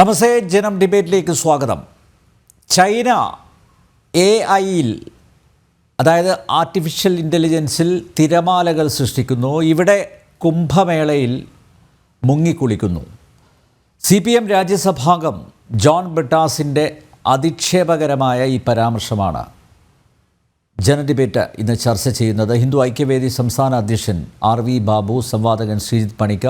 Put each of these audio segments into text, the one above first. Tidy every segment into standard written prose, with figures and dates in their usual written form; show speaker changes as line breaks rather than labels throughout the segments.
നമസ്തേ, ജനം ഡിബേറ്റിലേക്ക് സ്വാഗതം. ചൈന AI-യിൽ, അതായത് ആർട്ടിഫിഷ്യൽ ഇൻ്റലിജൻസിൽ തിരമാലകൾ സൃഷ്ടിക്കുന്നു. ഇവിടെ കുംഭമേളയിൽ മുങ്ങിക്കുളിക്കുന്നു. CPM രാജ്യസഭാംഗം ജോൺ ബ്രിട്ടാസിൻ്റെ അധിക്ഷേപകരമായ ഈ പരാമർശമാണ് ജന ഡിബേറ്റ് ഇന്ന് ചർച്ച ചെയ്യുന്നത്. ഹിന്ദു ഐക്യവേദി സംസ്ഥാന അധ്യക്ഷൻ RV ബാബു, സംവാദകൻ ശ്രീജിത്ത് പണിക്ക,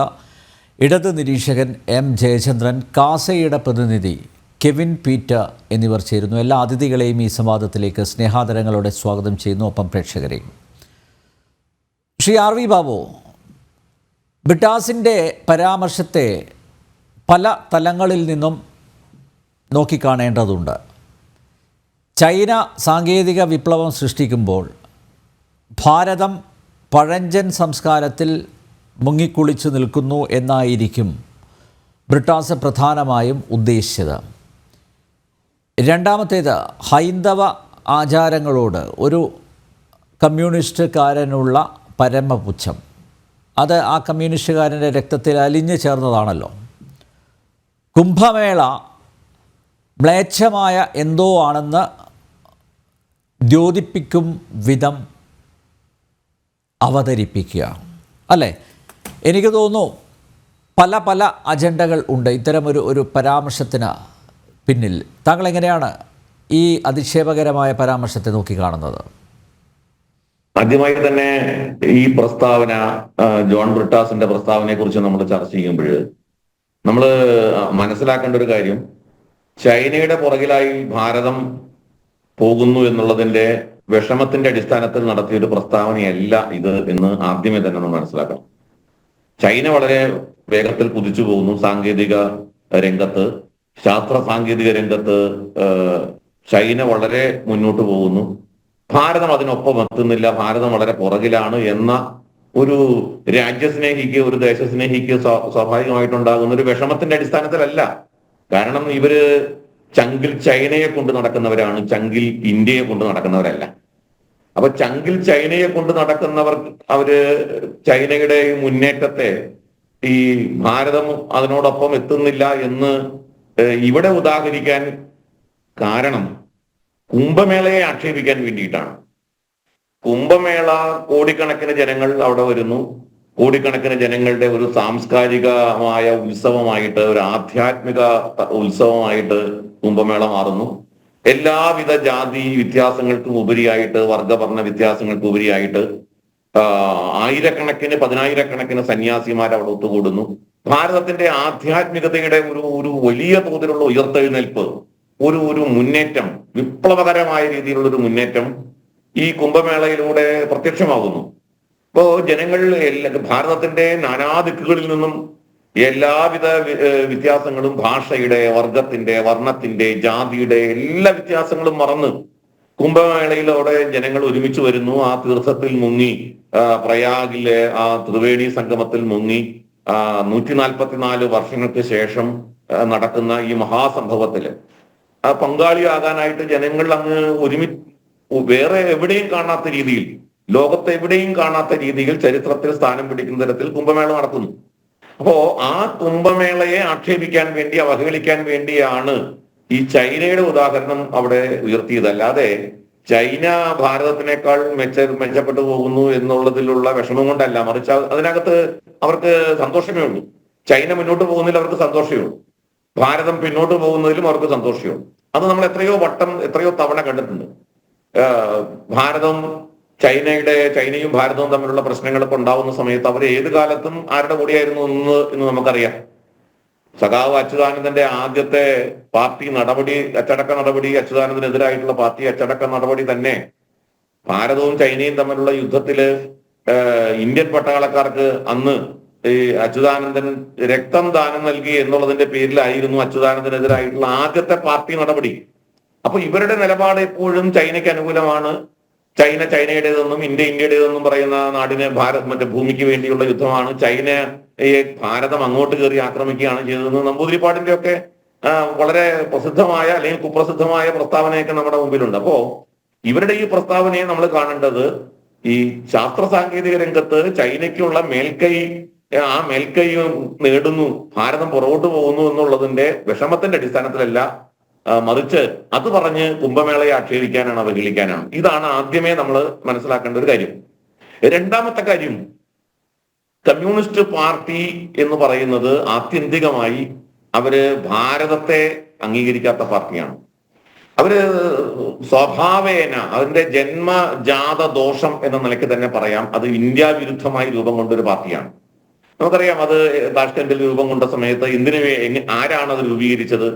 ഇടത് നിരീക്ഷകൻ M ജയചന്ദ്രൻ, കാസയുടെ പ്രതിനിധി കെവിൻ പീറ്റർ എന്നിവർ ചേരുന്നു. എല്ലാ അതിഥികളെയും ഈ സംവാദത്തിലേക്ക് സ്നേഹാദരങ്ങളോടെ സ്വാഗതം ചെയ്യുന്നു, ഒപ്പം പ്രേക്ഷകരെയും. ശ്രീ RV ബാബു, ബ്രിട്ടാസിൻ്റെ പരാമർശത്തെ പല തലങ്ങളിൽ നിന്നും നോക്കിക്കാണേണ്ടതുണ്ട്. ചൈന സാങ്കേതിക വിപ്ലവം സൃഷ്ടിക്കുമ്പോൾ ഭാരതം പഴഞ്ചൻ സംസ്കാരത്തിൽ മുങ്ങിക്കുളിച്ചു നിൽക്കുന്നു എന്നായിരിക്കും ബ്രിട്ടാസ് പ്രധാനമായും ഉദ്ദേശിച്ചത്. രണ്ടാമത്തേത്, ഹൈന്ദവ ആചാരങ്ങളോട് ഒരു കമ്മ്യൂണിസ്റ്റുകാരനുള്ള പരമപുച്ഛം. അത് ആ കമ്മ്യൂണിസ്റ്റുകാരൻ്റെ രക്തത്തിൽ അലിഞ്ഞു ചേർന്നതാണല്ലോ. കുംഭമേള മ്ലേച്ഛമായ എന്തോ ആണെന്ന് ദ്യോതിപ്പിക്കും വിധം അവതരിപ്പിക്കുക, അല്ലേ? എനിക്ക് തോന്നുന്നു പല പല അജണ്ടകൾ ഉണ്ട് ഇത്തരം ഒരു പരാമർശത്തിന് പിന്നിൽ. താങ്കൾ എങ്ങനെയാണ് ഈ അധിക്ഷേപകരമായ പരാമർശത്തെ നോക്കിക്കാണുന്നത്?
ആദ്യമായി തന്നെ ഈ പ്രസ്താവന, ജോൺ ബ്രിട്ടാസിന്റെ പ്രസ്താവനയെ കുറിച്ച് നമ്മൾ ചർച്ച ചെയ്യുമ്പോൾ നമ്മൾ മനസ്സിലാക്കേണ്ട ഒരു കാര്യം, ചൈനയുടെ പുറകിലായി ഭാരതം പോകുന്നു എന്നുള്ളതിന്റെ വിഷമത്തിന്റെ അടിസ്ഥാനത്തിൽ നടത്തിയൊരു പ്രസ്താവനയല്ല ഇത് എന്ന് ആദ്യമേ തന്നെ നമ്മൾ മനസ്സിലാക്കണം. ചൈന വളരെ വേഗത്തിൽ കുതിച്ചു പോകുന്നു സാങ്കേതിക രംഗത്ത്, ശാസ്ത്ര സാങ്കേതിക രംഗത്ത് ചൈന വളരെ മുന്നോട്ട് പോകുന്നു. ഭാരതം അതിനൊപ്പം എത്തുന്നില്ല, ഭാരതം വളരെ പുറകിലാണ് എന്ന ഒരു രാജ്യസ്നേഹിക്ക്, ഒരു ദേശസ്നേഹിക്ക് സ്വാഭാവികമായിട്ടുണ്ടാകുന്ന ഒരു വിഷമത്തിന്റെ അടിസ്ഥാനത്തിലല്ല. കാരണം ഇവര് ചങ്കിൽ ചൈനയെ കൊണ്ട് നടക്കുന്നവരാണ്, ചങ്കിൽ ഇന്ത്യയെ കൊണ്ട് നടക്കുന്നവരല്ല. അപ്പൊ ചങ്കിൽ ചൈനയെ കൊണ്ട് നടക്കുന്നവർ, അവര് ചൈനയുടെ ഈ മുന്നേറ്റത്തെ ഈ ഭാരതം അതിനോടൊപ്പം എത്തുന്നില്ല എന്ന് ഇവിടെ ഉദാഹരിക്കാൻ കാരണം കുംഭമേളയെ ആക്ഷേപിക്കാൻ വേണ്ടിയിട്ടാണ്. കുംഭമേള കോടിക്കണക്കിന് ജനങ്ങൾ അവിടെ വരുന്നു. കോടിക്കണക്കിന് ജനങ്ങളുടെ ഒരു സാംസ്കാരികമായ ഉത്സവമായിട്ട്, ഒരു ആധ്യാത്മിക ഉത്സവമായിട്ട് കുംഭമേള മാറുന്നു. എല്ലാവിധ ജാതി വ്യത്യാസങ്ങൾക്കും ഉപരിയായിട്ട്, വർഗവർണ്ണ വ്യത്യാസങ്ങൾക്കും ഉപരിയായിട്ട് ആയിരക്കണക്കിന്, പതിനായിരക്കണക്കിന് സന്യാസിമാർ അവിടെ ഒത്തുകൂടുന്നു. ഭാരതത്തിന്റെ ആധ്യാത്മികതയുടെ ഒരു വലിയ തോതിലുള്ള ഉയർത്തെഴുന്നേൽപ്പ്, ഒരു മുന്നേറ്റം, വിപ്ലവകരമായ രീതിയിലുള്ള ഒരു മുന്നേറ്റം ഈ കുംഭമേളയിലൂടെ പ്രത്യക്ഷമാകുന്നു. ഇപ്പോ ജനങ്ങൾ ഭാരതത്തിന്റെ നാനാദിക്കുകളിൽ നിന്നും എല്ലാവിധ വ്യത്യാസങ്ങളും, ഭാഷയുടെ, വർഗത്തിന്റെ, വർണ്ണത്തിന്റെ, ജാതിയുടെ എല്ലാ വ്യത്യാസങ്ങളും മറന്ന് കുംഭമേളയിലൂടെ ജനങ്ങൾ ഒരുമിച്ച് വരുന്നു. ആ തീർത്ഥത്തിൽ മുങ്ങി, പ്രയാഗിലെ ആ ത്രിവേണി സംഗമത്തിൽ മുങ്ങി 144 വർഷങ്ങൾക്ക് ശേഷം നടക്കുന്ന ഈ മഹാസംഭവത്തില് പങ്കാളിയാകാനായിട്ട് ജനങ്ങൾ അങ്ങ് വേറെ എവിടെയും കാണാത്ത രീതിയിൽ, ലോകത്ത് എവിടെയും കാണാത്ത രീതിയിൽ ചരിത്രത്തിൽ സ്ഥാനം പിടിക്കുന്ന തരത്തിൽ കുംഭമേള നടക്കുന്നു. അപ്പോ ആ കുംഭമേളയെ ആക്ഷേപിക്കാൻ വേണ്ടി, അവഹേളിക്കാൻ വേണ്ടിയാണ് ഈ ചൈനയുടെ ഉദാഹരണം അവിടെ ഉയർത്തിയത്. അല്ലാതെ ചൈന ഭാരതത്തിനേക്കാൾ മെച്ചപ്പെട്ടു പോകുന്നു എന്നുള്ളതിലുള്ള വിഷമം കൊണ്ടല്ല, മറിച്ച് അതിനകത്ത് അവർക്ക് സന്തോഷമേ ഉള്ളൂ. ചൈന മുന്നോട്ട് പോകുന്നതിൽ അവർക്ക് സന്തോഷമേ ഉള്ളൂ, ഭാരതം പിന്നോട്ട് പോകുന്നതിലും അവർക്ക് സന്തോഷമേ ഉള്ളൂ. അത് നമ്മൾ എത്രയോ തവണ കണ്ടിട്ടുണ്ട്. ചൈനയും ഭാരതവും തമ്മിലുള്ള പ്രശ്നങ്ങളൊക്കെ ഉണ്ടാവുന്ന സമയത്ത് അവർ ഏത് കാലത്തും ആരുടെ കൂടിയായിരുന്നു എന്ന് നമുക്കറിയാം. സഖാവ് അച്യുതാനന്ദന്റെ ആദ്യത്തെ പാർട്ടി നടപടി, അച്ചടക്ക നടപടി, അച്യുതാനന്ദനെതിരായിട്ടുള്ള പാർട്ടി അച്ചടക്ക നടപടി തന്നെ ഭാരതവും ചൈനയും തമ്മിലുള്ള യുദ്ധത്തില് ഇന്ത്യൻ പട്ടാളക്കാർക്ക് അന്ന് ഈ അച്യുതാനന്ദൻ രക്തം ദാനം നൽകി എന്നുള്ളതിന്റെ പേരിലായിരുന്നു അച്യുതാനന്ദനെതിരായിട്ടുള്ള ആദ്യത്തെ പാർട്ടി നടപടി. അപ്പൊ ഇവരുടെ നിലപാട് എപ്പോഴും ചൈനയ്ക്ക് അനുകൂലമാണ്. ചൈനയുടേതെന്നും ഇന്ത്യയുടേതെന്നും പറയുന്ന നാടിനെ മറ്റേ ഭൂമിക്ക് വേണ്ടിയുള്ള യുദ്ധമാണ്. ഭാരതം അങ്ങോട്ട് കയറി ആക്രമിക്കുകയാണ് ചെയ്തതെന്ന് നമ്പൂതിരിപ്പാടിന്റെ ഒക്കെ വളരെ പ്രസിദ്ധമായ അല്ലെങ്കിൽ കുപ്രസിദ്ധമായ പ്രസ്താവനയൊക്കെ നമ്മുടെ മുമ്പിലുണ്ട്. അപ്പോ ഇവരുടെ ഈ പ്രസ്താവനയെ നമ്മൾ കാണേണ്ടത് ഈ ശാസ്ത്ര സാങ്കേതിക രംഗത്ത് ചൈനയ്ക്കുള്ള മേൽക്കൈ ആ മേൽക്കൈ നേടുന്നു, ഭാരതം പുറകോട്ട് പോകുന്നു എന്നുള്ളതിന്റെ വിഷമത്തിന്റെ അടിസ്ഥാനത്തിലല്ല, മറിച്ച് അത് പറഞ്ഞ് കുംഭമേളയെ ആക്ഷേപിക്കാനാണ്, അവഹേളിക്കാനാണ്. ഇതാണ് ആദ്യമേ നമ്മൾ മനസ്സിലാക്കേണ്ട ഒരു കാര്യം. രണ്ടാമത്തെ കാര്യം, കമ്മ്യൂണിസ്റ്റ് പാർട്ടി എന്ന് പറയുന്നത് ആത്യന്തികമായി അവര് ഭാരതത്തെ അംഗീകരിക്കാത്ത പാർട്ടിയാണ്. അവര് സ്വഭാവേന അതിന്റെ ജന്മജാത ദോഷം എന്ന നിലയ്ക്ക് തന്നെ പറയാം, അത് ഇന്ത്യ വിരുദ്ധമായി രൂപം കൊണ്ടൊരു പാർട്ടിയാണ്. നമുക്കറിയാം, അത് താഷ്കെൻഡിൽ രൂപം കൊണ്ട സമയത്ത് ആരാണ് അത് രൂപീകരിച്ചത്,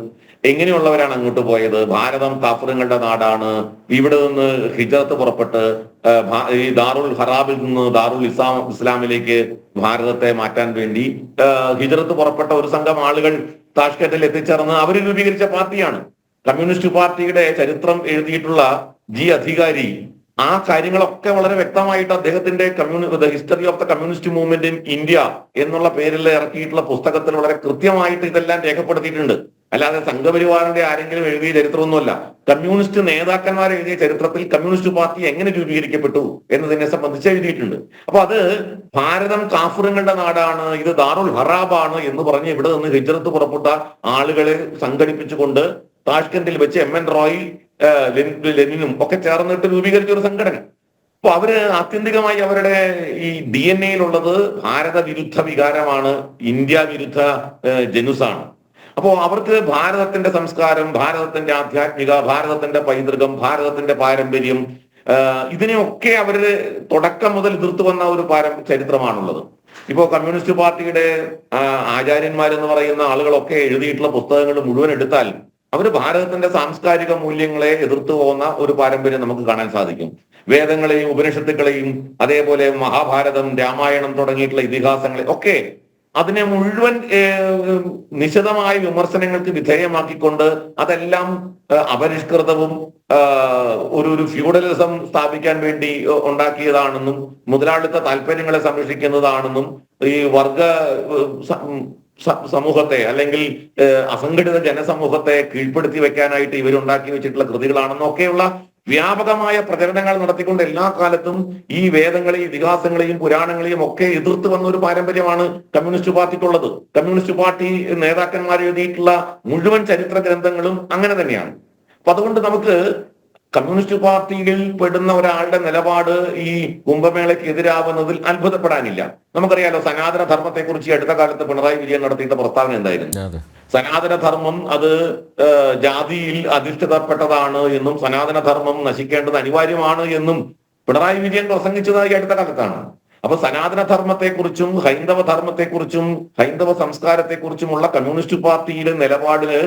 എങ്ങനെയുള്ളവരാണ് അങ്ങോട്ട് പോയത്? ഭാരതം കാഫറുകളുടെ നാടാണ്, ഇവിടെ നിന്ന് ഹിജറത്ത് പുറപ്പെട്ട് ഈ ദാറുൽ ഹറാബിൽ നിന്ന് ദാറുൽ ഇസ്ലാമിലേക്ക് ഭാരതത്തെ മാറ്റാൻ വേണ്ടി ഹിജറത്ത് പുറപ്പെട്ട ഒരു സംഘം ആളുകൾ താഷ്കെൻഡിൽ എത്തിച്ചേർന്ന് അവർ രൂപീകരിച്ച പാർട്ടിയാണ്. കമ്മ്യൂണിസ്റ്റ് പാർട്ടിയുടെ ചരിത്രം എഴുതിയിട്ടുള്ള ജി അധികാരി ആ കാര്യങ്ങളൊക്കെ വളരെ വ്യക്തമായിട്ട് അദ്ദേഹത്തിന്റെ history of the communist movement in India എന്നുള്ള പേരിൽ ഇറക്കിയിട്ടുള്ള പുസ്തകത്തിൽ വളരെ കൃത്യമായിട്ട് ഇതെല്ലാം രേഖപ്പെടുത്തിയിട്ടുണ്ട്. അല്ലാതെ സംഘപരിവാറിന്റെ ആരെങ്കിലും എഴുതിയ ചരിത്രമൊന്നുമല്ല. കമ്മ്യൂണിസ്റ്റ് നേതാക്കന്മാർ എഴുതിയ ചരിത്രത്തിൽ കമ്മ്യൂണിസ്റ്റ് പാർട്ടി എങ്ങനെ രൂപീകരിക്കപ്പെട്ടു എന്നതിനെ സംബന്ധിച്ച് എഴുതിയിട്ടുണ്ട്. അപ്പൊ അത് ഭാരതം കാഫറുകളുടെ നാടാണ്, ഇത് ദാറുൽ ഹറാബാണ് എന്ന് പറഞ്ഞ് ഇവിടെ നിന്ന് ഹിജ്റത്ത് പുറപ്പെട്ട ആളുകളെ സംഘടിപ്പിച്ചുകൊണ്ട് താഷ്കെൻഡിൽ വെച്ച് MN റോയ്, ലെനിനും ഒക്കെ ചേർന്നിട്ട് രൂപീകരിച്ച ഒരു സംഘടന. അപ്പൊ അവര് ആത്യന്തികമായി അവരുടെ ഈ DNA യിലുള്ളത് ഭാരത വിരുദ്ധ വികാരമാണ്, ഇന്ത്യ വിരുദ്ധ ജനുസാണ്. അപ്പോ അവർക്ക് ഭാരതത്തിന്റെ സംസ്കാരം, ഭാരതത്തിന്റെ ആധ്യാത്മിക, ഭാരതത്തിന്റെ പൈതൃകം, ഭാരതത്തിന്റെ പാരമ്പര്യം, ഇതിനെയൊക്കെ അവര് തുടക്കം മുതൽ എതിർത്തു വന്ന ഒരു ചരിത്രമാണുള്ളത്. ഇപ്പോ കമ്മ്യൂണിസ്റ്റ് പാർട്ടിയുടെ ആചാര്യന്മാരെന്ന് പറയുന്ന ആളുകളൊക്കെ എഴുതിയിട്ടുള്ള പുസ്തകങ്ങൾ മുഴുവൻ എടുത്താൽ അവർ ഭാരതത്തിന്റെ സാംസ്കാരിക മൂല്യങ്ങളെ എതിർത്തു പോകുന്ന ഒരു പാരമ്പര്യം നമുക്ക് കാണാൻ സാധിക്കും. വേദങ്ങളെയും ഉപനിഷത്തുക്കളെയും അതേപോലെ മഹാഭാരതം, രാമായണം തുടങ്ങിയിട്ടുള്ള ഇതിഹാസങ്ങളെ ഒക്കെ അതിനെ മുഴുവൻ നിശിതമായ വിമർശനങ്ങൾക്ക് വിധേയമാക്കിക്കൊണ്ട് അതെല്ലാം അപരിഷ്കൃതവും ഒരു ഫ്യൂഡലിസം സ്ഥാപിക്കാൻ വേണ്ടി ഉണ്ടാക്കിയതാണെന്നും മുതലാളിത്ത താല്പര്യങ്ങളെ സംരക്ഷിക്കുന്നതാണെന്നും ഈ വർഗ സമൂഹത്തെ അല്ലെങ്കിൽ അസംഘടിത ജനസമൂഹത്തെ കീഴ്പ്പെടുത്തി വെക്കാനായിട്ട് ഇവരുണ്ടാക്കി വെച്ചിട്ടുള്ള കൃതികളാണെന്നൊക്കെയുള്ള വ്യാപകമായ പ്രചരണങ്ങൾ നടത്തിക്കൊണ്ട് എല്ലാ കാലത്തും ഈ വേദങ്ങളെയും ഇതിഹാസങ്ങളെയും പുരാണങ്ങളെയും ഒക്കെ എതിർത്ത് വന്ന ഒരു പാരമ്പര്യമാണ് കമ്മ്യൂണിസ്റ്റ് പാർട്ടിക്കുള്ളത്. കമ്മ്യൂണിസ്റ്റ് പാർട്ടി നേതാക്കന്മാർ എഴുതിയിട്ടുള്ള മുഴുവൻ ചരിത്ര ഗ്രന്ഥങ്ങളും അങ്ങനെ തന്നെയാണ്. അപ്പൊ അതുകൊണ്ട് നമുക്ക് കമ്മ്യൂണിസ്റ്റ് പാർട്ടിയിൽ പെടുന്ന ഒരാളുടെ നിലപാട് ഈ കുംഭമേളയ്ക്ക് എതിരാവുന്നതിൽ അത്ഭുതപ്പെടാനില്ല. നമുക്കറിയാലോ, സനാതന ധർമ്മത്തെക്കുറിച്ച് അടുത്ത കാലത്ത് പിണറായി വിജയൻ നടത്തിയിട്ട് പ്രസ്താവന എന്തായിരുന്നു? സനാതനധർമ്മം അത് ജാതിയിൽ അധിഷ്ഠിതപ്പെട്ടതാണ് എന്നും സനാതന ധർമ്മം നശിക്കേണ്ടത് അനിവാര്യമാണ് എന്നും പിണറായി വിജയൻ പ്രസംഗിച്ചതായി അടുത്ത കാലത്താണ്. അപ്പൊ സനാതനധർമ്മത്തെക്കുറിച്ചും ഹൈന്ദവ ധർമ്മത്തെക്കുറിച്ചും ഹൈന്ദവ സംസ്കാരത്തെക്കുറിച്ചുമുള്ള കമ്മ്യൂണിസ്റ്റ് പാർട്ടിയുടെ നിലപാടില്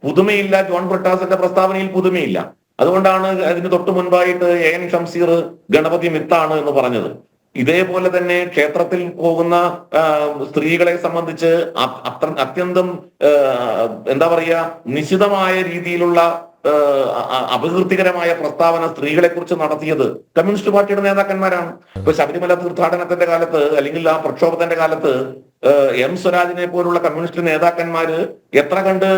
പുതുമയില്ല. ജോൺ ബ്രിട്ടാസിന്റെ പ്രസ്താവനയിൽ പുതുമയില്ല. അതുകൊണ്ടാണ് അതിന് തൊട്ടു മുൻപായിട്ട് AN ഷംസീർ ഗണപതി മിത്താണ് എന്ന് പറഞ്ഞത്. ഇതേപോലെ തന്നെ ക്ഷേത്രത്തിൽ പോകുന്ന സ്ത്രീകളെ സംബന്ധിച്ച് അത്യന്തം എന്താ പറയുക, നിശിതമായ രീതിയിലുള്ള അപകീർത്തികരമായ പ്രസ്താവന സ്ത്രീകളെ കുറിച്ച് നടത്തിയത് കമ്മ്യൂണിസ്റ്റ് പാർട്ടിയുടെ നേതാക്കന്മാരാണ്. ഇപ്പൊ ശബരിമല തീർത്ഥാടനത്തിന്റെ കാലത്ത് അല്ലെങ്കിൽ ആ പ്രക്ഷോഭത്തിന്റെ കാലത്ത് M സ്വരാജിനെ പോലുള്ള കമ്മ്യൂണിസ്റ്റ് നേതാക്കന്മാര് എത്ര കണ്ട്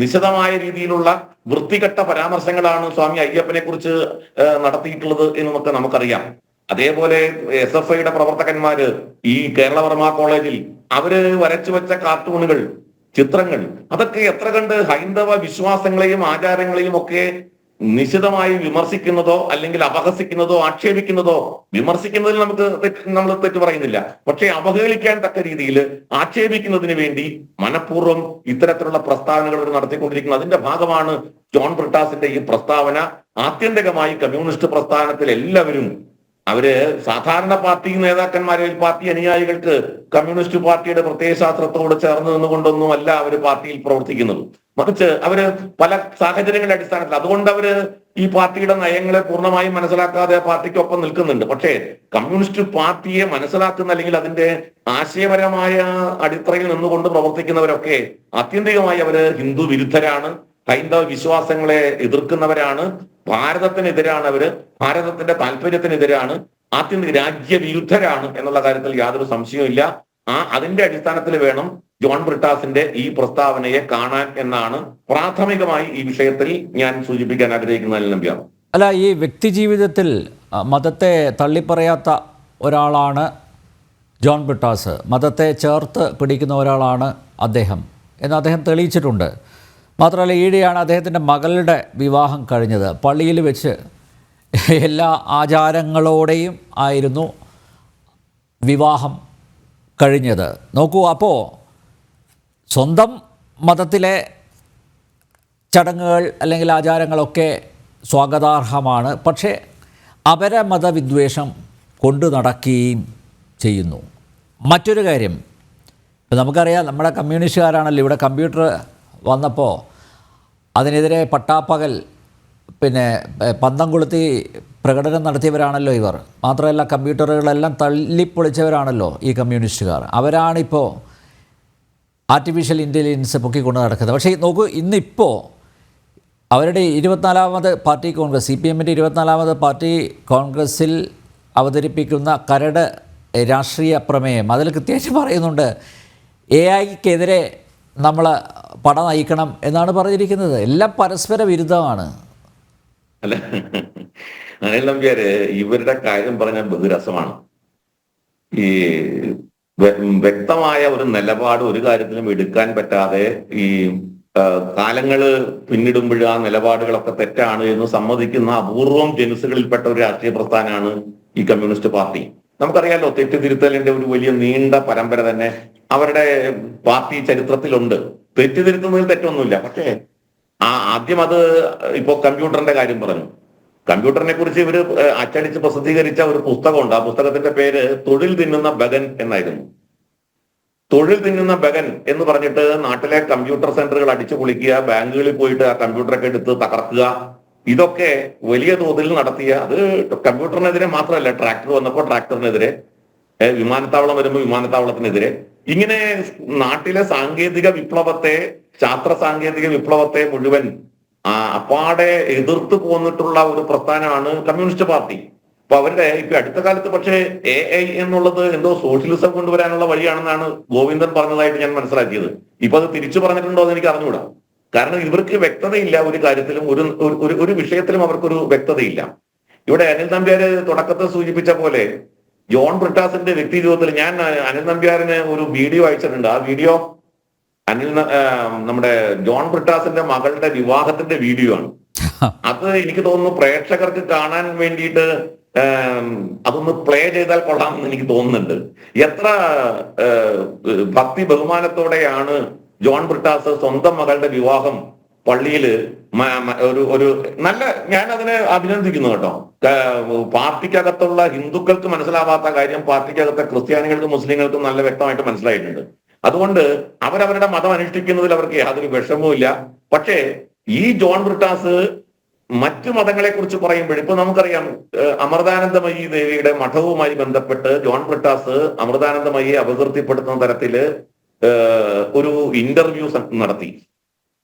നിശിതമായ രീതിയിലുള്ള വൃത്തികെട്ട പരാമർശങ്ങളാണ് സ്വാമി അയ്യപ്പനെ കുറിച്ച് നടത്തിയിട്ടുള്ളത് എന്നൊക്കെ നമുക്കറിയാം. അതേപോലെ SFIയുടെ പ്രവർത്തകന്മാര് ഈ കേരളവർമ്മ കോളേജിൽ അവര് വരച്ചു വെച്ച കാർട്ടൂണുകൾ, ചിത്രങ്ങൾ, അതൊക്കെ എത്ര കണ്ട് ഹൈന്ദവ വിശ്വാസങ്ങളെയും ആചാരങ്ങളെയും ഒക്കെ നിശിതമായി വിമർശിക്കുന്നതോ അല്ലെങ്കിൽ അപഹസിക്കുന്നതോ ആക്ഷേപിക്കുന്നതോ, വിമർശിക്കുന്നതിൽ നമ്മൾ തെറ്റ് പറയുന്നില്ല, പക്ഷെ അപഹേളിക്കാൻ തക്ക രീതിയിൽ ആക്ഷേപിക്കുന്നതിന് വേണ്ടി മനഃപൂർവ്വം ഇത്തരത്തിലുള്ള പ്രസ്താവനകൾ നടത്തിക്കൊണ്ടിരിക്കുന്നത്. അതിന്റെ ഭാഗമാണ് ജോൺ ബ്രിട്ടാസിന്റെ ഈ പ്രസ്താവന. ആത്യന്തികമായി കമ്മ്യൂണിസ്റ്റ് പ്രസ്ഥാനത്തിൽ എല്ലാവരും അവര് സാധാരണ പാർട്ടി നേതാക്കന്മാരെ, പാർട്ടി അനുയായികൾക്ക് കമ്മ്യൂണിസ്റ്റ് പാർട്ടിയുടെ പ്രത്യയശാസ്ത്രത്തോട് ചേർന്ന് നിന്നുകൊണ്ടൊന്നും അല്ല അവര് പാർട്ടിയിൽ പ്രവർത്തിക്കുന്നത്. മറിച്ച് അവര് പല സാഹചര്യങ്ങളുടെ അടിസ്ഥാനത്തിൽ, അതുകൊണ്ട് അവര് ഈ പാർട്ടിയുടെ നയങ്ങളെ പൂർണ്ണമായും മനസ്സിലാക്കാതെ പാർട്ടിക്കൊപ്പം നിൽക്കുന്നുണ്ട്. പക്ഷേ കമ്മ്യൂണിസ്റ്റ് പാർട്ടിയെ മനസ്സിലാക്കുന്ന അല്ലെങ്കിൽ അതിന്റെ ആശയപരമായ അടിത്തറയിൽ നിന്നുകൊണ്ട് പ്രവർത്തിക്കുന്നവരൊക്കെ ആത്യന്തികമായി അവര് ഹിന്ദു വിരുദ്ധരാണ്, ഹൈന്ദവ വിശ്വാസങ്ങളെ എതിർക്കുന്നവരാണ്, ഭാരതത്തിനെതിരാണ്, അവര് ഭാരതത്തിന്റെ താല്പര്യത്തിനെതിരാണ്, ആത്യന്തിക രാജ്യവിരുദ്ധരാണ് എന്നുള്ള കാര്യത്തിൽ യാതൊരു സംശയവും ഇല്ല. അതിന്റെ അടിസ്ഥാനത്തിൽ വേണം ജോൺ ബ്രിട്ടാസിന്റെ ഈ പ്രസ്താവനയെ കാണാൻ എന്നാണ് പ്രാഥമികമായി ഈ വിഷയത്തിൽ ഞാൻ സൂചിപ്പിക്കാൻ ആഗ്രഹിക്കുന്നതിൽ നമ്പ്യാണ്.
അല്ല, ഈ വ്യക്തി ജീവിതത്തിൽ മതത്തെ തള്ളിപ്പറയാത്ത ഒരാളാണ് ജോൺ ബ്രിട്ടാസ് മതത്തെ ചേർത്ത് പിടിക്കുന്ന ഒരാളാണ് അദ്ദേഹം എന്ന് അദ്ദേഹം തെളിയിച്ചിട്ടുണ്ട്. മാത്രമല്ല, ഈയിടെയാണ് അദ്ദേഹത്തിൻ്റെ മകളുടെ വിവാഹം കഴിഞ്ഞത്. പള്ളിയിൽ വെച്ച് എല്ലാ ആചാരങ്ങളോടെയും ആയിരുന്നു വിവാഹം കഴിഞ്ഞത്. നോക്കൂ, അപ്പോൾ സ്വന്തം മതത്തിലെ ചടങ്ങുകൾ അല്ലെങ്കിൽ ആചാരങ്ങളൊക്കെ സ്വാഗതാർഹമാണ്. പക്ഷേ അപരമതവിദ്വേഷം കൊണ്ടു നടക്കുകയും ചെയ്യുന്നു. മറ്റൊരു കാര്യം, ഇപ്പം നമുക്കറിയാം, നമ്മുടെ കമ്മ്യൂണിസ്റ്റുകാരാണല്ലോ ഇവിടെ കമ്പ്യൂട്ടർ വന്നപ്പോൾ അതിനെതിരെ പട്ടാപ്പകൽ പന്തം കൊളുത്തി പ്രകടനം നടത്തിയവരാണല്ലോ ഇവർ. മാത്രമല്ല, കമ്പ്യൂട്ടറുകളെല്ലാം തള്ളിപ്പൊളിച്ചവരാണല്ലോ ഈ കമ്മ്യൂണിസ്റ്റുകാർ. അവരാണിപ്പോൾ ആർട്ടിഫിഷ്യൽ ഇൻ്റലിജൻസ് പൊക്കിക്കൊണ്ട് നടക്കുന്നത്. പക്ഷേ നോക്കൂ, ഇന്നിപ്പോൾ അവരുടെ 24ാമത് പാർട്ടി കോൺഗ്രസ്, CPM-ൻ്റെ 24ാമത് പാർട്ടി കോൺഗ്രസ്സിൽ അവതരിപ്പിക്കുന്ന കരട് രാഷ്ട്രീയ പ്രമേയം, അതിൽ കൃത്യമായിട്ട് പറയുന്നുണ്ട് AI-ക്കെതിരെ നമ്മൾ പട നയിക്കണം എന്നാണ് പറഞ്ഞിരിക്കുന്നത്. എല്ലാം പരസ്പര വിരുദ്ധമാണ്.
അല്ല, അനിൽ നമ്പ്യാര് ഇവരുടെ കാര്യം പറഞ്ഞാൽ ബഹുരസമാണ്. ഈ വ്യക്തമായ ഒരു നിലപാട് ഒരു കാര്യത്തിലും എടുക്കാൻ പറ്റാതെ ഈ കാലങ്ങള് പിന്നിടുമ്പോൾ ആ നിലപാടുകളൊക്കെ തെറ്റാണ് എന്ന് സമ്മതിക്കുന്ന അപൂർവം ജനുസുകളിൽപ്പെട്ട ഒരു രാഷ്ട്രീയ പ്രസ്ഥാനമാണ് ഈ കമ്മ്യൂണിസ്റ്റ് പാർട്ടി. നമുക്കറിയാലോ, തെറ്റുതിരുത്തലിന്റെ ഒരു വലിയ നീണ്ട പരമ്പര തന്നെ അവരുടെ പാർട്ടി ചരിത്രത്തിലുണ്ട്. തെറ്റുതിരുത്തുന്നതിൽ തെറ്റൊന്നുമില്ല. പക്ഷേ ആദ്യം അത് ഇപ്പോ കമ്പ്യൂട്ടറിന്റെ കാര്യം പറഞ്ഞു. കമ്പ്യൂട്ടറിനെ കുറിച്ച് ഇവര് അച്ചടിച്ച് പ്രസിദ്ധീകരിച്ച ഒരു പുസ്തകമുണ്ട്. ആ പുസ്തകത്തിന്റെ പേര് തൊഴിൽ തിന്നുന്ന ബഗൻ എന്നായിരുന്നു. തൊഴിൽ തിന്നുന്ന ബഗൻ എന്ന് പറഞ്ഞിട്ട് നാട്ടിലെ കമ്പ്യൂട്ടർ സെന്ററുകൾ അടിച്ചു പൊളിക്കുക, ബാങ്കുകളിൽ പോയിട്ട് ആ കമ്പ്യൂട്ടറൊക്കെ എടുത്ത് തകർക്കുക, ഇതൊക്കെ വലിയ തോതിൽ നടത്തിയ, അത് കമ്പ്യൂട്ടറിനെതിരെ മാത്രമല്ല, ട്രാക്ടർ വന്നപ്പോൾ ട്രാക്ടറിനെതിരെ, വിമാനത്താവളം വരുമ്പോൾ വിമാനത്താവളത്തിനെതിരെ, ഇങ്ങനെ നാട്ടിലെ സാങ്കേതിക വിപ്ലവത്തെ, ശാസ്ത്ര സാങ്കേതിക വിപ്ലവത്തെ മുഴുവൻ അപ്പാടെ എതിർത്ത് പോന്നിട്ടുള്ള ഒരു പ്രസ്ഥാനമാണ് കമ്മ്യൂണിസ്റ്റ് പാർട്ടി. അപ്പൊ അവരുടെ ഇപ്പൊ അടുത്ത കാലത്ത് പക്ഷേ AI എന്നുള്ളത് എന്തോ സോഷ്യലിസം കൊണ്ടുവരാനുള്ള വഴിയാണെന്നാണ് ഗോവിന്ദൻ പറഞ്ഞതായിട്ട് ഞാൻ മനസ്സിലാക്കിയത്. ഇപ്പൊ അത് തിരിച്ചു പറഞ്ഞിട്ടുണ്ടോ എന്ന് എനിക്ക് അറിഞ്ഞുകൂടാ. കാരണം ഇവർക്ക് വ്യക്തതയില്ല ഒരു കാര്യത്തിലും, ഒരു വിഷയത്തിലും അവർക്കൊരു വ്യക്തതയില്ല. ഇവിടെ അനിൽ നമ്പ്യാര് തുടക്കത്തിൽ സൂചിപ്പിച്ച പോലെ ജോൺ ബ്രിട്ടാസിന്റെ വ്യക്തി ജീവിതത്തിൽ ഞാൻ അനിൽ നമ്പ്യാരിന് ഒരു വീഡിയോ അയച്ചിട്ടുണ്ട്. ആ വീഡിയോ നമ്മുടെ ജോൺ ബ്രിട്ടാസിന്റെ മകളുടെ വിവാഹത്തിന്റെ വീഡിയോ ആണ്. അത് എനിക്ക് തോന്നുന്നു പ്രേക്ഷകർക്ക് കാണാൻ വേണ്ടിയിട്ട് അതൊന്ന് പ്ലേ ചെയ്താൽ കൊള്ളാമെന്ന് എനിക്ക് തോന്നുന്നുണ്ട്. എത്ര ഭക്തി ബഹുമാനത്തോടെയാണ് ജോൺ ബ്രിട്ടാസ് സ്വന്തം മകളുടെ വിവാഹം പള്ളിയിൽ ഒരു നല്ല, ഞാൻ അതിനെ അഭിനന്ദിക്കുന്നു കേട്ടോ. പാർട്ടിക്കകത്തുള്ള ഹിന്ദുക്കൾക്ക് മനസ്സിലാവാത്ത കാര്യം പാർട്ടിക്കകത്തെ ക്രിസ്ത്യാനികൾക്കും മുസ്ലിങ്ങൾക്കും നല്ല വ്യക്തമായിട്ട് മനസ്സിലായിട്ടുണ്ട്. അതുകൊണ്ട് അവരവരുടെ മതം അനുഷ്ഠിക്കുന്നതിൽ അവർക്ക് യാതൊരു വിഷമവുമില്ല. പക്ഷേ ഈ ജോൺ ബ്രിട്ടാസ് മറ്റു മതങ്ങളെ കുറിച്ച് പറയുമ്പോൾ, ഇപ്പൊ നമുക്കറിയാം, അമൃതാനന്ദമയി ദേവിയുടെ മഠവുമായി ബന്ധപ്പെട്ട് ജോൺ ബ്രിട്ടാസ് അമൃതാനന്ദമയിയെ അപകീർത്തിപ്പെടുത്തുന്ന തരത്തില് ഒരു ഇന്റർവ്യൂ നടത്തി.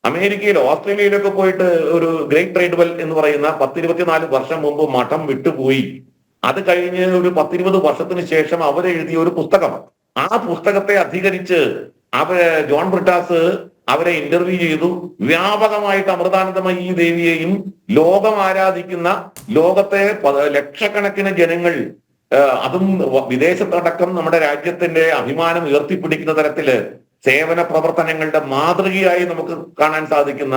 അമേരിക്കയിൽ, ഓസ്ട്രേലിയയിലൊക്കെ പോയിട്ട് ഒരു ഗ്രേറ്റ് ട്രേഡ് വെൽ എന്ന് പറയുന്ന 10-24 വർഷം മുമ്പ് മഠം വിട്ടുപോയി. അത് കഴിഞ്ഞ് ഒരു 10-20 വർഷത്തിന് ശേഷം അവരെഴുതിയ ഒരു പുസ്തകം, ആ പുസ്തകത്തെ അധികരിച്ച് ജോൺ ബ്രിട്ടാസ് അവരെ ഇന്റർവ്യൂ ചെയ്തു. വ്യാപകമായിട്ട് അമൃതാനന്ദമയി ദേവിയെയും ലോകം ആരാധിക്കുന്ന, ലോകത്തെ ലക്ഷക്കണക്കിന് ജനങ്ങൾ, അതും വിദേശത്തടക്കം നമ്മുടെ രാജ്യത്തിന്റെ അഭിമാനം ഉയർത്തിപ്പിടിക്കുന്ന തരത്തില് സേവന പ്രവർത്തനങ്ങളുടെ മാതൃകയായി നമുക്ക് കാണാൻ സാധിക്കുന്ന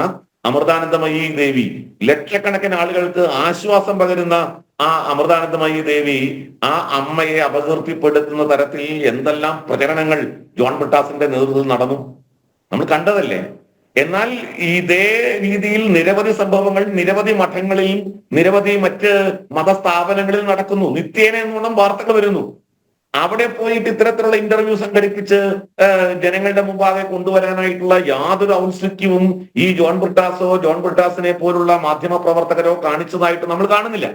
അമൃതാനന്ദമയി ദേവി, ലക്ഷക്കണക്കിന് ആളുകൾക്ക് ആശ്വാസം പകരുന്ന ആ അമൃതാനന്ദമയി ദേവി, ആ അമ്മയെ അപകീർത്തിപ്പെടുത്തുന്ന തരത്തിൽ എന്തെല്ലാം പ്രചരണങ്ങൾ ജോൺ ബ്രിട്ടാസിന്റെ നേതൃത്വത്തിൽ നടന്നു, നമ്മൾ കണ്ടതല്ലേ. എന്നാൽ ഇതേ രീതിയിൽ നിരവധി സംഭവങ്ങൾ നിരവധി മഠങ്ങളിൽ, നിരവധി മറ്റ് മതസ്ഥാപനങ്ങളിൽ നടക്കുന്നു. നിത്യേന എന്നോണം വാർത്തകൾ വരുന്നു. അവിടെ പോയിട്ട് ഇത്തരത്തിലുള്ള ഇന്റർവ്യൂ സംഘടിപ്പിച്ച് ജനങ്ങളുടെ മുമ്പാകെ കൊണ്ടുവരാനായിട്ടുള്ള യാതൊരു ഔത്സുക്യവും ഈ ജോൺ ബ്രിട്ടാസോ ജോൺ ബ്രിട്ടാസിനെ പോലുള്ള മാധ്യമ പ്രവർത്തകരോ കാണിച്ചതായിട്ട് നമ്മൾ കാണുന്നില്ല.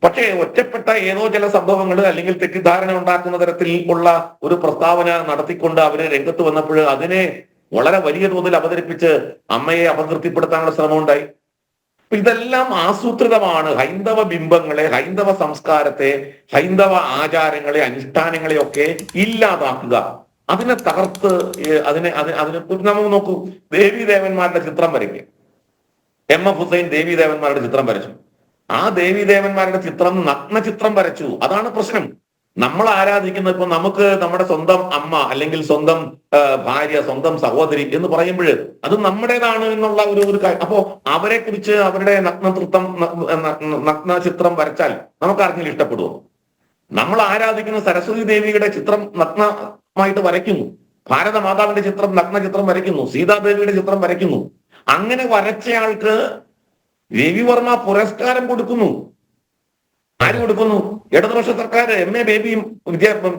പക്ഷേ ഒറ്റപ്പെട്ട ഏതോ ചില സംഭവങ്ങൾ അല്ലെങ്കിൽ തെറ്റിദ്ധാരണ ഉണ്ടാക്കുന്ന തരത്തിൽ ഉള്ള ഒരു പ്രസ്താവന നടത്തിക്കൊണ്ട് അവര് രംഗത്ത് വന്നപ്പോൾ അതിനെ വളരെ വലിയ തോതിൽ അവതരിപ്പിച്ച് അമ്മയെ അപകീർത്തിപ്പെടുത്താനുള്ള ശ്രമം ഉണ്ടായി. ഇതെല്ലാം ആസൂത്രിതമാണ്. ഹൈന്ദവ ബിംബങ്ങളെ, ഹൈന്ദവ സംസ്കാരത്തെ, ഹൈന്ദവ ആചാരങ്ങളെ, അനുഷ്ഠാനങ്ങളെ ഒക്കെ ഇല്ലാതാക്കുക, അതിനെ തകർത്ത് അതിനെ നമുക്ക് നോക്കൂ. ദേവീദേവന്മാരുടെ ചിത്രം വരയ്ക്കുക. MF ഹുസൈൻ ദേവീദേവന്മാരുടെ ചിത്രം വരച്ചു. ആ ദേവീദേവന്മാരുടെ ചിത്രം നഗ്ന ചിത്രം വരച്ചു. അതാണ് പ്രശ്നം. നമ്മൾ ആരാധിക്കുന്ന ഇപ്പൊ നമുക്ക് നമ്മുടെ സ്വന്തം അമ്മ അല്ലെങ്കിൽ സ്വന്തം ഭാര്യ, സ്വന്തം സഹോദരി എന്ന് പറയുമ്പോൾ അത് നമ്മുടേതാണ് എന്നുള്ള ഒരു അപ്പോ അവരെ കുറിച്ച് അവരുടെ നഗ്ന ചിത്രം വരച്ചാൽ നമുക്ക് ആർക്കെങ്കിലും ഇഷ്ടപ്പെടുമോ? നമ്മൾ ആരാധിക്കുന്ന സരസ്വതി ദേവിയുടെ ചിത്രം നഗ്നമായിട്ട് വരയ്ക്കുന്നു, ഭാരതമാതാവിന്റെ ചിത്രം നഗ്ന ചിത്രം വരയ്ക്കുന്നു, സീതാദേവിയുടെ ചിത്രം വരയ്ക്കുന്നു. അങ്ങനെ വരച്ചയാൾക്ക് രവിവർമ്മ പുരസ്കാരം കൊടുക്കുന്നു. ആര് കൊടുക്കുന്നു? ഇടതുപക്ഷ സർക്കാർ. MA ബേബിയും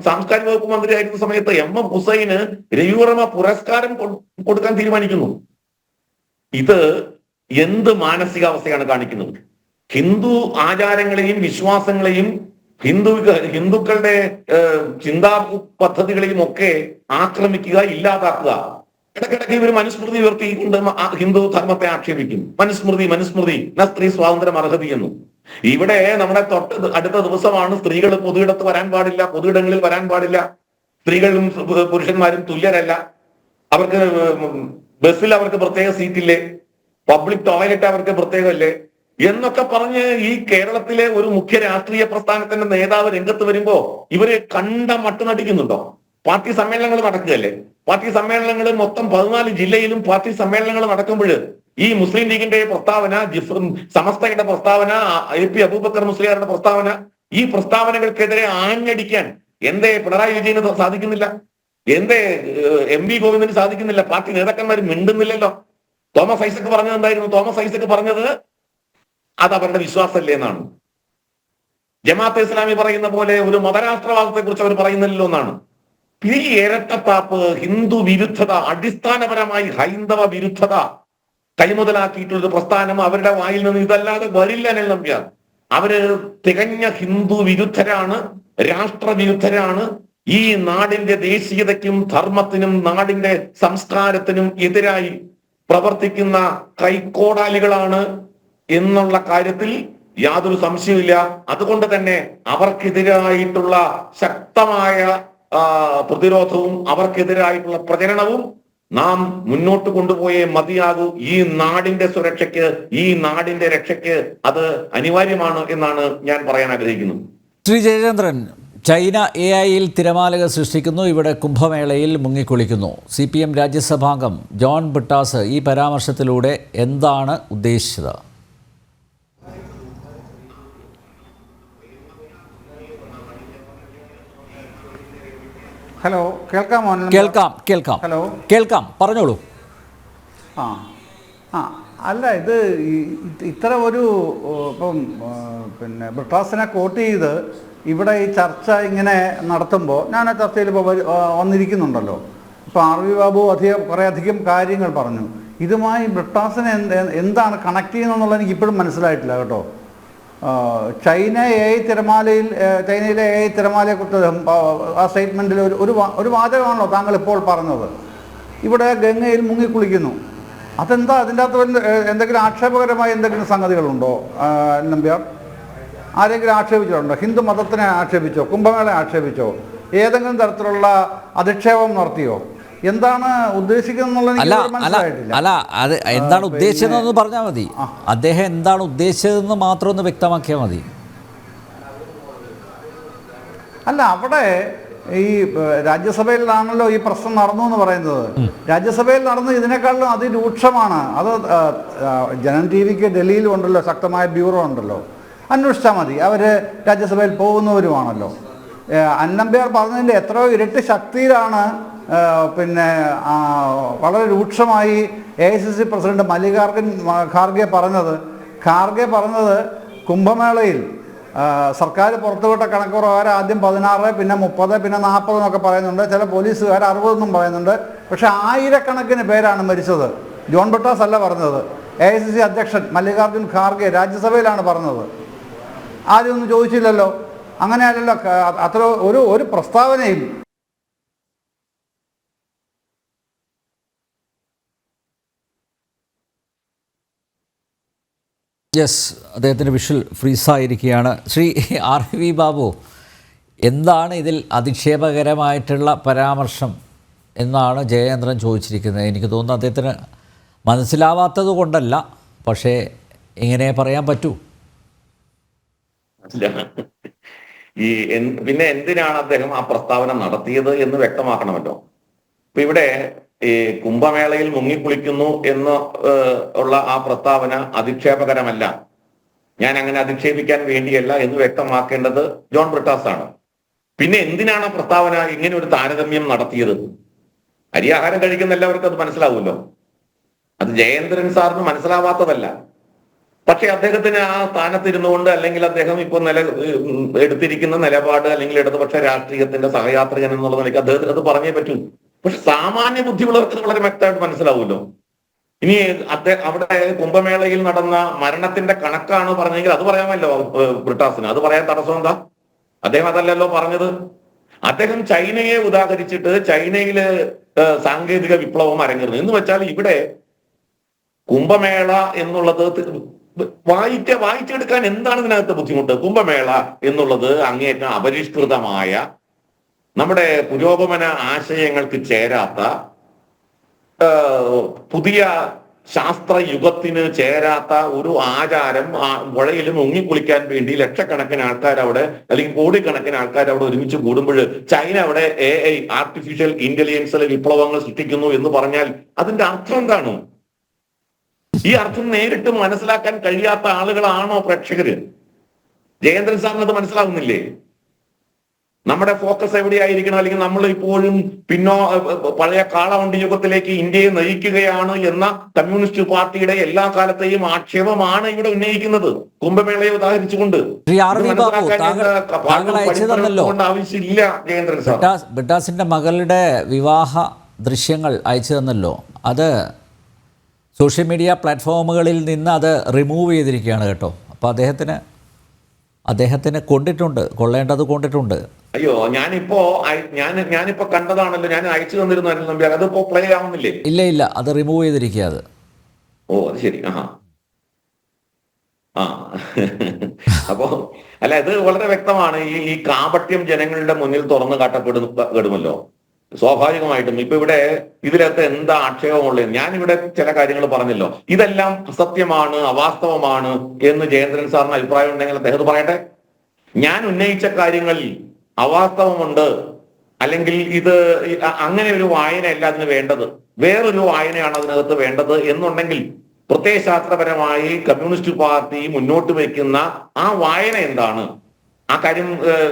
സാംസ്കാരിക വകുപ്പ് മന്ത്രിയായിരുന്ന സമയത്ത് MM ഹുസൈന് രവിവർമ്മ പുരസ്കാരം കൊടുക്കാൻ തീരുമാനിക്കുന്നു. ഇത് എന്ത് മാനസികാവസ്ഥയാണ് കാണിക്കുന്നത്? ഹിന്ദു ആചാരങ്ങളെയും വിശ്വാസങ്ങളെയും ഹിന്ദുക്കളുടെ ചിന്താ പദ്ധതികളെയും ഒക്കെ ആക്രമിക്കുക, ഇല്ലാതാക്കുക. ഇടയ്ക്കിടയ്ക്ക് ഇവർ മനുസ്മൃതി ഉയർത്തിക്കൊണ്ട് ഹിന്ദു ധർമ്മത്തെ ആക്ഷേപിക്കും. മനുസ്മൃതി സ്ത്രീ സ്വാതന്ത്ര്യം അർഹതി എന്നു. ഇവിടെ നമ്മുടെ അടുത്ത ദിവസമാണ് സ്ത്രീകൾ പൊതുയിടത്ത് വരാൻ പാടില്ല, പൊതുയിടങ്ങളിൽ വരാൻ പാടില്ല, സ്ത്രീകളും പുരുഷന്മാരും തുല്യരല്ല, അവർക്ക് ബസ്സിൽ അവർക്ക് പ്രത്യേക സീറ്റില്ലേ, പബ്ലിക് ടോയ്ലറ്റ് അവർക്ക് പ്രത്യേകമല്ലേ എന്നൊക്കെ പറഞ്ഞ് ഈ കേരളത്തിലെ ഒരു മുഖ്യ രാഷ്ട്രീയ പ്രസ്ഥാനത്തിന്റെ നേതാവ് രംഗത്ത് വരുമ്പോ ഇവര് കണ്ട മട്ട് നടിക്കുന്നുണ്ടോ? പാർട്ടി സമ്മേളനങ്ങൾ നടക്കുകയല്ലേ? പാർട്ടി സമ്മേളനങ്ങൾ മൊത്തം 14 ജില്ലയിലും പാർട്ടി സമ്മേളനങ്ങൾ നടക്കുമ്പോൾ ഈ മുസ്ലിം ലീഗിന്റെ പ്രസ്താവന, സമസ്തയുടെ പ്രസ്താവന, AP അബൂബക്കർ മുസ്ലിയാരുടെ പ്രസ്താവന, ഈ പ്രസ്താവനകൾക്കെതിരെ ആഞ്ഞടിക്കാൻ എന്തേ പിണറായി വിജയന് സാധിക്കുന്നില്ല? എന്തേ MV ഗോവിന്ദന് സാധിക്കുന്നില്ല? പാർട്ടി നേതാക്കന്മാർ മിണ്ടുന്നില്ലല്ലോ. തോമസ് ഐസക് പറഞ്ഞത് എന്തായിരുന്നു? തോമസ് ഐസക് പറഞ്ഞത് അത് അവരുടെ വിശ്വാസമല്ലേ എന്നാണ്. ജമാഅത്തെ ഇസ്ലാമി പറയുന്ന പോലെ ഒരു മതരാഷ്ട്രവാദത്തെ കുറിച്ച് അവർ പറയുന്നില്ലല്ലോ എന്നാണ്. ഈ ഇരട്ടത്താപ്പ്, ഹിന്ദു വിരുദ്ധത, അടിസ്ഥാനപരമായി ഹൈന്ദവ വിരുദ്ധത കൈമുതലാക്കിയിട്ടുള്ളൊരു പ്രസ്ഥാനം അവരുടെ വായിൽ നിന്ന് ഇതല്ലാതെ വരില്ല അനിൽ നമ്പ്യാർ. അവര് തികഞ്ഞ ഹിന്ദു വിരുദ്ധരാണ്, രാഷ്ട്രവിരുദ്ധരാണ്. ഈ നാടിന്റെ ദേശീയതയ്ക്കും ധർമ്മത്തിനും നാടിന്റെ സംസ്കാരത്തിനും എതിരായി പ്രവർത്തിക്കുന്ന കൈക്കോടാലികളാണ് എന്നുള്ള കാര്യത്തിൽ യാതൊരു സംശയവുമില്ല. അതുകൊണ്ട് തന്നെ അവർക്കെതിരായിട്ടുള്ള ശക്തമായ പ്രതിരോധവും അവർക്കെതിരായിട്ടുള്ള പ്രചരണവും നാം മുന്നോട്ട് കൊണ്ടുപോയേ മതിയാകൂ. ഈ നാടിന്റെ സുരക്ഷയ്ക്ക്, ഈ നാടിന്റെ രക്ഷയ്ക്ക് അത് അനിവാര്യമാണ് എന്നാണ് ഞാൻ പറയാൻ ആഗ്രഹിക്കുന്നത്.
ശ്രീ ജയചന്ദ്രൻ, ചൈന AI-യിൽ തിരമാലകൾ സൃഷ്ടിക്കുന്നു, ഇവിടെ കുംഭമേളയിൽ മുങ്ങിക്കുളിക്കുന്നു. CPM രാജ്യസഭാംഗം ജോൺ ബ്രിട്ടാസ് ഈ പരാമർശത്തിലൂടെ എന്താണ് ഉദ്ദേശിച്ചത്?
ഹലോ, കേൾക്കാമോ?
കേൾക്കാം.
ഹലോ,
കേൾക്കാം, പറഞ്ഞോളൂ.
അല്ല, ഇത് ഇത്തരം ഒരു ഇപ്പം പിന്നെ ബ്രിട്ടാസിനെ കോട്ട് ചെയ്ത് ഇവിടെ ഈ ചർച്ച ഇങ്ങനെ നടത്തുമ്പോൾ ഞാൻ ആ ചർച്ചയിൽ ഇപ്പോൾ വന്നിരിക്കുന്നുണ്ടല്ലോ. ഇപ്പോൾ RV ബാബു കുറേ അധികം കാര്യങ്ങൾ പറഞ്ഞു. ഇതുമായി ബ്രിട്ടാസിനെ എന്താണ് കണക്ട് ചെയ്യുന്നതെന്നുള്ളത് എനിക്ക് ഇപ്പോഴും മനസ്സിലായിട്ടില്ല കേട്ടോ. ചൈനയിലെ AI തിരമാലയെക്കുറിച്ച് ആ സ്റ്റേറ്റ്മെൻറ്റിൽ ഒരു വാചകമാണല്ലോ താങ്കൾ ഇപ്പോൾ പറഞ്ഞത്. ഇവിടെ ഗംഗയിൽ മുങ്ങിക്കുളിക്കുന്നു. അതെന്താ? അതിൻ്റെ അകത്ത് എന്തെങ്കിലും ആക്ഷേപകരമായ എന്തെങ്കിലും സംഗതികളുണ്ടോ നമ്പ്യാർ? ആരെങ്കിലും ആക്ഷേപിച്ചിട്ടുണ്ടോ? ഹിന്ദു മതത്തിനെ ആക്ഷേപിച്ചോ? കുംഭമേളയെ ആക്ഷേപിച്ചോ? ഏതെങ്കിലും തരത്തിലുള്ള അധിക്ഷേപം നടത്തിയോ? എന്താണ് ഉദ്ദേശിക്കുന്നത്?
അല്ല, അത് എന്താണ് ഉദ്ദേശിച്ചതെന്ന് പറഞ്ഞാൽ മതി. അദ്ദേഹം എന്താണ് ഉദ്ദേശിച്ചതെന്ന് മാത്രം ഒന്ന് വ്യക്തമാക്കിയാൽ മതി.
അല്ല, അവിടെ ഈ രാജ്യസഭയിലാണല്ലോ ഈ പ്രശ്നം നടന്നു എന്ന് പറയുന്നത്. രാജ്യസഭയിൽ നടന്ന് ഇതിനേക്കാളും അതിരൂക്ഷമാണ്. അത് ജനം TV-ക്ക് ഡൽഹിയിലും ഉണ്ടല്ലോ, ശക്തമായ ബ്യൂറോ ഉണ്ടല്ലോ, അന്വേഷിച്ചാൽ മതി. അവർ രാജ്യസഭയിൽ പോകുന്നവരുമാണല്ലോ. അന്നമ്പ്യാർ പറഞ്ഞതിൻ്റെ എത്രയോ ഇരട്ടി ശക്തിയിലാണ് പിന്നെ വളരെ രൂക്ഷമായി AICC പ്രസിഡന്റ് മല്ലികാർജുൻ ഖാർഗെ പറഞ്ഞത് കുംഭമേളയിൽ സർക്കാർ പുറത്തുവിട്ട കണക്ക് പ്രകാരം ആദ്യം 16, പിന്നെ 30, പിന്നെ 40 എന്നൊക്കെ പറയുന്നുണ്ട്. ചില പോലീസുകാർ 60 എന്നും പറയുന്നുണ്ട്. പക്ഷേ ആയിരക്കണക്കിന് പേരാണ് മരിച്ചത്. ജോൺ ബ്രിട്ടാസ് അല്ല പറഞ്ഞത്. AICC അധ്യക്ഷൻ മല്ലികാർജുൻ ഖാർഗെ രാജ്യസഭയിലാണ് പറഞ്ഞത്. ആരും ഒന്നും ചോദിച്ചില്ലല്ലോ. അങ്ങനെയല്ലല്ലോ. അത്ര ഒരു പ്രസ്താവനയും
അദ്ദേഹത്തിൻ്റെ വിഷ്വൽ ഫ്രീസായിരിക്കുകയാണ്. ശ്രീ RV ബാബു, എന്താണ് ഇതിൽ അധിക്ഷേപകരമായിട്ടുള്ള പരാമർശം എന്നാണ് ജയചന്ദ്രൻ ചോദിച്ചിരിക്കുന്നത്. എനിക്ക് തോന്നുന്നു അദ്ദേഹത്തിന് മനസ്സിലാവാത്തത് കൊണ്ടല്ല, പക്ഷേ ഇങ്ങനെ പറയാൻ പറ്റൂ.
പിന്നെ എന്തിനാണ് അദ്ദേഹം ആ പ്രസ്താവന നടത്തിയത് എന്ന് വ്യക്തമാക്കണമല്ലോ. ഇപ്പൊ ഇവിടെ ഈ കുംഭമേളയിൽ മുങ്ങിക്കുളിക്കുന്നു എന്ന് ഉള്ള ആ പ്രസ്താവന അധിക്ഷേപകരമല്ല, ഞാൻ അങ്ങനെ അധിക്ഷേപിക്കാൻ വേണ്ടിയല്ല എന്ന് വ്യക്തമാക്കേണ്ടത് ജോൺ ബ്രിട്ടാസ് ആണ്. പിന്നെ എന്തിനാണ് ആ പ്രസ്താവന ഇങ്ങനെ ഒരു താരതമ്യം നടത്തിയത്? അരിയാഹാരം കഴിക്കുന്ന എല്ലാവർക്കും അത് മനസ്സിലാവുമല്ലോ. അത് ജയേന്ദ്രൻ സാറിന് മനസ്സിലാവാത്തതല്ല. പക്ഷെ അദ്ദേഹത്തിന് ആ സ്ഥാനത്തിരുന്നുകൊണ്ട്, അല്ലെങ്കിൽ അദ്ദേഹം ഇപ്പോൾ എടുത്തിരിക്കുന്ന നിലപാട്, അല്ലെങ്കിൽ ഇടതുപക്ഷ രാഷ്ട്രീയത്തിന്റെ സഹയാത്രികൻ എന്നുള്ള നിലയ്ക്ക് അദ്ദേഹത്തിന് അത് പറഞ്ഞേ പറ്റൂ. പക്ഷെ സാമാന്യ ബുദ്ധിയുള്ളവർക്ക് വളരെ വ്യക്തമായിട്ട് മനസ്സിലാവുമല്ലോ. ഇനി അവിടെ കുംഭമേളയിൽ നടന്ന മരണത്തിന്റെ കണക്കാണ് പറഞ്ഞെങ്കിൽ അത് പറയാമല്ലോ ബ്രിട്ടാസിന്. അത് പറയാൻ തടസ്സം എന്താ? അദ്ദേഹം അതല്ലല്ലോ പറഞ്ഞത്. അദ്ദേഹം ചൈനയെ ഉദാഹരിച്ചിട്ട് ചൈനയില് സാങ്കേതിക വിപ്ലവം അരങ്ങേറുന്നു എന്ന് വെച്ചാൽ ഇവിടെ കുംഭമേള എന്നുള്ളത് വായിച്ചെടുക്കാൻ എന്താണ് ഇതിനകത്ത് ബുദ്ധിമുട്ട്? കുംഭമേള എന്നുള്ളത് അങ്ങേയറ്റം അപരിഷ്കൃതമായ, നമ്മുടെ പുരോഗമന ആശയങ്ങൾക്ക് ചേരാത്ത, പുതിയ ശാസ്ത്രയുഗത്തിന് ചേരാത്ത ഒരു ആചാരം. പുഴയിൽ മുങ്ങിക്കുളിക്കാൻ വേണ്ടി ലക്ഷക്കണക്കിന് ആൾക്കാർ അവിടെ, അല്ലെങ്കിൽ കോടിക്കണക്കിന് ആൾക്കാർ അവിടെ ഒരുമിച്ച് കൂടുമ്പോൾ ചൈന അവിടെ AI ആർട്ടിഫിഷ്യൽ ഇന്റലിജൻസിൽ വിപ്ലവങ്ങൾ സൃഷ്ടിക്കുന്നു എന്ന് പറഞ്ഞാൽ അതിന്റെ അർത്ഥം എന്താണ്? ഈ അർത്ഥം നേരിട്ട് മനസ്സിലാക്കാൻ കഴിയാത്ത ആളുകളാണോ പ്രേക്ഷകര്? ജയേന്ദ്രൻ സാറിന് അത് മനസ്സിലാവുന്നില്ലേ? നമ്മുടെ ഫോക്കസ് എവിടെയായിരിക്കണം? അല്ലെങ്കിൽ നമ്മൾ ഇപ്പോഴും പഴയ കാളവണ്ടി യുഗത്തിലേക്ക് ഇന്ത്യയെ നയിക്കുകയാണ് എന്ന കമ്മ്യൂണിസ്റ്റ് പാർട്ടിയുടെ എല്ലാ കാലത്തെയും ആക്ഷേപമാണ് ഇവിടെ ഉന്നയിക്കുന്നത്, കുംഭമേളയെ ഉദാഹരിച്ചുകൊണ്ട്. ആവശ്യമില്ല ജയേന്ദ്രൻ സാർ.
ബ്രിട്ടാസിന്റെ മകളുടെ വിവാഹ ദൃശ്യങ്ങൾ അയച്ചു തന്നല്ലോ. അത് സോഷ്യൽ മീഡിയ പ്ലാറ്റ്ഫോമുകളിൽ നിന്ന് അത് റിമൂവ് ചെയ്തിരിക്കുകയാണ് കേട്ടോ. അപ്പോൾ അദ്ദേഹത്തിന് കൊണ്ടിട്ടുണ്ട്, കൊള്ളേണ്ടത് കൊണ്ടിട്ടുണ്ട്.
അയ്യോ, ഞാനിപ്പോ കണ്ടതാണല്ലോ, ഞാൻ അയച്ചു തന്നിരുന്നു അനിൽ നമ്പ്യാർ. അതിപ്പോ പ്ലേ ആവുന്നില്ലേ?
ഇല്ല, അത് റിമൂവ് ചെയ്തിരിക്കുക. അത് അത്
ശരി. അപ്പോ അല്ല, ഇത് വളരെ വ്യക്തമാണ്. ഈ കാപട്യം ജനങ്ങളുടെ മുന്നിൽ തുറന്നു കാട്ടപ്പെടുമല്ലോ സ്വാഭാവികമായിട്ടും. ഇപ്പൊ ഇവിടെ ഇതിനകത്ത് എന്താ ആക്ഷേപമുള്ളത്? ഞാനിവിടെ ചില കാര്യങ്ങൾ പറഞ്ഞല്ലോ, ഇതെല്ലാം അസത്യമാണ്, അവാസ്തവമാണ് എന്ന് ജയേന്ദ്രൻ സാറിന് അഭിപ്രായം ഉണ്ടെങ്കിൽ അദ്ദേഹം പറയട്ടെ. ഞാൻ ഉന്നയിച്ച കാര്യങ്ങളിൽ അവാസ്തവമുണ്ട്, അല്ലെങ്കിൽ ഇത് അങ്ങനെ ഒരു വായനയല്ല അതിന് വേണ്ടത്, വേറൊരു വായനയാണ് അതിനകത്ത് വേണ്ടത് എന്നുണ്ടെങ്കിൽ പ്രത്യയശാസ്ത്രപരമായി കമ്മ്യൂണിസ്റ്റ് പാർട്ടി മുന്നോട്ട് വയ്ക്കുന്ന ആ വായന എന്താണ്? ആ കാര്യം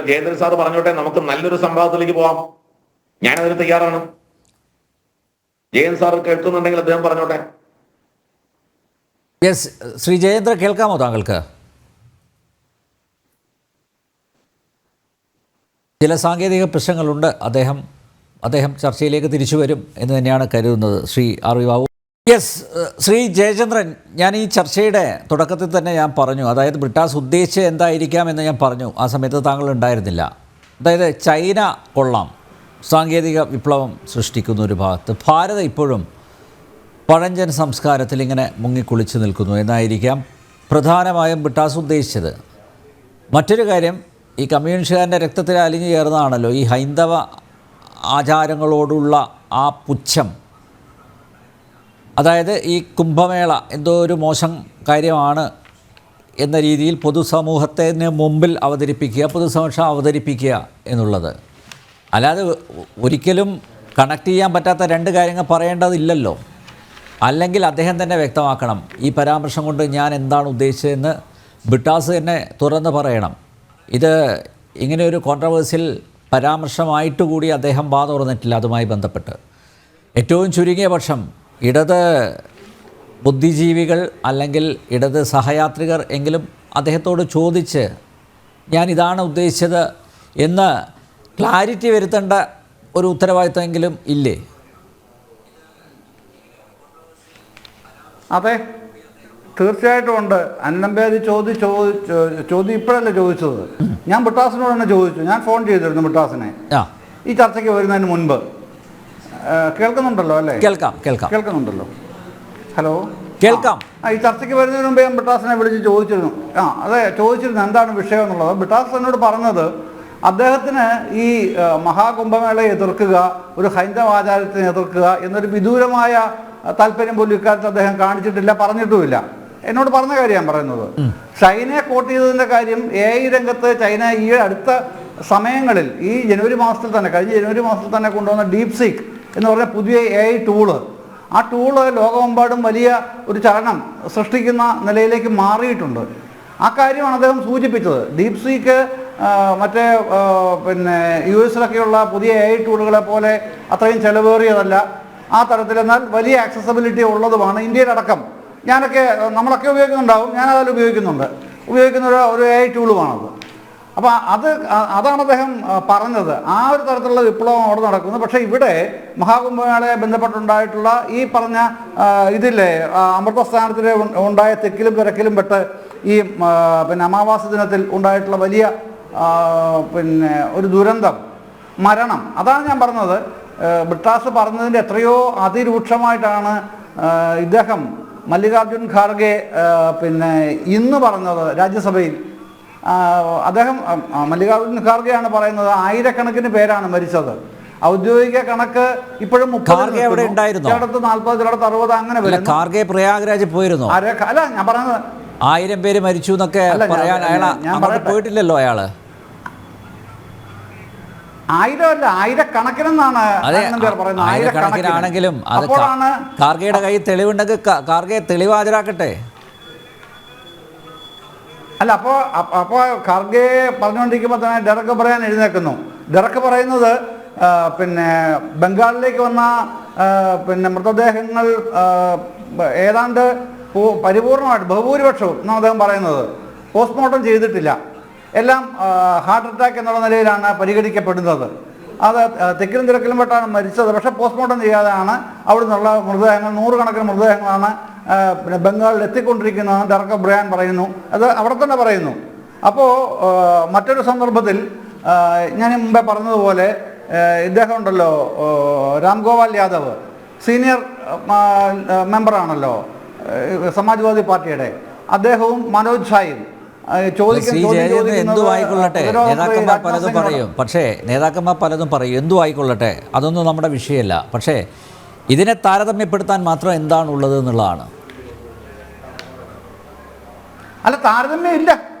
ജയേന്ദ്രൻ സാർ പറഞ്ഞോട്ടെ. നമുക്ക് നല്ലൊരു സംവാദത്തിലേക്ക് പോവാം. ഞാനതിന് തയ്യാറാണ്. ജയൻ സാർ കേൾക്കുന്നുണ്ടെങ്കിൽ അദ്ദേഹം പറഞ്ഞോട്ടെ.
യെസ്, ശ്രീ ജയേന്ദ്ര, കേൾക്കാമോ താങ്കൾക്ക്? ചില സാങ്കേതിക പ്രശ്നങ്ങളുണ്ട്. അദ്ദേഹം ചർച്ചയിലേക്ക് തിരിച്ചു വരും എന്ന് തന്നെയാണ് കരുതുന്നത്. Shri R V Babu. Yes, Shri Jayachandran, ഞാൻ ഈ ചർച്ചയുടെ തുടക്കത്തിൽ തന്നെ ഞാൻ പറഞ്ഞു, അതായത് ബ്രിട്ടാസ് ഉദ്ദേശിച്ചത് എന്തായിരിക്കാം എന്ന് ഞാൻ പറഞ്ഞു. ആ സമയത്ത് താങ്കൾ ഉണ്ടായിരുന്നില്ല. അതായത് ചൈന കൊള്ളാം, സാങ്കേതിക വിപ്ലവം സൃഷ്ടിക്കുന്ന ഒരു ഭാഗത്ത്, ഭാരതം ഇപ്പോഴും പഴഞ്ചൻ സംസ്കാരത്തിൽ ഇങ്ങനെ മുങ്ങിക്കുളിച്ച് നിൽക്കുന്നു എന്നായിരിക്കാം പ്രധാനമായും ബ്രിട്ടാസ് ഉദ്ദേശിച്ചത്. മറ്റൊരു കാര്യം, ഈ കമ്മ്യൂണിസ്റ്റുകാരൻ്റെ രക്തത്തിൽ അലിഞ്ഞു ചേർന്നതാണല്ലോ ഈ ഹൈന്ദവ ആചാരങ്ങളോടുള്ള ആ പുച്ഛം. അതായത് ഈ കുംഭമേള എന്തോ ഒരു മോശം കാര്യമാണ് എന്ന രീതിയിൽ പൊതുസമൂഹത്തിന് മുമ്പിൽ പൊതുസമക്ഷം അവതരിപ്പിക്കുക എന്നുള്ളത്. അല്ലാതെ ഒരിക്കലും കണക്ട് ചെയ്യാൻ പറ്റാത്ത രണ്ട് കാര്യങ്ങൾ പറയേണ്ടതില്ലല്ലോ. അല്ലെങ്കിൽ അദ്ദേഹം തന്നെ വ്യക്തമാക്കണം, ഈ പരാമർശം കൊണ്ട് ഞാൻ എന്താണ് ഉദ്ദേശിച്ചതെന്ന് ബ്രിട്ടാസ് തന്നെ തുറന്ന് പറയണം. ഇത് ഇങ്ങനെ ഒരു കോൺട്രവേഴ്സ്യൽ പരാമർശമായിട്ട് കൂടി അദ്ദേഹം വാ തുറന്നിട്ടില്ല അതുമായി ബന്ധപ്പെട്ട്. ഏറ്റവും ചുരുങ്ങിയ പക്ഷം ഇടത് ബുദ്ധിജീവികൾ അല്ലെങ്കിൽ ഇടത് സഹയാത്രികർ എങ്കിലും അദ്ദേഹത്തോട് ചോദിച്ച് ഞാൻ ഇതാണ് ഉദ്ദേശിച്ചത് എന്ന് ക്ലാരിറ്റി വരുത്തേണ്ട ഒരു ഉത്തരവാദിത്തമെങ്കിലും ഇല്ലേ?
അതെ, തീർച്ചയായിട്ടും ഉണ്ട്. അന്നമ്പേര് ചോദ്യം ഇപ്പോഴല്ലേ ചോദിച്ചത്. ഞാൻ ബ്രിട്ടാസിനോട് തന്നെ ചോദിച്ചു. ഞാൻ ഫോൺ ചെയ്തിരുന്നു ബ്രിട്ടാസിനെ ഈ ചർച്ചയ്ക്ക് വരുന്നതിന് മുൻപ്. കേൾക്കുന്നുണ്ടല്ലോ അല്ലേ? കേൾക്കുന്നുണ്ടല്ലോ. ഹലോ,
കേൾക്കാം.
ഈ ചർച്ചയ്ക്ക് വരുന്നതിന് മുമ്പ് ഞാൻ ബ്രിട്ടാസിനെ വിളിച്ച് ചോദിച്ചിരുന്നു. അതെ, ചോദിച്ചിരുന്നു എന്താണ് വിഷയം എന്നുള്ളത്. ബ്രിട്ടാസ് എന്നോട് പറഞ്ഞത് അദ്ദേഹത്തിന് ഈ മഹാകുംഭമേളയെ എതിർക്കുക, ഒരു ഹൈന്ദവ ആചാരത്തിനെ എതിർക്കുക എന്നൊരു വിദൂരമായ താല്പര്യം പോലും ഇക്കാലത്ത് അദ്ദേഹം കാണിച്ചിട്ടില്ല, പറഞ്ഞിട്ടുമില്ല എന്നോട് പറഞ്ഞ കാര്യം ഞാൻ പറയുന്നത്. ചൈനയെ കോട്ട് ചെയ്തതിൻ്റെ കാര്യം AI രംഗത്ത് ചൈന ഈ അടുത്ത സമയങ്ങളിൽ ഈ ജനുവരി മാസത്തിൽ തന്നെ, കഴിഞ്ഞ ജനുവരി മാസത്തിൽ തന്നെ കൊണ്ടുവന്ന DeepSeek എന്ന് പറഞ്ഞ പുതിയ AI ടൂള്, ആ ടൂള് ലോകമെമ്പാടും വലിയ ഒരു ചലനം സൃഷ്ടിക്കുന്ന നിലയിലേക്ക് മാറിയിട്ടുണ്ട്. ആ കാര്യമാണ് അദ്ദേഹം സൂചിപ്പിച്ചത്. DeepSeek മറ്റേ പിന്നെ US-ലൊക്കെയുള്ള പുതിയ AI ടൂളുകളെ പോലെ അത്രയും ചെലവേറിയതല്ല, ആ തരത്തിൽ എന്നാൽ വലിയ ആക്സസബിലിറ്റി ഉള്ളതുമാണ്. ഇന്ത്യയിലടക്കം നമ്മളൊക്കെ ഉപയോഗിക്കുന്നുണ്ടാവും, ഞാനതിൽ ഉപയോഗിക്കുന്ന ഒരു AI ടൂളുമാണത്. അപ്പോൾ അതാണ് അദ്ദേഹം പറഞ്ഞത്. ആ ഒരു തരത്തിലുള്ള വിപ്ലവം അവിടെ നടക്കുന്നു. പക്ഷേ ഇവിടെ മഹാകുംഭമേളയെ ബന്ധപ്പെട്ടുണ്ടായിട്ടുള്ള ഈ പറഞ്ഞ ഇതില്ലേ, അമൃതസ്ഥാനത്തിൽ ഉണ്ടായ തെക്കിലും തിരക്കിലും പെട്ട് ഈ പിന്നെ അമാവാസി ദിനത്തിൽ ഉണ്ടായിട്ടുള്ള വലിയ പിന്നെ ഒരു ദുരന്തം, മരണം, അതാണ് ഞാൻ പറഞ്ഞത്. ബ്രിട്ടാസ് പറഞ്ഞതിൻ്റെ എത്രയോ അതിരൂക്ഷമായിട്ടാണ് ഇദ്ദേഹം മല്ലികാർജുൻ ഖാർഗെ പിന്നെ ഇന്ന് പറഞ്ഞത് രാജ്യസഭയിൽ. അദ്ദേഹം മല്ലികാർജുൻ ഖാർഗെയാണ് പറയുന്നത് ആയിരക്കണക്കിന് പേരാണ് മരിച്ചത്. ഔദ്യോഗിക കണക്ക് ഇപ്പോഴും 30, ചിലടത്ത് 40, ചിലടത്ത് 60 അങ്ങനെ വരും.
ഖാർഗെ പ്രയാഗ്രാജ് പോയിരുന്നു.
അല്ല, ഞാൻ പറഞ്ഞത്
1000 പേര് മരിച്ചു എന്നൊക്കെ പറയാൻ അയാൾ പോയിട്ടില്ലല്ലോ. അയാള്
1000 അല്ല, ആയിരക്കണക്കിനെന്നാണ് പറയുന്നത്.
ആയിരക്കണക്കിനാണെങ്കിലും അത് ഖാർഗെയുടെ കയ്യിൽ തെളിവുണ്ടെങ്കിൽ ഖാർഗെ തെളിവ് ഹാജരാക്കട്ടെ.
അല്ല, അപ്പോൾ ഖാർഗെ പറഞ്ഞുകൊണ്ടിരിക്കുമ്പോൾ തന്നെ ഡെറക് ഒബ്രയാൻ എഴുന്നേൽക്കുന്നു. ഡെറക് പറയുന്നത് പിന്നെ ബംഗാളിലേക്ക് വന്ന പിന്നെ മൃതദേഹങ്ങൾ ഏതാണ്ട് പരിപൂർണമായിട്ട് ബഹുഭൂരിപക്ഷവും എന്നാണ് അദ്ദേഹം പറയുന്നത് പോസ്റ്റ്മോർട്ടം ചെയ്തിട്ടില്ല. എല്ലാം ഹാർട്ട് അറ്റാക്ക് എന്നുള്ള നിലയിലാണ് പരിഗണിക്കപ്പെടുന്നത്. അത് തെക്കിലും തിരക്കിലും പെട്ടാണ് മരിച്ചത്. പക്ഷേ പോസ്റ്റ്മോർട്ടം ചെയ്യാതെയാണ് അവിടെ നിന്നുള്ള മൃതദേഹങ്ങൾ, 100 കണക്കിന് മൃതദേഹങ്ങളാണ് പിന്നെ ബംഗാളിൽ എത്തിക്കൊണ്ടിരിക്കുന്നതെന്ന് ഡെറക് ഒബ്രയാൻ പറയുന്നു. അത് അവിടെ തന്നെ പറയുന്നു. അപ്പോൾ മറ്റൊരു സന്ദർഭത്തിൽ ഞാൻ മുമ്പേ പറഞ്ഞതുപോലെ ഇദ്ദേഹം ഉണ്ടല്ലോ, രാംഗോപാൽ യാദവ്, സീനിയർ മെമ്പറാണല്ലോ സമാജ്വാദി പാർട്ടിയുടെ, അദ്ദേഹവും മനോജ് ഷായും
എന്തു ആയിക്കൊള്ളട്ടെ, നേതാക്കന്മാർ പലതും പറയും. പക്ഷേ നേതാക്കന്മാർ പലതും പറയും, എന്തു ആയിക്കൊള്ളട്ടെ, അതൊന്നും നമ്മുടെ വിഷയമല്ല. പക്ഷേ ഇതിനെ താരതമ്യപ്പെടുത്താൻ മാത്രം എന്താണുള്ളത് എന്നുള്ളതാണ്.
അല്ല, താരതമ്യം ഇല്ല.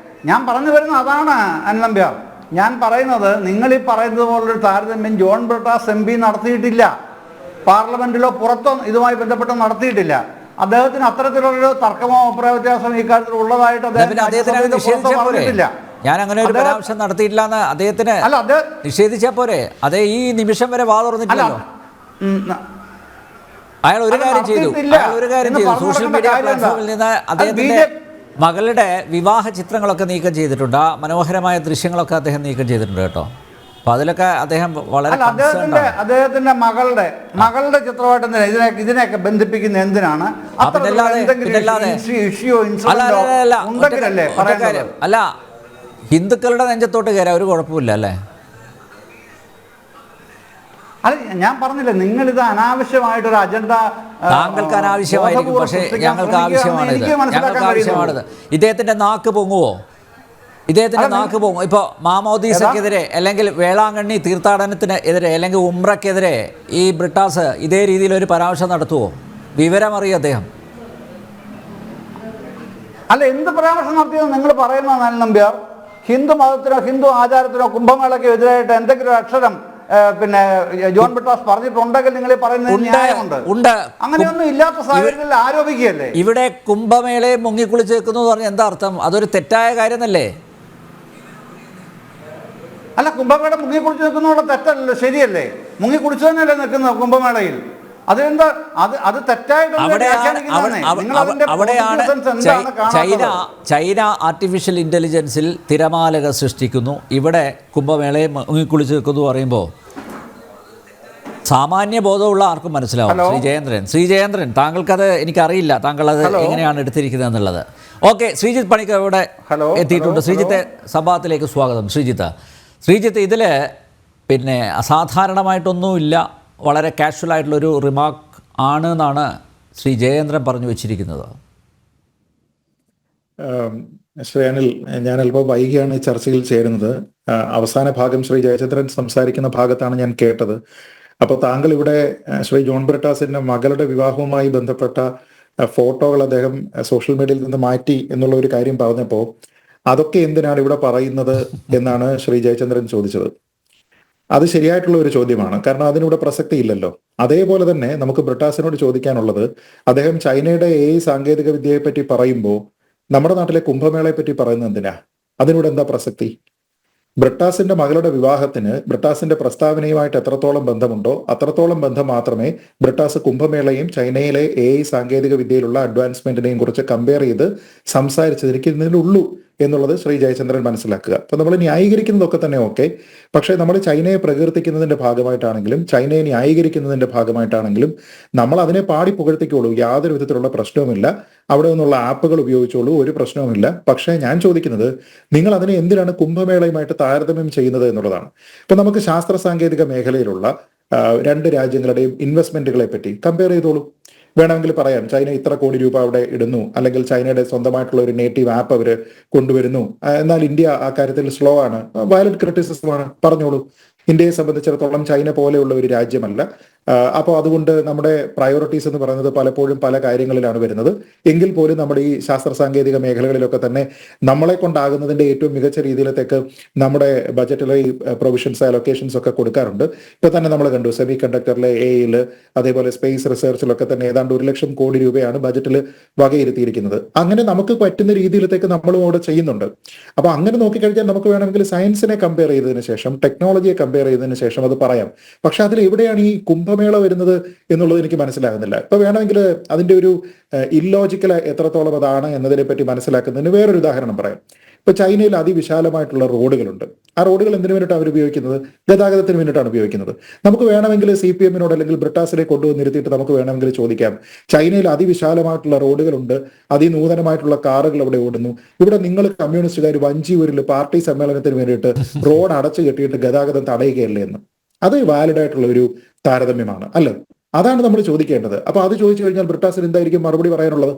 ഞാൻ പറഞ്ഞു വരുന്നത് അതാണ് അനിൽ. ഞാൻ പറയുന്നത് നിങ്ങൾ ഈ പറയുന്നത് പോലൊരു താരതമ്യം ജോൺ ബ്രിട്ടാസ് MP നടത്തിയിട്ടില്ല. പാർലമെന്റിലോ പുറത്തോ ഇതുമായി ബന്ധപ്പെട്ട് നടത്തിയിട്ടില്ല. അദ്ദേഹത്തിന് അത്തരത്തിലുള്ളൊരു തർക്കമോ അഭിപ്രായ വ്യത്യാസമോ ഇക്കാര്യത്തിൽ ഉള്ളതായിട്ട്
ഞാൻ അങ്ങനെ ഒരു പരാമർശം നടത്തിയിട്ടില്ല എന്ന് അദ്ദേഹത്തിന് നിഷേധിച്ചാൽ പോരെ? അതേ ഈ നിമിഷം വരെ വാ തുറന്നിട്ടില്ലല്ലോ. അയാൾ ഒരു കാര്യം ചെയ്തു. സോഷ്യൽ മീഡിയ പ്ലാറ്റ്ഫോമിൽ നിന്ന് അദ്ദേഹത്തിന്റെ മകളുടെ വിവാഹ ചിത്രങ്ങളൊക്കെ നീക്കം ചെയ്തിട്ടുണ്ട്. ആ മനോഹരമായ ദൃശ്യങ്ങളൊക്കെ അദ്ദേഹം നീക്കം ചെയ്തിട്ടുണ്ട് കേട്ടോ. അപ്പൊ അതിലൊക്കെ അദ്ദേഹം വളരെ
അദ്ദേഹത്തിന്റെ മകളുടെ ചിത്രമായിട്ട് ഇതിനെയൊക്കെ ബന്ധിപ്പിക്കുന്ന എന്തിനാണ്?
അല്ല, ഹിന്ദുക്കളുടെ നെഞ്ചത്തോട്ട് കയറാൻ ഒരു കുഴപ്പമില്ല അല്ലേ?
അത് ഞാൻ പറഞ്ഞില്ലേ, നിങ്ങളിത് അനാവശ്യമായിട്ടൊരു അജണ്ട
താങ്കൾക്ക് അനാവശ്യമായിരിക്കും, പക്ഷേ ഞങ്ങൾക്ക് ആവശ്യമാണിത്. ഇദ്ദേഹത്തിന്റെ നാക്ക് പൊങ്ങുവോ? ഇദ്ദേഹത്തിന്റെ നാക്ക് പോകും. ഇപ്പോൾ മാമോദീസക്കെതിരെ അല്ലെങ്കിൽ വേളാങ്കണ്ണി തീർത്ഥാടനത്തിന് എതിരെ അല്ലെങ്കിൽ ഉംറയ്ക്കെതിരെ ഈ ബ്രിട്ടാസ് ഇതേ രീതിയിൽ ഒരു പരാമർശം നടത്തുമോ? വിവരമറിയും അദ്ദേഹം.
അല്ല, എന്ത് പരാമർശം നടത്തിയെന്ന് നിങ്ങൾ പറയുന്ന അനിൽ നമ്പ്യാർ? ഹിന്ദു മതത്തിനോ ഹിന്ദു ആചാരത്തിനോ കുംഭമേളയ്ക്കോ എതിരായിട്ട് എന്തെങ്കിലും ഒരു അക്ഷരം പിന്നെ ജോൺ ബ്രിട്ടാസ് പറഞ്ഞിട്ടുണ്ടെങ്കിൽ നിങ്ങൾ പറയുന്നത് ന്യായമുണ്ട്. അങ്ങനെയൊന്നും ഇല്ലാത്ത സാഹചര്യത്തിൽ ആരോപിക്കുകയല്ലേ?
ഇവിടെ കുംഭമേളയെ മുങ്ങിക്കുളിച്ച് വെക്കുന്നു എന്ന് പറഞ്ഞാൽ എന്താ അർത്ഥം? അതൊരു തെറ്റായ കാര്യം എന്നല്ലേ?
അല്ല, കുംഭമേള മുങ്ങിക്കുളിച്ച് നിൽക്കുന്നതോടെ തെറ്റല്ലല്ലോ, ശരിയല്ലേ? മുങ്ങിക്കുളിച്ചു തന്നെയല്ലേ നിൽക്കുന്നത് കുംഭമേളയിൽ? അതെന്താ അത് തെറ്റായിട്ട്
ചൈന ആർട്ടിഫിഷ്യൽ ഇന്റലിജൻസിൽ തിരമാലകൾ സൃഷ്ടിക്കുന്നു, ഇവിടെ കുംഭമേളയെ മുങ്ങിക്കുളിച്ച് നിൽക്കുന്നു പറയുമ്പോൾ സാമാന്യ ബോധമുള്ള ആർക്കും മനസ്സിലാവും. ശ്രീജയേന്ദ്രൻ താങ്കൾക്കത് എനിക്കറിയില്ല, താങ്കൾ അത് എങ്ങനെയാണ് എടുത്തിരിക്കുന്നത് എന്നുള്ളത്. ഓക്കെ, ശ്രീജിത്ത് പണിക്കർ ഇവിടെ എത്തിയിട്ടുണ്ട്. ശ്രീജിത്തെ സംവാദത്തിലേക്ക് സ്വാഗതം. ശ്രീജിത്ത് ഇതിൽ പിന്നെ അസാധാരണമായിട്ടൊന്നുമില്ല, വളരെ കാഷ്വലായിട്ടുള്ളൊരു റിമാർക്ക് ആണ് എന്നാണ് ശ്രീ ജയേന്ദ്രൻ പറഞ്ഞു വെച്ചിരിക്കുന്നത്.
ശ്രീ അനിൽ, ഞാൻ അല്പം വൈകിയാണ് ചർച്ചയിൽ ചേരുന്നത്. അവസാന ഭാഗം ശ്രീ ജയചന്ദ്രൻ സംസാരിക്കുന്ന ഭാഗത്താണ് ഞാൻ കേട്ടത്. അപ്പോൾ താങ്കൾ ഇവിടെ ശ്രീ ജോൺ ബ്രിട്ടാസിന്റെ മകളുടെ വിവാഹവുമായി ബന്ധപ്പെട്ട ഫോട്ടോകൾ അദ്ദേഹം സോഷ്യൽ മീഡിയയിൽ നിന്ന് മാറ്റി എന്നുള്ള ഒരു കാര്യം പറഞ്ഞപ്പോൾ അതൊക്കെ എന്തിനാണ് ഇവിടെ പറയുന്നത് എന്നാണ് ശ്രീ ജയചന്ദ്രൻ ചോദിച്ചത്. അത് ശരിയായിട്ടുള്ള ഒരു ചോദ്യമാണ്, കാരണം അതിനിവിടെ പ്രസക്തി ഇല്ലല്ലോ. അതേപോലെ തന്നെ നമുക്ക് ബ്രിട്ടാസിനോട് ചോദിക്കാനുള്ളത്, അദ്ദേഹം ചൈനയുടെ AI സാങ്കേതിക വിദ്യയെ പറ്റി പറയുമ്പോൾ നമ്മുടെ നാട്ടിലെ കുംഭമേളയെ പറ്റി പറയുന്നത് എന്തിനാ? അതിനൂടെ എന്താ പ്രസക്തി? ബ്രിട്ടാസിന്റെ മകളുടെ വിവാഹത്തിന് ബ്രിട്ടാസിന്റെ പ്രസ്താവനയുമായിട്ട് എത്രത്തോളം ബന്ധമുണ്ടോ അത്രത്തോളം ബന്ധം മാത്രമേ ബ്രിട്ടാസ് കുംഭമേളയും ചൈനയിലെ AI സാങ്കേതിക വിദ്യയിലുള്ള അഡ്വാൻസ്മെന്റിനെയും കുറിച്ച് കമ്പയർ ചെയ്ത് സംസാരിച്ചിരിക്കുന്നതിനുള്ളൂ എന്നുള്ളത് ശ്രീ ജയചന്ദ്രൻ മനസ്സിലാക്കുക. അപ്പൊ നമ്മൾ ന്യായീകരിക്കുന്നതൊക്കെ തന്നെ ഓക്കെ, പക്ഷേ നമ്മൾ ചൈനയെ പ്രകീർത്തിക്കുന്നതിന്റെ ഭാഗമായിട്ടാണെങ്കിലും ചൈനയെ ന്യായീകരിക്കുന്നതിന്റെ ഭാഗമായിട്ടാണെങ്കിലും നമ്മൾ അതിനെ പാടി പുകഴ്ത്തിക്കോളൂ, യാതൊരു വിധത്തിലുള്ള പ്രശ്നവുമില്ല. അവിടെ നിന്നുള്ള ആപ്പുകൾ ഉപയോഗിച്ചോളൂ, ഒരു പ്രശ്നവുമില്ല. പക്ഷേ ഞാൻ ചോദിക്കുന്നത്, നിങ്ങൾ അതിനെ എന്തിനാണ് കുംഭമേളയുമായിട്ട് താരതമ്യം ചെയ്യുന്നത് എന്നുള്ളതാണ്. ഇപ്പൊ നമുക്ക് ശാസ്ത്ര സാങ്കേതിക മേഖലയിലുള്ള രണ്ട് രാജ്യങ്ങളുടെയും ഇൻവെസ്റ്റ്മെന്റുകളെ പറ്റി കമ്പയർ ചെയ്തോളൂ. വേണമെങ്കിൽ പറയാം, ചൈന ഇത്ര കോടി രൂപ അവിടെ ഇടുന്നു, അല്ലെങ്കിൽ ചൈനയുടെ സ്വന്തമായിട്ടുള്ള ഒരു നേറ്റീവ് ആപ്പ് അവർ കൊണ്ടുവരുന്നു, എന്നാൽ ഇന്ത്യ ആ കാര്യത്തിൽ സ്ലോ ആണ്, വയലന്റ് ക്രിറ്റിസിസമാണ്, പറഞ്ഞോളൂ. ഇന്ത്യയെ സംബന്ധിച്ചിടത്തോളം ചൈന പോലെയുള്ള ഒരു രാജ്യമല്ല. അപ്പോൾ അതുകൊണ്ട് നമ്മുടെ പ്രയോറിറ്റീസ് എന്ന് പറയുന്നത് പലപ്പോഴും പല കാര്യങ്ങളിലാണ് വരുന്നത്. എങ്കിൽ പോലും നമ്മുടെ ഈ ശാസ്ത്ര സാങ്കേതിക മേഖലകളിലൊക്കെ തന്നെ നമ്മളെ കൊണ്ടാകുന്നതിന്റെ ഏറ്റവും മികച്ച രീതിയിലത്തേക്ക് നമ്മുടെ ബജറ്റിലെ ഈ പ്രൊവിഷൻസ് അലൊക്കേഷൻസ് ഒക്കെ കൊടുക്കാറുണ്ട്. ഇപ്പൊ തന്നെ നമ്മൾ കണ്ടു സെമി കണ്ടക്ടറിലെ AI അതേപോലെ സ്പേസ് റിസർച്ചിലൊക്കെ തന്നെ ഏതാണ്ട് 1 ലക്ഷം കോടി രൂപയാണ് ബജറ്റിൽ വകയിരുത്തിയിരിക്കുന്നത്. അങ്ങനെ നമുക്ക് പറ്റുന്ന രീതിയിലത്തേക്ക് നമ്മളും അവിടെ ചെയ്യുന്നുണ്ട്. അപ്പൊ അങ്ങനെ നോക്കിക്കഴിഞ്ഞാൽ നമുക്ക് വേണമെങ്കിൽ സയൻസിനെ കമ്പയർ ചെയ്തതിനു ശേഷം ടെക്നോളജിയെ കമ്പയർ ചെയ്തതിനു ശേഷം അത് പറയാം. പക്ഷെ അതിൽ എവിടെയാണ് ഈ കുംഭമേള വരുന്നത് എന്നുള്ളത് എനിക്ക് മനസ്സിലാകുന്നില്ല. ഇപ്പൊ വേണമെങ്കിൽ അതിന്റെ ഒരു ഇല്ലോജിക്കൽ എത്രത്തോളം അതാണ് എന്നതിനെ പറ്റി മനസ്സിലാക്കുന്നതിന് വേറൊരു ഉദാഹരണം പറയാം. ഇപ്പൊ ചൈനയിൽ അതിവിശാലമായിട്ടുള്ള റോഡുകളുണ്ട്. ആ റോഡുകൾ എന്തിനു വേണ്ടിയിട്ടാണ് അവർ ഉപയോഗിക്കുന്നത്? ഗതാഗതത്തിന് വേണ്ടിയിട്ടാണ് ഉപയോഗിക്കുന്നത്. നമുക്ക് വേണമെങ്കിൽ CPM-നോട് അല്ലെങ്കിൽ ബ്രിട്ടാസിനെ കൊണ്ടുവന്നിരുത്തിയിട്ട് നമുക്ക് വേണമെങ്കിൽ ചോദിക്കാം, ചൈനയിൽ അതിവിശാലമായിട്ടുള്ള റോഡുകളുണ്ട്, അതിനൂതനമായിട്ടുള്ള കാറുകൾ അവിടെ ഓടുന്നു, ഇവിടെ നിങ്ങൾ കമ്മ്യൂണിസ്റ്റുകാർ വഞ്ചിയൂരിൽ പാർട്ടി സമ്മേളനത്തിന് വേണ്ടിയിട്ട് റോഡ് അടച്ചു കെട്ടിയിട്ട് ഗതാഗതം തടയുകയല്ലേ എന്ന്. അത് വാലിഡ് ആയിട്ടുള്ള ഒരു താരതമ്യമാണ് അല്ലേ? അതാണ് നമ്മൾ ചോദിക്കേണ്ടത്. അപ്പൊ അത് ചോദിച്ചു കഴിഞ്ഞാൽ ബ്രിട്ടാസിന് എന്തായിരിക്കും മറുപടി പറയാനുള്ളത്?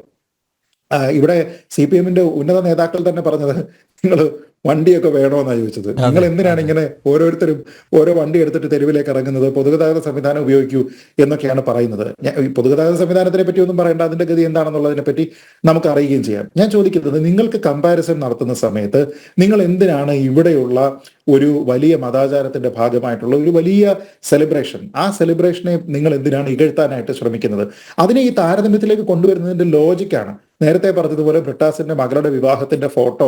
ഇവിടെ CPM-ന്റെ ഉന്നത നേതാക്കൾ തന്നെ പറഞ്ഞത്, നിങ്ങൾ വണ്ടിയൊക്കെ വേണമെന്നാണ് ചോദിച്ചത്. നിങ്ങൾ എന്തിനാണ് ഇങ്ങനെ ഓരോരുത്തരും ഓരോ വണ്ടി എടുത്തിട്ട് തെരുവിലേക്ക് ഇറങ്ങുന്നത്? പൊതുഗതാഗത സംവിധാനം ഉപയോഗിക്കൂ എന്നൊക്കെയാണ് പറയുന്നത്. ഈ പൊതുഗതാഗത സംവിധാനത്തിനെ പറ്റി ഒന്നും പറയേണ്ട, അതിന്റെ ഗതി എന്താണെന്നുള്ളതിനെ പറ്റി നമുക്ക് അറിയുകയും ചെയ്യാം. ഞാൻ ചോദിക്കുന്നത്, നിങ്ങൾക്ക് കമ്പാരിസൺ നടത്തുന്ന സമയത്ത് നിങ്ങൾ എന്തിനാണ് ഇവിടെയുള്ള ഒരു വലിയ മതാചാരത്തിന്റെ ഭാഗമായിട്ടുള്ള ഒരു വലിയ സെലിബ്രേഷൻ, ആ സെലിബ്രേഷനെ നിങ്ങൾ എന്തിനാണ് ഇകഴ്ത്താനായിട്ട് ശ്രമിക്കുന്നത്? അതിനെ ഈ താരതമ്യത്തിലേക്ക് കൊണ്ടുവരുന്നതിന്റെ ലോജിക്കാണ് നേരത്തെ പറഞ്ഞതുപോലെ ബ്രിട്ടാസിന്റെ മകളുടെ വിവാഹത്തിന്റെ ഫോട്ടോ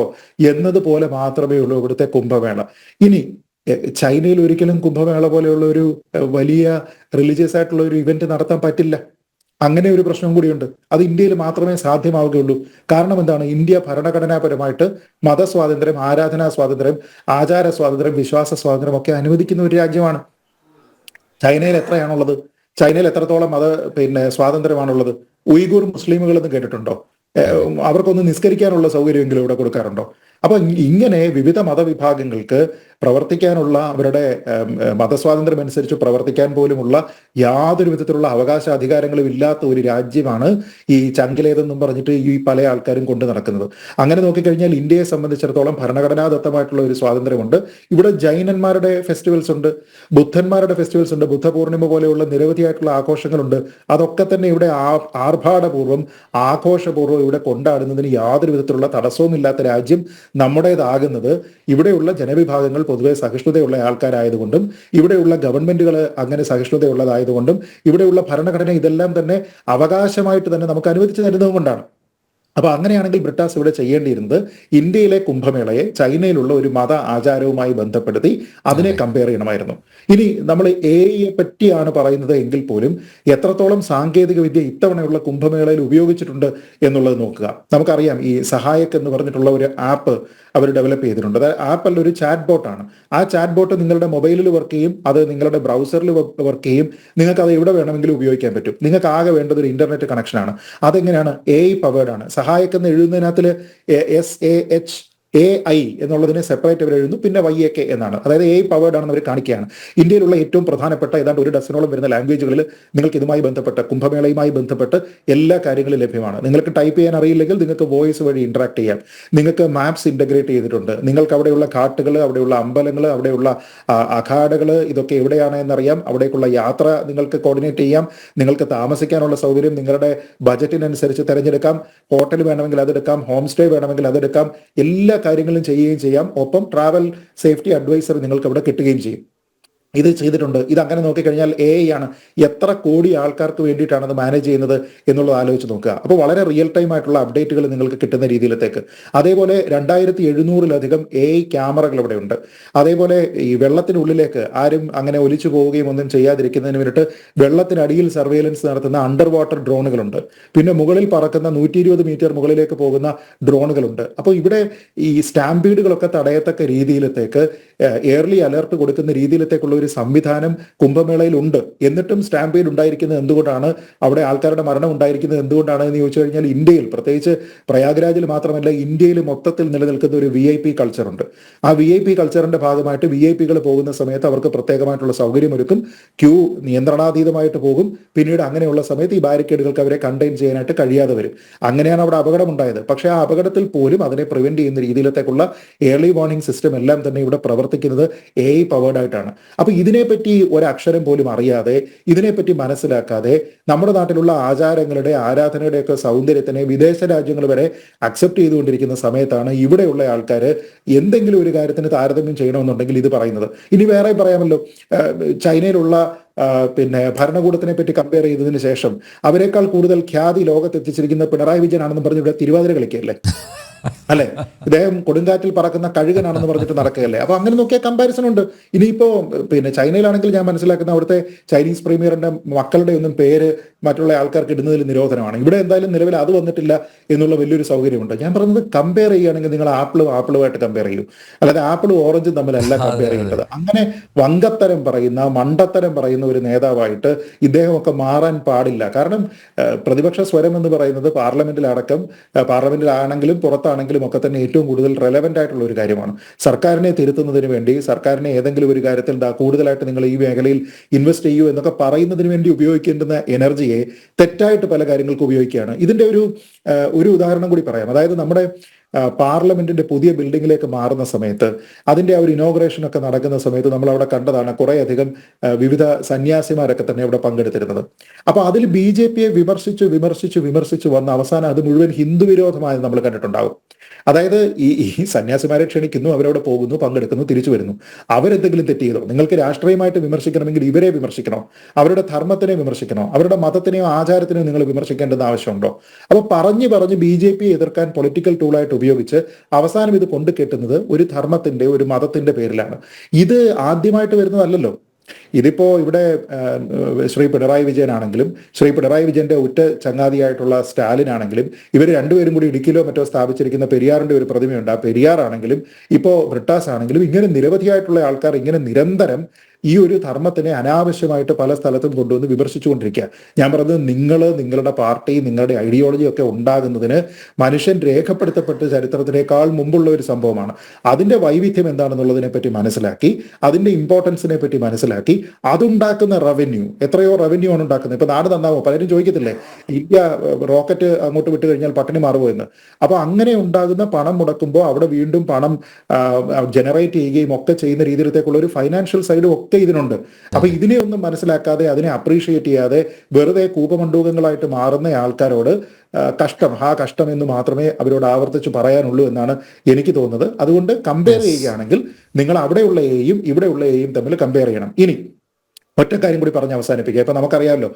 എന്നതുപോലെ മാത്രമേ ഉള്ളൂ ഇവിടുത്തെ കുംഭമേള. ഇനി ചൈനയിൽ ഒരിക്കലും കുംഭമേള പോലെയുള്ള ഒരു വലിയ റിലീജിയസ് ആയിട്ടുള്ള ഒരു ഇവന്റ് നടത്താൻ പറ്റില്ല. അങ്ങനെ ഒരു പ്രശ്നം കൂടിയുണ്ട്. അത് ഇന്ത്യയിൽ മാത്രമേ സാധ്യമാവുകയുള്ളൂ. കാരണം എന്താണ്? ഇന്ത്യ ഭരണഘടനാപരമായിട്ട് മതസ്വാതന്ത്ര്യം, ആരാധനാ സ്വാതന്ത്ര്യം, ആചാര സ്വാതന്ത്ര്യം, വിശ്വാസ സ്വാതന്ത്ര്യം ഒക്കെ അനുവദിക്കുന്ന ഒരു രാജ്യമാണ്. ചൈനയിൽ എത്രയാണുള്ളത്? ചൈനയിൽ എത്രത്തോളം സ്വാതന്ത്ര്യമാണുള്ളത്? ഉയ്ഗൂർ മുസ്ലിമുകൾ എന്ന് കേട്ടിട്ടുണ്ടോ? അവർക്കൊന്ന് നിസ്കരിക്കാനുള്ള സൗകര്യമെങ്കിലും ഇവിടെ കൊടുക്കാറുണ്ടോ? അപ്പൊ ഇങ്ങനെ വിവിധ മതവിഭാഗങ്ങൾക്ക് പ്രവർത്തിക്കാനുള്ള, അവരുടെ മതസ്വാതന്ത്ര്യം അനുസരിച്ച് പ്രവർത്തിക്കാൻ പോലുമുള്ള യാതൊരു വിധത്തിലുള്ള അവകാശ അധികാരങ്ങളും ഇല്ലാത്ത ഒരു രാജ്യമാണ് ഈ ചങ്കിലേതെന്നും പറഞ്ഞിട്ട് ഈ പല ആൾക്കാരും കൊണ്ടു നടക്കുന്നത്. അങ്ങനെ നോക്കിക്കഴിഞ്ഞാൽ ഇന്ത്യയെ സംബന്ധിച്ചിടത്തോളം ഭരണഘടനാദത്തമായിട്ടുള്ള ഒരു സ്വാതന്ത്ര്യമുണ്ട്. ഇവിടെ ജൈനന്മാരുടെ ഫെസ്റ്റിവൽസ് ഉണ്ട്, ബുദ്ധന്മാരുടെ ഫെസ്റ്റിവൽസ് ഉണ്ട്, ബുദ്ധപൂർണിമ പോലെയുള്ള നിരവധിയായിട്ടുള്ള ആഘോഷങ്ങളുണ്ട്. അതൊക്കെ തന്നെ ഇവിടെ ആർഭാടപൂർവ്വം ആഘോഷപൂർവ്വം ഇവിടെ കൊണ്ടാടുന്നതിന് യാതൊരു വിധത്തിലുള്ള തടസ്സവും ഇല്ലാത്ത രാജ്യം നമ്മുടേതാകുന്നത് ഇവിടെയുള്ള ജനവിഭാഗങ്ങൾ പൊതുവെ സഹിഷ്ണുതയുള്ള ആൾക്കാരായതുകൊണ്ടും ഇവിടെയുള്ള ഗവൺമെന്റുകൾ അങ്ങനെ സഹിഷ്ണുതയുള്ളതായതുകൊണ്ടും ഇവിടെയുള്ള ഭരണഘടന ഇതെല്ലാം തന്നെ അവകാശമായിട്ട് തന്നെ നമുക്ക് അനുവദിച്ചു തരുന്നത് കൊണ്ടാണ്. അപ്പൊ അങ്ങനെയാണെങ്കിൽ ബ്രിട്ടാസ് ഇവിടെ ചെയ്യേണ്ടിയിരുന്നത് ഇന്ത്യയിലെ കുംഭമേളയെ ചൈനയിലുള്ള ഒരു മത ആചാരവുമായി ബന്ധപ്പെടുത്തി അതിനെ കമ്പയർ ചെയ്യണമായിരുന്നു. ഇനി നമ്മൾ AI പറ്റിയാണ് പറയുന്നത് എങ്കിൽ പോലും എത്രത്തോളം സാങ്കേതിക വിദ്യ ഇത്തവണയുള്ള കുംഭമേളയിൽ ഉപയോഗിച്ചിട്ടുണ്ട് എന്നുള്ളത് നോക്കുക. നമുക്കറിയാം, ഈ സഹായക് എന്ന് പറഞ്ഞിട്ടുള്ള ഒരു ആപ്പ് അവർ ഡെവലപ്പ് ചെയ്തിട്ടുണ്ട്. അത് ആപ്പല്ല, ഒരു ചാറ്റ് ബോട്ടാണ്. ആ ചാറ്റ് ബോട്ട് നിങ്ങളുടെ മൊബൈലിൽ വർക്ക് ചെയ്യും, അത് നിങ്ങളുടെ ബ്രൗസറിൽ വർക്ക് ചെയ്യും, നിങ്ങൾക്ക് അത് എവിടെ വേണമെങ്കിലും ഉപയോഗിക്കാൻ പറ്റും. നിങ്ങൾക്ക് ആകെ വേണ്ടത് ഒരു ഇന്റർനെറ്റ് കണക്ഷനാണ്. അതെങ്ങനെയാണ്? AI പവേർഡ് ആണ്. സഹായക് എന്ന് എഴുതുന്നതിനകത്ത് AI എന്നുള്ളതിനെ സെപ്പറേറ്റ് അവർ എഴുതുന്നു, പിന്നെ YAK എന്നാണ്. അതായത് AI പവേർഡ് ആണെന്ന് അവർ കാണിക്കുകയാണ്. ഇന്ത്യയിലുള്ള ഏറ്റവും പ്രധാനപ്പെട്ട ഏതാണ്ട് 1 ഡസനോളം വരുന്ന ലാംഗ്വേജുകളിൽ നിങ്ങൾക്ക് ഇതുമായി ബന്ധപ്പെട്ട്, കുംഭമേളയുമായി ബന്ധപ്പെട്ട് എല്ലാ കാര്യങ്ങളും ലഭ്യമാണ്. നിങ്ങൾക്ക് ടൈപ്പ് ചെയ്യാൻ അറിയില്ലെങ്കിൽ നിങ്ങൾക്ക് വോയിസ് വഴി ഇന്ററാക്ട് ചെയ്യാം. നിങ്ങൾക്ക് മാപ്സ് ഇന്റഗ്രേറ്റ് ചെയ്തിട്ടുണ്ട്. നിങ്ങൾക്ക് അവിടെയുള്ള ഘാട്ടുകൾ, അവിടെയുള്ള അമ്പലങ്ങൾ, അവിടെയുള്ള അഖാഡകൾ, ഇതൊക്കെ എവിടെയാണ് എന്നറിയാം. അവിടേക്കുള്ള യാത്ര നിങ്ങൾക്ക് കോർഡിനേറ്റ് ചെയ്യാം. നിങ്ങൾക്ക് താമസിക്കാനുള്ള സൗകര്യം നിങ്ങളുടെ ബജറ്റിനനുസരിച്ച് തിരഞ്ഞെടുക്കാം. ഹോട്ടൽ വേണമെങ്കിൽ അതെടുക്കാം, ഹോം സ്റ്റേ വേണമെങ്കിൽ അതെടുക്കാം. എല്ലാ കാര്യങ്ങളും ചെയ്യുകയും ചെയ്യാം. ഒപ്പം ട്രാവൽ സേഫ്റ്റി അഡ്വൈസർ നിങ്ങൾക്ക് അവിടെ കിട്ടുകയും ചെയ്യും. ഇത് ചെയ്തിട്ടുണ്ട്. ഇതങ്ങനെ നോക്കിക്കഴിഞ്ഞാൽ AI ആണ്. എത്ര കോടി ആൾക്കാർക്ക് വേണ്ടിയിട്ടാണ് അത് മാനേജ് ചെയ്യുന്നത് എന്നുള്ളത് ആലോചിച്ച് നോക്കുക. അപ്പോൾ വളരെ റിയൽ ടൈം ആയിട്ടുള്ള അപ്ഡേറ്റുകൾ നിങ്ങൾക്ക് കിട്ടുന്ന രീതിയിലത്തേക്ക്. അതേപോലെ 2700-ലധികം AI ക്യാമറകൾ ഇവിടെ ഉണ്ട്. അതേപോലെ ഈ വെള്ളത്തിനുള്ളിലേക്ക് ആരും അങ്ങനെ ഒലിച്ചു പോവുകയും ഒന്നും ചെയ്യാതിരിക്കുന്നതിന് വേണ്ടിയിട്ട് വെള്ളത്തിനടിയിൽ സർവേലൻസ് നടത്തുന്ന അണ്ടർ വാട്ടർ ഡ്രോണുകളുണ്ട്. പിന്നെ മുകളിൽ പറക്കുന്ന 120 മീറ്റർ മുകളിലേക്ക് പോകുന്ന ഡ്രോണുകളുണ്ട്. അപ്പോൾ ഇവിടെ ഈ സ്റ്റാമ്പീഡുകളൊക്കെ തടയത്തക്ക രീതിയിലത്തേക്ക് എയർലി അലർട്ട് കൊടുക്കുന്ന രീതിയിലത്തേക്കുള്ള ഒരു സംവിധാനം കുംഭമേളയിൽ ഉണ്ട്. എന്നിട്ടും സ്റ്റാമ്പീഡ് ഉണ്ടായിരിക്കുന്നത് എന്തുകൊണ്ടാണ്, അവിടെ ആൾക്കാരുടെ മരണം ഉണ്ടായിരിക്കുന്നത് എന്തുകൊണ്ടാണ് എന്ന് ചോദിച്ചു കഴിഞ്ഞാൽ, ഇന്ത്യയിൽ പ്രത്യേകിച്ച് പ്രയാഗ്രാജിൽ മാത്രമല്ല ഇന്ത്യയിൽ മൊത്തത്തിൽ നിലനിൽക്കുന്ന ഒരു VIP കൾച്ചറുണ്ട്. ആ VIP കൾച്ചറിന്റെ ഭാഗമായിട്ട് VIP പോകുന്ന സമയത്ത് അവർക്ക് പ്രത്യേകമായിട്ടുള്ള സൗകര്യമൊരുക്കും. ക്യൂ നിയന്ത്രണാതീതമായിട്ട് പോകും. പിന്നീട് അങ്ങനെയുള്ള സമയത്ത് ഈ ബാരിക്കേഡുകൾക്ക് അവരെ കണ്ടെയ്ൻ ചെയ്യാനായിട്ട് കഴിയാതെ വരും. അങ്ങനെയാണ് അവിടെ അപകടമുണ്ടായത്. പക്ഷേ ആ അപകടത്തിൽ പോലും അതിനെ പ്രിവെന്റ് ചെയ്യുന്ന രീതിയിലത്തേക്കുള്ള ഏർലി വാർണിംഗ് സിസ്റ്റം എല്ലാം തന്നെ ഇവിടെ പ്രവർത്തിക്കുന്നത് AI പവേർഡ് ആയിട്ടാണ്. അപ്പൊ ഇതിനെപ്പറ്റി ഒരക്ഷരം പോലും അറിയാതെ, ഇതിനെപ്പറ്റി മനസ്സിലാക്കാതെ, നമ്മുടെ നാട്ടിലുള്ള ആചാരങ്ങളുടെ, ആരാധനയുടെ ഒക്കെ സൗന്ദര്യത്തിനെ വിദേശ രാജ്യങ്ങൾ വരെ അക്സെപ്റ്റ് ചെയ്തുകൊണ്ടിരിക്കുന്ന സമയത്താണ് ഇവിടെയുള്ള ആൾക്കാർ എന്തെങ്കിലും ഒരു കാര്യത്തിന് താരതമ്യം ചെയ്യണമെന്നുണ്ടെങ്കിൽ ഇത് പറയുന്നത്. ഇനി വേറെ പറയാമല്ലോ, ചൈനയിലുള്ള പിന്നെ ഭരണകൂടത്തിനെ പറ്റി കമ്പയർ ചെയ്തതിന് ശേഷം അവരെക്കാൾ കൂടുതൽ ഖ്യാതി ലോകത്തെത്തിച്ചിരിക്കുന്ന പിണറായി വിജയൻ ആണെന്ന് പറഞ്ഞ് ഇവിടെ തിരുവാതിര കളിക്കുകയല്ലേ, അല്ലെ? ഇദ്ദേഹം കൊടുങ്കാറ്റിൽ പറക്കുന്ന കഴുകനാണെന്ന് പറഞ്ഞിട്ട് നടക്കുകയല്ലേ? അപ്പൊ അങ്ങനെ നോക്കിയാൽ കമ്പാരിസൺ ഉണ്ട്. ഇനിയിപ്പോ പിന്നെ ചൈനയിലാണെങ്കിൽ ഞാൻ മനസ്സിലാക്കുന്ന അവിടുത്തെ ചൈനീസ് പ്രീമിയറിന്റെ മക്കളുടെ ഒന്നും പേര് മറ്റുള്ള ആൾക്കാർക്ക് ഇടുന്നതിൽ നിരോധനമാണ്. ഇവിടെ എന്തായാലും നിലവിൽ അത് വന്നിട്ടില്ല എന്നുള്ള വലിയൊരു സൗകര്യമുണ്ട്. ഞാൻ പറയുന്നത് കമ്പയർ ചെയ്യുകയാണെങ്കിൽ നിങ്ങൾ ആപ്പിളുമായിട്ട് കമ്പയർ ചെയ്യൂ, അല്ലാതെ ആപ്പിളും ഓറഞ്ചും തമ്മിലല്ല കമ്പയർ ചെയ്യേണ്ടത്. അങ്ങനെ വങ്കത്തരം പറയുന്ന, മണ്ടത്തരം പറയുന്ന ഒരു നേതാവായിട്ട് ഇദ്ദേഹമൊക്കെ മാറാൻ പാടില്ല. കാരണം പ്രതിപക്ഷ സ്വരം എന്ന് പറയുന്നത് പാർലമെന്റിലാണെങ്കിലും പുറത്താണെങ്കിലും ഒക്കെ തന്നെ ഏറ്റവും കൂടുതൽ റെലവെന്റ് ആയിട്ടുള്ള ഒരു കാര്യമാണ്. സർക്കാരിനെ തിരുത്തുന്നതിന് വേണ്ടി, സർക്കാരിനെ ഏതെങ്കിലും ഒരു കാര്യത്തിൽ കൂടുതലായിട്ട് നിങ്ങൾ ഈ മേഖലയിൽ ഇൻവെസ്റ്റ് ചെയ്യൂ എന്നൊക്കെ പറയുന്നതിന് വേണ്ടി ഉപയോഗിക്കേണ്ടുന്ന എനർജിയെ തെറ്റായിട്ട് പല കാര്യങ്ങൾക്ക് ഉപയോഗിക്കുകയാണ്. ഇതിന്റെ ഒരു ഉദാഹരണം കൂടി പറയാം. അതായത് നമ്മുടെ പാർലമെന്റിന്റെ പുതിയ ബിൽഡിങ്ങിലേക്ക് മാറുന്ന സമയത്ത്, അതിന്റെ ആ ഒരു ഇനോഗ്രേഷൻ ഒക്കെ നടക്കുന്ന സമയത്ത് നമ്മൾ അവിടെ കണ്ടതാണ് കുറേയധികം വിവിധ സന്യാസിമാരൊക്കെ തന്നെ അവിടെ പങ്കെടുത്തിരുന്നത്. അപ്പൊ അതിൽ BJP വിമർശിച്ചു വന്ന അവസാനം അത് മുഴുവൻ ഹിന്ദു വിരോധമായത് നമ്മൾ കണ്ടിട്ടുണ്ടാവും. അതായത് ഈ സന്യാസിമാരെ ക്ഷണിക്കുന്നു, അവരവിടെ പോകുന്നു, പങ്കെടുക്കുന്നു, തിരിച്ചു വരുന്നു. അവരെന്തെങ്കിലും തെറ്റ് ചെയ്തോ? നിങ്ങൾക്ക് രാഷ്ട്രീയമായിട്ട് വിമർശിക്കണമെങ്കിൽ ഇവരെ വിമർശിക്കണോ? അവരുടെ ധർമ്മത്തിനെ വിമർശിക്കണോ? അവരുടെ മതത്തിനെയോ ആചാരത്തിനെയോ നിങ്ങൾ വിമർശിക്കേണ്ടെന്ന് ആവശ്യമുണ്ടോ? അപ്പൊ പറഞ്ഞ് BJP എതിർക്കാൻ പൊളിറ്റിക്കൽ ടൂളായിട്ട് ഉപയോഗിച്ച് അവസാനം ഇത് കൊണ്ടുകെട്ടുന്നത് ഒരു ധർമ്മത്തിന്റെ, ഒരു മതത്തിന്റെ പേരിലാണ്. ഇത് ആദ്യമായിട്ട് വരുന്നതല്ലല്ലോ. ഇതിപ്പോ ഇവിടെ ശ്രീ പിണറായി വിജയൻ ആണെങ്കിലും, ശ്രീ പിണറായി വിജയന്റെ ഉറ്റ ചങ്ങാതിയായിട്ടുള്ള സ്റ്റാലിൻ ആണെങ്കിലും, ഇവർ രണ്ടുപേരും കൂടി ഇടുക്കിയിലോ മറ്റോ സ്ഥാപിച്ചിരിക്കുന്ന പെരിയാറിന്റെ ഒരു പ്രതിമയുണ്ട്. ആ പെരിയാർ ആണെങ്കിലും ഇപ്പോ ബ്രിട്ടാസ് ആണെങ്കിലും ഇങ്ങനെ നിരവധിയായിട്ടുള്ള ആൾക്കാർ ഇങ്ങനെ നിരന്തരം ഈ ഒരു ധർമ്മത്തിനെ അനാവശ്യമായിട്ട് പല സ്ഥലത്തും കൊണ്ടുവന്ന് വിമർശിച്ചുകൊണ്ടിരിക്കുക. ഞാൻ പറഞ്ഞത് നിങ്ങളുടെ പാർട്ടി, നിങ്ങളുടെ ഐഡിയോളജി ഒക്കെ ഉണ്ടാകുന്നതിന് മനുഷ്യൻ രേഖപ്പെടുത്തപ്പെട്ട ചരിത്രത്തിനേക്കാൾ മുമ്പുള്ള ഒരു സംഭവമാണ്. അതിന്റെ വൈവിധ്യം എന്താണെന്നുള്ളതിനെ പറ്റി മനസ്സിലാക്കി, അതിന്റെ ഇമ്പോർട്ടൻസിനെ പറ്റി മനസ്സിലാക്കി, അതുണ്ടാക്കുന്ന റവന്യൂ, എത്രയോ റവന്യൂ ആണ് ഉണ്ടാക്കുന്നത്. ഇപ്പൊ നാട് നന്നാവോ? പലരും ചോദിക്കത്തില്ലേ, ഇന്ത്യ റോക്കറ്റ് അങ്ങോട്ട് വിട്ട് കഴിഞ്ഞാൽ പട്ടിണി മാറുമോ എന്ന്. അപ്പൊ അങ്ങനെ ഉണ്ടാകുന്ന പണം മുടക്കുമ്പോൾ അവിടെ വീണ്ടും പണം ജനറേറ്റ് ചെയ്യുകയും ഒക്കെ ചെയ്യുന്ന രീതിയിലത്തേക്കുള്ള ഒരു ഫൈനാൻഷ്യൽ സൈഡും ഒക്കെ ഇതിനുണ്ട്. അപ്പൊ ഇതിനെ ഒന്നും മനസ്സിലാക്കാതെ, അതിനെ അപ്രീഷിയേറ്റ് ചെയ്യാതെ വെറുതെ കൂപമണ്ഡൂകങ്ങളായിട്ട് മാറുന്ന ആൾക്കാരോട് കഷ്ടം എന്ന് മാത്രമേ അവരോട് ആവർത്തിച്ച് പറയാനുള്ളൂ എന്നാണ് എനിക്ക് തോന്നുന്നത്. അതുകൊണ്ട് കമ്പയർ ചെയ്യുകയാണെങ്കിൽ നിങ്ങൾ അവിടെയുള്ള എയും ഇവിടെയുള്ള എയും തമ്മിൽ കമ്പയർ ചെയ്യണം. ഇനി ഒറ്റ കാര്യം കൂടി പറഞ്ഞ് അവസാനിപ്പിക്കുക. ഇപ്പൊ നമുക്കറിയാമല്ലോ,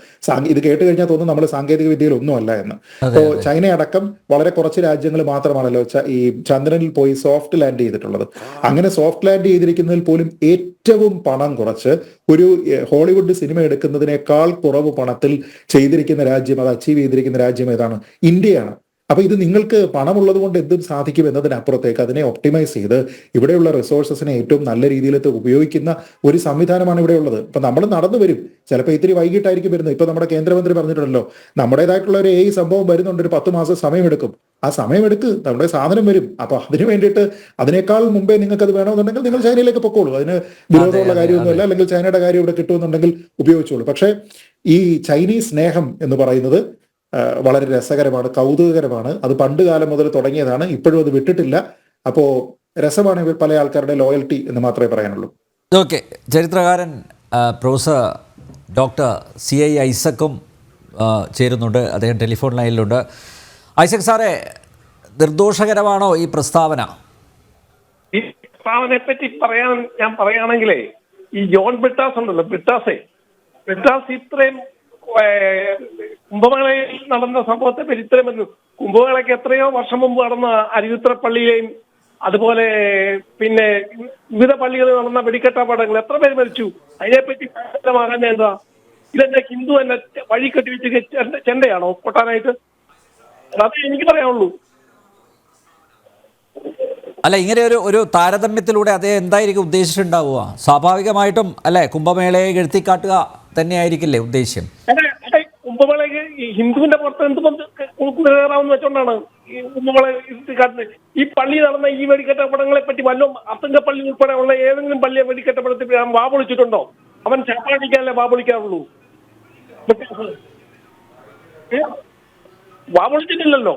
ഇത് കേട്ട് കഴിഞ്ഞാൽ തോന്നുന്നു നമ്മൾ സാങ്കേതിക വിദ്യയിൽ ഒന്നുമല്ല എന്ന്. ഇപ്പോൾ ചൈന അടക്കം വളരെ കുറച്ച് രാജ്യങ്ങൾ മാത്രമാണല്ലോ ഈ ചന്ദ്രനിൽ പോയി സോഫ്റ്റ് ലാൻഡ് ചെയ്തിട്ടുള്ളത്. അങ്ങനെ സോഫ്റ്റ് ലാൻഡ് ചെയ്തിരിക്കുന്നതിൽ പോലും ഏറ്റവും പണം കുറച്ച്, ഒരു ഹോളിവുഡ് സിനിമ എടുക്കുന്നതിനേക്കാൾ കുറവ് പണത്തിൽ ചെയ്തിരിക്കുന്ന രാജ്യം, അത് അച്ചീവ് ചെയ്തിരിക്കുന്ന രാജ്യം ഏതാണ്? ഇന്ത്യയാണ്. അപ്പൊ ഇത് നിങ്ങൾക്ക് പണമുള്ളത് കൊണ്ട് എന്തും സാധിക്കും എന്നതിനപ്പുറത്തേക്ക് അതിനെ ഒപ്റ്റിമൈസ് ചെയ്ത് ഇവിടെയുള്ള റിസോഴ്സസിനെ ഏറ്റവും നല്ല രീതിയിൽ ഉപയോഗിക്കുന്ന ഒരു സംവിധാനമാണ് ഇവിടെ ഉള്ളത്. ഇപ്പൊ നമ്മൾ നടന്നു വരും, ചിലപ്പോൾ ഇത്തിരി വൈകിട്ടായിരിക്കും വരുന്നത്. ഇപ്പൊ നമ്മുടെ കേന്ദ്രമന്ത്രി പറഞ്ഞിട്ടുണ്ടല്ലോ, നമ്മുടേതായിട്ടുള്ള ഒരു സംഭവം വരുന്നുണ്ട്, ഒരു 10 മാസം സമയമെടുക്കും. ആ സമയമെടുക്ക്, നമ്മുടെ സാധനം വരും. അപ്പൊ അതിന് വേണ്ടിയിട്ട് അതിനേക്കാൾ മുമ്പേ നിങ്ങൾക്ക് അത് വേണമെന്നുണ്ടെങ്കിൽ നിങ്ങൾ ചൈനയിലേക്ക് പൊക്കോളൂ. അതിന് വിരോധമുള്ള കാര്യമൊന്നുമില്ല. അല്ലെങ്കിൽ ചൈനയുടെ കാര്യം ഇവിടെ കിട്ടുമെന്നുണ്ടെങ്കിൽ ഉപയോഗിച്ചോളൂ. പക്ഷേ ഈ ചൈനീസ് സ്നേഹം എന്ന് പറയുന്നത് വളരെ രസകരമാണ്, കൗതുകകരമാണ്. അത് പണ്ട് കാലം മുതൽ തുടങ്ങിയതാണ്, ഇപ്പോഴും അത് വിട്ടിട്ടില്ല. അപ്പോൾ രസമാണ് പല ആൾക്കാരുടെ ലോയൽറ്റി എന്ന് മാത്രമേ പറയാനുള്ളൂ.
ഓക്കെ, ചരിത്രകാരൻ പ്രൊഫസർ ഡോക്ടർ CI ഐസക്കും ചേരുന്നുണ്ട്. അദ്ദേഹം ടെലിഫോൺ ലൈനിലുണ്ട്. ഐസക് സാറേ, നിർദോഷകരമാണോ ഈ പ്രസ്താവന?
ഈ പ്രസ്താവനയെ പറ്റി ഞാൻ പറയുകയാണെങ്കിലേ, ഈ ജോൺ ബ്രിട്ടാസ് ഉണ്ടല്ലോ, ബ്രിട്ടാസ് ഇത്രയും കുംഭമേളയിൽ നടന്ന സംഭവത്തെ പറ്റി ഇത്രയും കുംഭമേളയ്ക്ക് എത്രയോ വർഷം മുമ്പ് നടന്ന അരുവിത്ര പള്ളിയിലെയും അതുപോലെ പിന്നെ വിവിധ പള്ളികളിൽ നടന്ന വെടിക്കെട്ടാപടങ്ങൾ എത്ര പേര് മരിച്ചു, അതിനെപ്പറ്റി വ്യക്തമാകാൻ എന്താ? ഇതെന്നെ ഹിന്ദു എന്നെ വഴി കെട്ടിവെച്ച് ചെണ്ടയാണോ കൊട്ടാനായിട്ട്? അതേ എനിക്ക് പറയാനുള്ളൂ.
അല്ല, ഇങ്ങനെ ഒരു താരതമ്യത്തിലൂടെ അതേ എന്തായിരിക്കും ഉദ്ദേശിച്ചിട്ടുണ്ടാവുക? സ്വാഭാവികമായിട്ടും അല്ലേ, കുംഭമേളയെ എഴുത്തിക്കാട്ടുക തന്നെയായിരിക്കില്ലേ ഉദ്ദേശ്യം?
കുംഭമേളയ്ക്ക് ഹിന്ദുവിന്റെ പുറത്ത് എന്ത് കയറാമെന്ന് വെച്ചോണ്ടാണ് ഈ കുംഭമേള എഴുത്തിക്കാട്ടുന്നത്. ഈ പള്ളി നടന്ന ഈ വെടിക്കെട്ടപ്പടങ്ങളെ പറ്റി വല്ലതും അത്തങ്കപ്പള്ളി ഉൾപ്പെടെ ഉള്ള ഏതെങ്കിലും പള്ളിയെ വെടിക്കെട്ടപ്പടത്തിൽ വാ പൊളിച്ചിട്ടുണ്ടോ? അവൻ ചാപ്പാടിക്കാനല്ലേ വാ പൊളിക്കാറുള്ളൂ, വാ പൊളിച്ചിട്ടില്ലല്ലോ.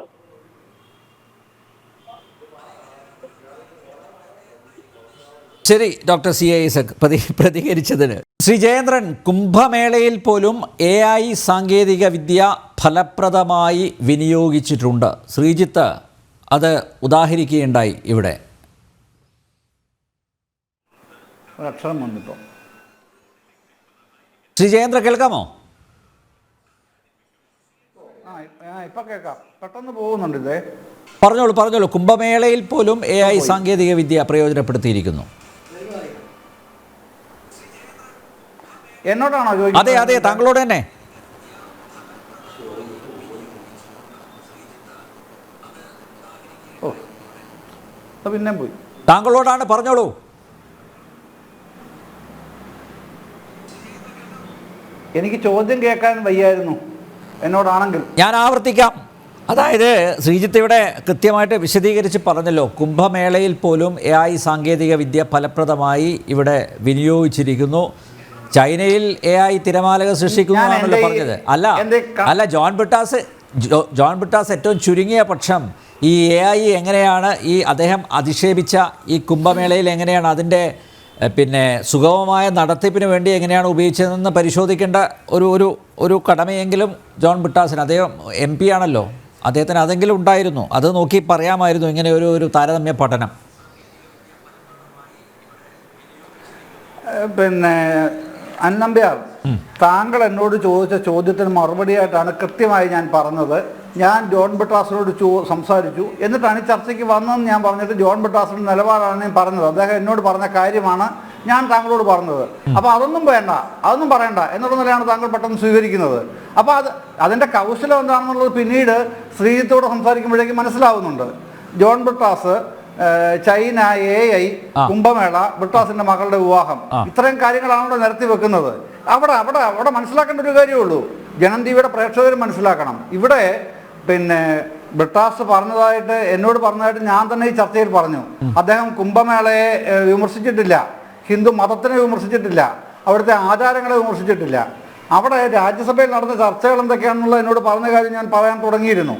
ശരി, ഡോക്ടർ CI ഐസക് പ്രതികരിച്ചതിന്. ശ്രീ ജയേന്ദ്രൻ, കുംഭമേളയിൽ പോലും AI സാങ്കേതിക വിദ്യ ഫലപ്രദമായി വിനിയോഗിച്ചിട്ടുണ്ട്. ശ്രീജിത്ത് അത് ഉദാഹരിക്കുകയുണ്ടായി ഇവിടെ.
അക്ഷരം വന്നിട്ടോ?
ശ്രീ ജയേന്ദ്ര, കേൾക്കാമോ?
ഇപ്പൊ കേൾക്കാം, പെട്ടെന്ന് പോകുന്നുണ്ട് ഇതേ.
പറഞ്ഞോളൂ. കുംഭമേളയിൽ പോലും AI സാങ്കേതിക വിദ്യ പ്രയോജനപ്പെടുത്തിയിരിക്കുന്നു.
എന്നോടാണോ
ചോദിക്കുന്നത്? അതെ, താങ്കളോട് തന്നെ.
പിന്നെ പോയി.
താങ്കളോടാണ്, പറഞ്ഞോളൂ.
എനിക്ക് ചോദ്യം കേൾക്കാൻ വയ്യായിരുന്നു എന്നോടാണെങ്കിൽ.
ഞാൻ ആവർത്തിക്കാം. അതായത് ശ്രീജിത്ത് ഇവിടെ കൃത്യമായിട്ട് വിശദീകരിച്ച് പറഞ്ഞല്ലോ, കുംഭമേളയിൽ പോലും AI സാങ്കേതിക വിദ്യ ഫലപ്രദമായി ഇവിടെ വിനിയോഗിച്ചിരിക്കുന്നു. ചൈനയിൽ AI തിരമാലകൾ സൃഷ്ടിക്കുന്നതാണല്ലോ പറഞ്ഞത്. അല്ല ജോൺ ബ്രിട്ടാസ് ഏറ്റവും ചുരുങ്ങിയ പക്ഷം ഈ AI എങ്ങനെയാണ് അദ്ദേഹം അധിക്ഷേപിച്ച ഈ കുംഭമേളയിൽ എങ്ങനെയാണ് അതിൻ്റെ പിന്നെ സുഗമമായ നടത്തിപ്പിന് വേണ്ടി എങ്ങനെയാണ് ഉപയോഗിച്ചതെന്ന് പരിശോധിക്കേണ്ട ഒരു കടമയെങ്കിലും ജോൺ ബ്രിട്ടാസിന്, അദ്ദേഹം MP ആണല്ലോ, അദ്ദേഹത്തിന് അതെങ്കിലും ഉണ്ടായിരുന്നു. അത് നോക്കി പറയാമായിരുന്നു ഇങ്ങനെ ഒരു താരതമ്യ പഠനം.
പിന്നെ അന്നമ്പ്യാർ, താങ്കൾ എന്നോട് ചോദിച്ച ചോദ്യത്തിന് മറുപടിയായിട്ടാണ് കൃത്യമായി ഞാൻ പറഞ്ഞത്. ഞാൻ ജോൺ ബ്രിട്ടാസിനോട് സംസാരിച്ചു, എന്നിട്ടാണ് ഈ ചർച്ചയ്ക്ക് വന്നതെന്ന് ഞാൻ പറഞ്ഞിട്ട് ജോൺ ബ്രിട്ടാസിൻ്റെ നിലപാടാണ് ഞാൻ പറഞ്ഞത്. അദ്ദേഹം എന്നോട് പറഞ്ഞ കാര്യമാണ് ഞാൻ താങ്കളോട് പറഞ്ഞത്. അപ്പോൾ അതൊന്നും പറയണ്ട എന്നുള്ള നിലയാണ് താങ്കൾ പെട്ടെന്ന് സ്വീകരിക്കുന്നത്. അപ്പോൾ അതിൻ്റെ കൗശലം എന്താണെന്നുള്ളത് പിന്നീട് ശ്രീജിത്തോട് സംസാരിക്കുമ്പോഴേക്കും മനസ്സിലാവുന്നുണ്ട്. ജോൺ ബ്രിട്ടാസ്, ചൈന, AI, കുംഭമേള, ബ്രിട്ടാസിന്റെ മകളുടെ വിവാഹം, ഇത്രയും കാര്യങ്ങളാണ് ഇവിടെ നിരത്തി വെക്കുന്നത്. അവിടെ മനസ്സിലാക്കേണ്ട ഒരു കാര്യമേ ഉള്ളൂ. ജനം ടിവിയുടെ പ്രേക്ഷകർ മനസ്സിലാക്കണം. ഇവിടെ പിന്നെ ബ്രിട്ടാസ് എന്നോട് പറഞ്ഞതായിട്ട് ഞാൻ തന്നെ ഈ ചർച്ചയിൽ പറഞ്ഞു. അദ്ദേഹം കുംഭമേളയെ വിമർശിച്ചിട്ടില്ല, ഹിന്ദു മതത്തിനെ വിമർശിച്ചിട്ടില്ല, അവിടുത്തെ ആചാരങ്ങളെ വിമർശിച്ചിട്ടില്ല. അവിടെ രാജ്യസഭയിൽ നടന്ന ചർച്ചകൾ എന്തൊക്കെയാണെന്നുള്ളത് എന്നോട് പറഞ്ഞ കാര്യം ഞാൻ പറയാൻ തുടങ്ങിയിരുന്നു.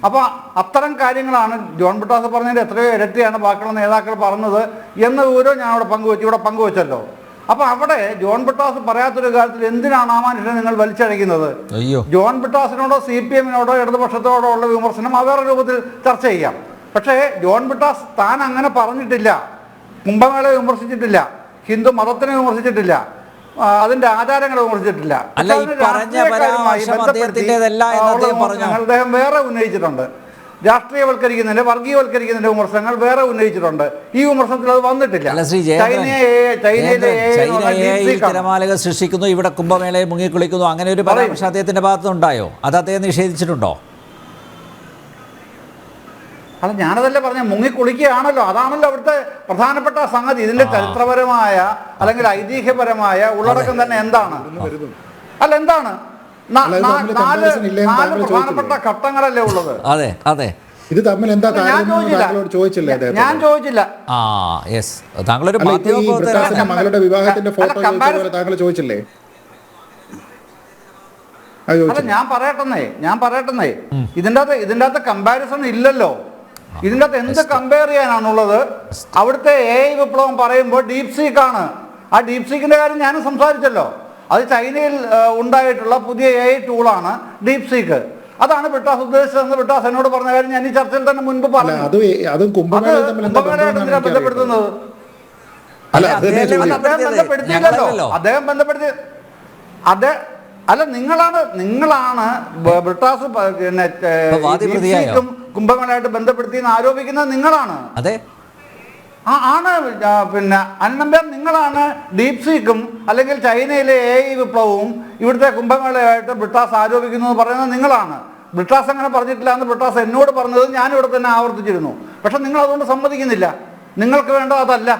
അപ്പൊ അത്തരം കാര്യങ്ങളാണ് ജോൺ ബ്രിട്ടാസ് പറഞ്ഞതിന്റെ എത്രയോ ഇരട്ടിയാണ് ബാക്കിയുള്ള നേതാക്കൾ പറഞ്ഞത് എന്ന വിവരം ഞാൻ ഇവിടെ പങ്കുവച്ചല്ലോ. അപ്പൊ അവിടെ ജോൺ ബ്രിട്ടാസ് പറയാത്തൊരു കാര്യത്തിൽ എന്തിനാണ് ആ മനുഷ്യനെ നിങ്ങൾ വലിച്ചഴക്കുന്നത്? ജോൺ ബ്രിട്ടാസിനോടോ CPM-നോടോ ഇടതുപക്ഷത്തോടോ ഉള്ള വിമർശനം വേറെ രൂപത്തിൽ ചർച്ച ചെയ്യാം. പക്ഷേ ജോൺ ബ്രിട്ടാസ് താൻ അങ്ങനെ പറഞ്ഞിട്ടില്ല, കുംഭമേളയെ വിമർശിച്ചിട്ടില്ല, ഹിന്ദു മതത്തിനെ വിമർശിച്ചിട്ടില്ല, അതിന്റെ ആചാരങ്ങളെ വിമർശിച്ചിട്ടില്ല. അദ്ദേഹം വേറെ ഉന്നയിച്ചിട്ടുണ്ട്. രാഷ്ട്രീയവൽക്കരിക്കുന്നതിന്റെ, വർഗീയവൽക്കരിക്കുന്നതിന്റെ വിമർശനങ്ങൾ വേറെ ഉന്നയിച്ചിട്ടുണ്ട്. ഈ വിമർശനത്തിൽ അത് വന്നിട്ടില്ല.
തിരമാലകൾ സൃഷ്ടിക്കുന്നു, ഇവിടെ കുംഭമേളയെ മുങ്ങിക്കുളിക്കുന്നു, അങ്ങനെ ഒരു പരാമർശം അദ്ദേഹത്തിന്റെ ഭാഗത്തുനിന്നുണ്ടായോ? അത് അദ്ദേഹം നിഷേധിച്ചിട്ടുണ്ടോ?
അല്ല, ഞാനതല്ലേ പറഞ്ഞ മുങ്ങിക്കുളിക്കുകയാണല്ലോ, അതാണല്ലോ അവിടുത്തെ പ്രധാനപ്പെട്ട സംഗതി. ഇതിന്റെ ചരിത്രപരമായ അല്ലെങ്കിൽ ഐതിഹ്യപരമായ ഉള്ളടക്കം തന്നെ എന്താണ്? അല്ല, എന്താണ്? നാല് പ്രധാനപ്പെട്ട ഘട്ടങ്ങളല്ലേ ഉള്ളത്.
അതെ അതെ,
ഇത് തമ്മിൽ എന്താ ചോദിച്ചില്ലേ?
ഞാൻ ചോദിച്ചില്ല.
ആ യെസ്, താങ്കളൊരു
മകളുടെ വിവാഹത്തിന്റെ ഫോട്ടോ താങ്കൾ ചോദിച്ചില്ലേ?
അല്ല, ഞാൻ പറയട്ടെന്നേ ഇതിൻ്റെ അകത്ത് കമ്പാരിസൺ ഇല്ലല്ലോ. ഇതിൻ്റെ അകത്ത് എന്ത് കമ്പയർ ചെയ്യാനാണുള്ളത്? അവിടുത്തെ AI വിപ്ലവം പറയുമ്പോൾ ഡീപ് സീക്കാണ്. ആ ഡീപ് സീക്കിന്റെ കാര്യം ഞാനും സംസാരിച്ചല്ലോ. അത് ചൈനയിൽ ഉണ്ടായിട്ടുള്ള പുതിയ AI ടൂളാണ് ഡീപ് സീക്ക്. അതാണ് ബ്രിട്ടാസ് ഉദ്ദേശിച്ചതെന്ന് ബ്രിട്ടാസ് എന്നോട് പറഞ്ഞ കാര്യം ഞാൻ ഈ ചർച്ചയിൽ തന്നെ മുൻപ് പറഞ്ഞു. കുംഭമേളയായിട്ട് ബന്ധപ്പെടുത്തുന്നത് അദ്ദേഹം ബന്ധപ്പെടുത്തി അല്ല, നിങ്ങളാണ് ബ്രിട്ടാസ് കുംഭമേളയായിട്ട് ബന്ധപ്പെടുത്തി ആരോപിക്കുന്നത് നിങ്ങളാണ്. ആണ് പിന്നെ അനന്തരം നിങ്ങളാണ് ഡീപ് സീക്കും അല്ലെങ്കിൽ ചൈനയിലെ AI വിപ്ലവവും ഇവിടുത്തെ കുംഭമേളയായിട്ട് ബ്രിട്ടാസ് ആരോപിക്കുന്നു എന്ന് പറയുന്നത് നിങ്ങളാണ്. ബ്രിട്ടാസ് അങ്ങനെ പറഞ്ഞിട്ടില്ല എന്ന് ബ്രിട്ടാസ് എന്നോട് പറഞ്ഞത് ഞാൻ ഇവിടെ തന്നെ ആവർത്തിച്ചിരുന്നു. പക്ഷെ നിങ്ങൾ അതുകൊണ്ട് സമ്മതിക്കുന്നില്ല. നിങ്ങൾക്ക് വേണ്ടത് അതല്ല.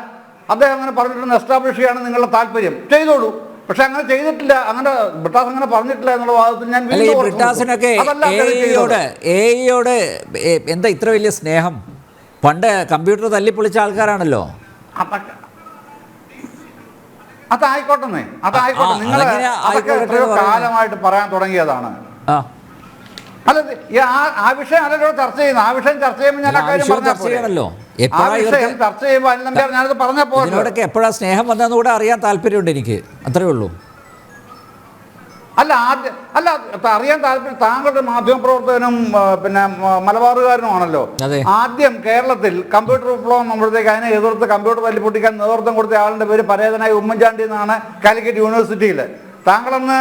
അദ്ദേഹം അങ്ങനെ പറഞ്ഞിട്ടുണ്ടെന്ന് എസ്റ്റാബ്ലിഷ് ചെയ്യാണ് നിങ്ങളുടെ താല്പര്യം, ചെയ്തോളൂ. പക്ഷെ അങ്ങനെ ചെയ്തിട്ടില്ല, അങ്ങനെ ബ്രിട്ടാസ് അങ്ങനെ പറഞ്ഞിട്ടില്ല എന്നുള്ള വാദത്തിൽ ഞാൻ
ബ്രിട്ടാസിനൊക്കെ AIയോട് എന്താ ഇത്ര വലിയ സ്നേഹം? പണ്ട് കമ്പ്യൂട്ടർ തല്ലിപ്പൊളിച്ച ആൾക്കാരാണല്ലോ.
അതായിക്കോട്ടെ. നിങ്ങൾ എത്രയോ കാലമായിട്ട് പറയാൻ തുടങ്ങിയതാണ്. അല്ല, ആ വിഷയം അല്ലല്ലോ ചർച്ച ചെയ്യുന്നത്. ആ വിഷയം ചർച്ച ചെയ്യുമ്പോൾ ഞാൻ അക്കാര്യം പറഞ്ഞല്ലോ. ആ വിഷയം ചർച്ച ചെയ്യുമ്പോൾ അനിൽ നമ്പ്യാർ ഞാനത് പറഞ്ഞപ്പോൾ
ഇതിനോടൊക്കെ എപ്പോഴാ സ്നേഹം വന്നതെന്ന് കൂടെ അറിയാൻ താല്പര്യമുണ്ട് എനിക്ക്. അത്രേ ഉള്ളൂ.
അല്ല അറിയാൻ താല്പര്യം. താങ്കളുടെ മാധ്യമപ്രവർത്തകനും പിന്നെ മലബാറുകാരനുമാണല്ലോ. ആദ്യം കേരളത്തിൽ കമ്പ്യൂട്ടർ വിപ്ലവം നമ്മളത്തേക്ക് അതിനെ എതിർത്ത് കമ്പ്യൂട്ടർ തല്ലിപ്പൊട്ടിക്കാൻ നേതൃത്വം കൊടുത്ത ആളുടെ പേര് പരേതനായ ഉമ്മൻചാണ്ടി എന്നാണ് കാലിക്കറ്റ് യൂണിവേഴ്സിറ്റിയിൽ. താങ്കളന്ന്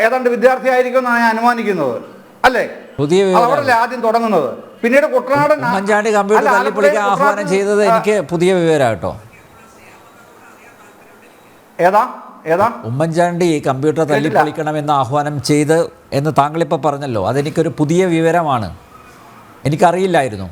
ഏതാണ്ട് വിദ്യാർത്ഥിയായിരിക്കും എന്നാണ് ഞാൻ അനുമാനിക്കുന്നത്, അല്ലേ? അവിടെ ആദ്യം തുടങ്ങുന്നത്. പിന്നീട് കുട്ടനാടൻ
ഉമ്മൻചാണ്ടി കമ്പ്യൂട്ടർ തല്ലിപ്പൊളിക്കാൻ ആഹ്വാനം ചെയ്തത് എനിക്ക് പുതിയ വിവരം കേട്ടോ.
ഏതാ
ഉമ്മൻചാണ്ടി കമ്പ്യൂട്ടർ തല്ലിപ്പൊളിക്കണമെന്ന് ആഹ്വാനം ചെയ്ത് എന്ന് താങ്കളിപ്പോൾ പറഞ്ഞല്ലോ. അതെനിക്കൊരു പുതിയ വിവരമാണ്, എനിക്കറിയില്ലായിരുന്നു.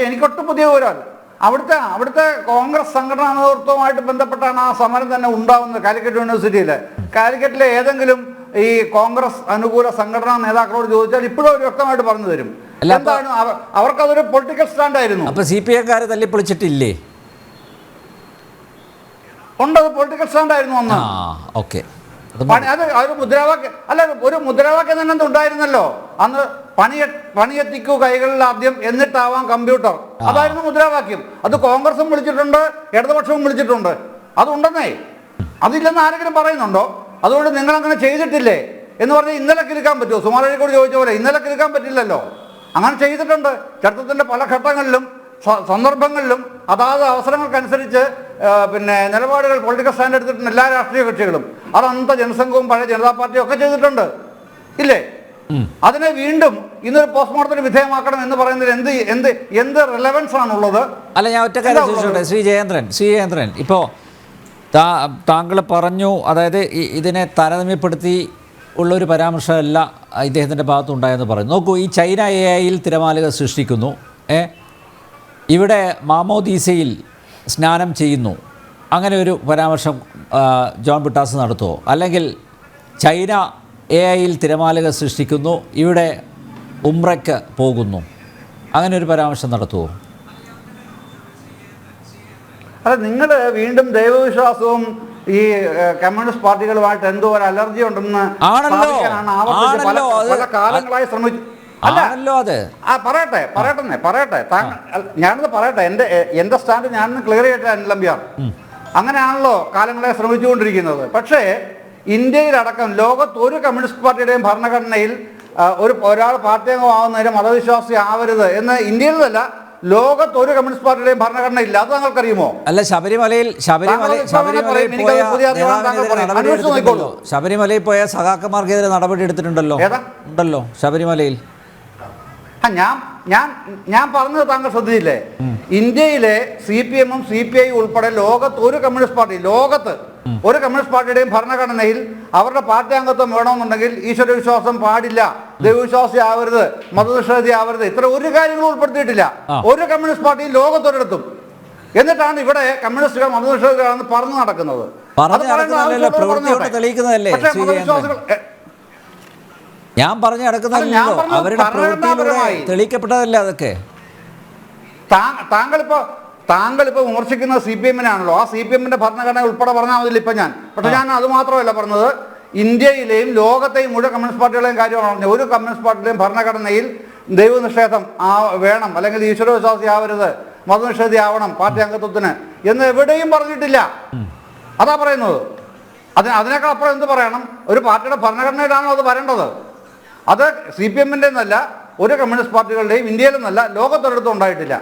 എനിക്കൊട്ടും പുതിയ വിവരമല്ല. അവിടുത്തെ കോൺഗ്രസ് സംഘടനാ നേതൃത്വവുമായിട്ട് ബന്ധപ്പെട്ടാണ് ആ സമരം തന്നെ ഉണ്ടാവുന്നത് കാലിക്കറ്റ് യൂണിവേഴ്സിറ്റിയിൽ. കാലിക്കറ്റിലെ ഏതെങ്കിലും ഈ കോൺഗ്രസ് അനുകൂല സംഘടനാ നേതാക്കളോട് ചോദിച്ചാൽ ഇപ്പോഴും അവർ വ്യക്തമായിട്ട് പറഞ്ഞു തരും. എന്താണ് അവർക്കതൊരു പൊളിറ്റിക്കൽ സ്റ്റാൻഡ് ആയിരുന്നു.
അപ്പൊ CPM-കാർ തല്ലിപ്പൊളിച്ചിട്ടില്ലേ?
ഉണ്ടത് പൊളിറ്റിക്കൽ സ്റ്റാൻഡ് ആയിരുന്നു അന്ന്. അത് മുദ്രാവാക്യം അല്ല, ഒരു മുദ്രാവാക്യം തന്നെ ഉണ്ടായിരുന്നല്ലോ അന്ന്. പണിയെത്തിക്കൂ കൈകളിൽ ആദ്യം, എന്നിട്ടാവാം കമ്പ്യൂട്ടർ. അതായിരുന്നു മുദ്രാവാക്യം. അത് കോൺഗ്രസും വിളിച്ചിട്ടുണ്ട്, ഇടതുപക്ഷവും വിളിച്ചിട്ടുണ്ട്. അതുണ്ടെന്നേ. അതില്ലെന്ന് ആരെങ്കിലും പറയുന്നുണ്ടോ? അതുകൊണ്ട് നിങ്ങൾ അങ്ങനെ ചെയ്തിട്ടില്ലേ എന്ന് പറഞ്ഞാൽ ഇന്നലെ കിരുക്കാൻ പറ്റുമോ? സുമാരഴിക്കോട് ചോദിച്ച പോലെ ഇന്നലെ കിരുക്കാൻ പറ്റില്ലല്ലോ. അങ്ങനെ ചെയ്തിട്ടുണ്ട്. ചരിത്രത്തിന്റെ പല ഘട്ടങ്ങളിലും സന്ദർഭങ്ങളിലും അതാത് അവസരങ്ങൾക്കനുസരിച്ച് പിന്നെ നിലപാടുകൾ പൊളിറ്റിക്കൽ സ്റ്റാൻഡ് എടുത്തിട്ടുണ്ട് എല്ലാ രാഷ്ട്രീയ കക്ഷികളും. അത് അന്നത്തെ ജനസംഘവും പഴയ ജനതാ പാർട്ടിയും ഒക്കെ ചെയ്തിട്ടുണ്ട്, ഇല്ലേ? അതിനെ വീണ്ടും ഇന്നൊരു പോസ്റ്റ്മോർട്ടത്തിന് വിധേയമാക്കണം എന്ന് പറയുന്നതിൽ എന്ത് റിലവൻസ് ആണുള്ളത്?
അല്ല, ഞാൻ ഒറ്റ കാര്യം ചോദിച്ചോട്ടെ ശ്രീ ജയേന്ദ്രൻ, ഇപ്പോൾ താങ്കൾ പറഞ്ഞു, അതായത് ഇതിനെ താരതമ്യപ്പെടുത്തി ഉള്ളൊരു പരാമർശമല്ല ഇദ്ദേഹത്തിൻ്റെ ഭാഗത്തുണ്ടായെന്ന് പറഞ്ഞു. നോക്കൂ, ഈ ചൈന AI-യിൽ തിരമാലകൾ സൃഷ്ടിക്കുന്നു, ഇവിടെ മാമോദീസയിൽ സ്നാനം ചെയ്യുന്നു, അങ്ങനെ ഒരു പരാമർശം ജോൺ ബ്രിട്ടാസ് നടത്തുമോ? അല്ലെങ്കിൽ ചൈന AI-യിൽ തിരമാലകൾ സൃഷ്ടിക്കുന്നു, ഇവിടെ ഉംറയ്ക്ക് പോകുന്നു, അങ്ങനെ ഒരു പരാമർശം നടത്തുമോ?
അല്ല, നിങ്ങൾ വീണ്ടും ദൈവവിശ്വാസവും ഈ കമ്മ്യൂണിസ്റ്റ് പാർട്ടികളുമായിട്ട് എന്തോ ഒരു അലർജി ഉണ്ടെന്ന് പല കാലങ്ങളായി ശ്രമിച്ചു. പറയട്ടെ ഞാനത് പറയട്ടെ. എന്റെ സ്റ്റാൻഡ് ഞാനൊന്ന് ക്ലിയർ ചെയ്യട്ടെ അനിൽ നമ്പ്യാർ. അങ്ങനെയാണല്ലോ കാലങ്ങളെ ശ്രമിച്ചുകൊണ്ടിരിക്കുന്നത്. പക്ഷേ ഇന്ത്യയിലടക്കം ലോകത്ത് ഒരു കമ്മ്യൂണിസ്റ്റ് പാർട്ടിയുടെയും ഭരണഘടനയിൽ ഒരാൾ പാർട്ടി അംഗമാവുന്നതിന് മതവിശ്വാസി ആവരുത് എന്ന് ഇന്ത്യയിലല്ല, ലോകത്ത് ഒരു കമ്മ്യൂണിസ്റ്റ് പാർട്ടിയുടെയും ഭരണഘടന ഇല്ല. അത് താങ്കൾക്കറിയുമോ?
അല്ല, ശബരിമലയിൽ പോയ സഖാക്കന്മാർക്കെതിരെ നടപടി എടുത്തിട്ടുണ്ടല്ലോ. ഉണ്ടല്ലോ ശബരിമലയിൽ.
ഞാൻ പറഞ്ഞത് താങ്കൾ ശ്രദ്ധിച്ചില്ലേ? ഇന്ത്യയിലെ CPM-ഉം CPI ഉൾപ്പെടെ ലോകത്ത് ഒരു കമ്മ്യൂണിസ്റ്റ് പാർട്ടി, ലോകത്ത് ഒരു കമ്മ്യൂണിസ്റ്റ് പാർട്ടിയുടെയും ഭരണഘടനയിൽ അവരുടെ പാർട്ടി അംഗത്വം വേണമെന്നുണ്ടെങ്കിൽ ഈശ്വരവിശ്വാസം പാടില്ല, ദൈവവിശ്വാസി ആവരുത്, മതനിഷേധി ആവരുത്, ഇത്ര ഒരു കാര്യങ്ങളും ഉൾപ്പെടുത്തിയിട്ടില്ല ഒരു കമ്മ്യൂണിസ്റ്റ് പാർട്ടിയും ലോകത്തൊരിടത്തും. എന്നിട്ടാണ് ഇവിടെ കമ്മ്യൂണിസ്റ്റുകൾ മതനിഷേധികളാണെന്ന് പറഞ്ഞു നടക്കുന്നത്.
ഞാൻ പറഞ്ഞു നടക്കുന്നതല്ലോ, അവരുടെ പ്രവൃത്തിയിലൂടെ തെളിയിക്കപ്പെട്ടതല്ലേ അതൊക്കെ.
താങ്കളിപ്പോ വിമർശിക്കുന്ന CPM-നാണല്ലോ. ആ CPM-ന്റെ ഭരണഘടന ഉൾപ്പെടെ പറഞ്ഞാൽ മതില്ല ഇപ്പൊ ഞാൻ. പക്ഷെ ഞാൻ അത് മാത്രമല്ല പറഞ്ഞത്, ഇന്ത്യയിലെയും ലോകത്തെയും മുഴുവൻ കമ്മ്യൂണിസ്റ്റ് പാർട്ടികളെയും കാര്യമാണ് പറഞ്ഞത്. ഒരു കമ്മ്യൂണിസ്റ്റ് പാർട്ടിയുടെയും ഭരണഘടനയിൽ ദൈവനിഷേധം വേണം, അല്ലെങ്കിൽ ഈശ്വരവിശ്വാസി ആവരുത്, മതനിഷേധി ആവണം പാർട്ടി അംഗത്വത്തിന് എന്ന് എവിടെയും പറഞ്ഞിട്ടില്ല. അതാ പറയുന്നത്. അതിനേക്കാൾ അപ്പുറം എന്ത് പറയണം? ഒരു പാർട്ടിയുടെ ഭരണഘടനയിലാണോ അത് വരേണ്ടത്? അത് CPM-ന്റെ എന്നല്ല, ഒരു കമ്മ്യൂണിസ്റ്റ് പാർട്ടികളുടെയും ഇന്ത്യയിലെന്നല്ല ലോകത്തൊരിടത്തും ഉണ്ടായിട്ടില്ല.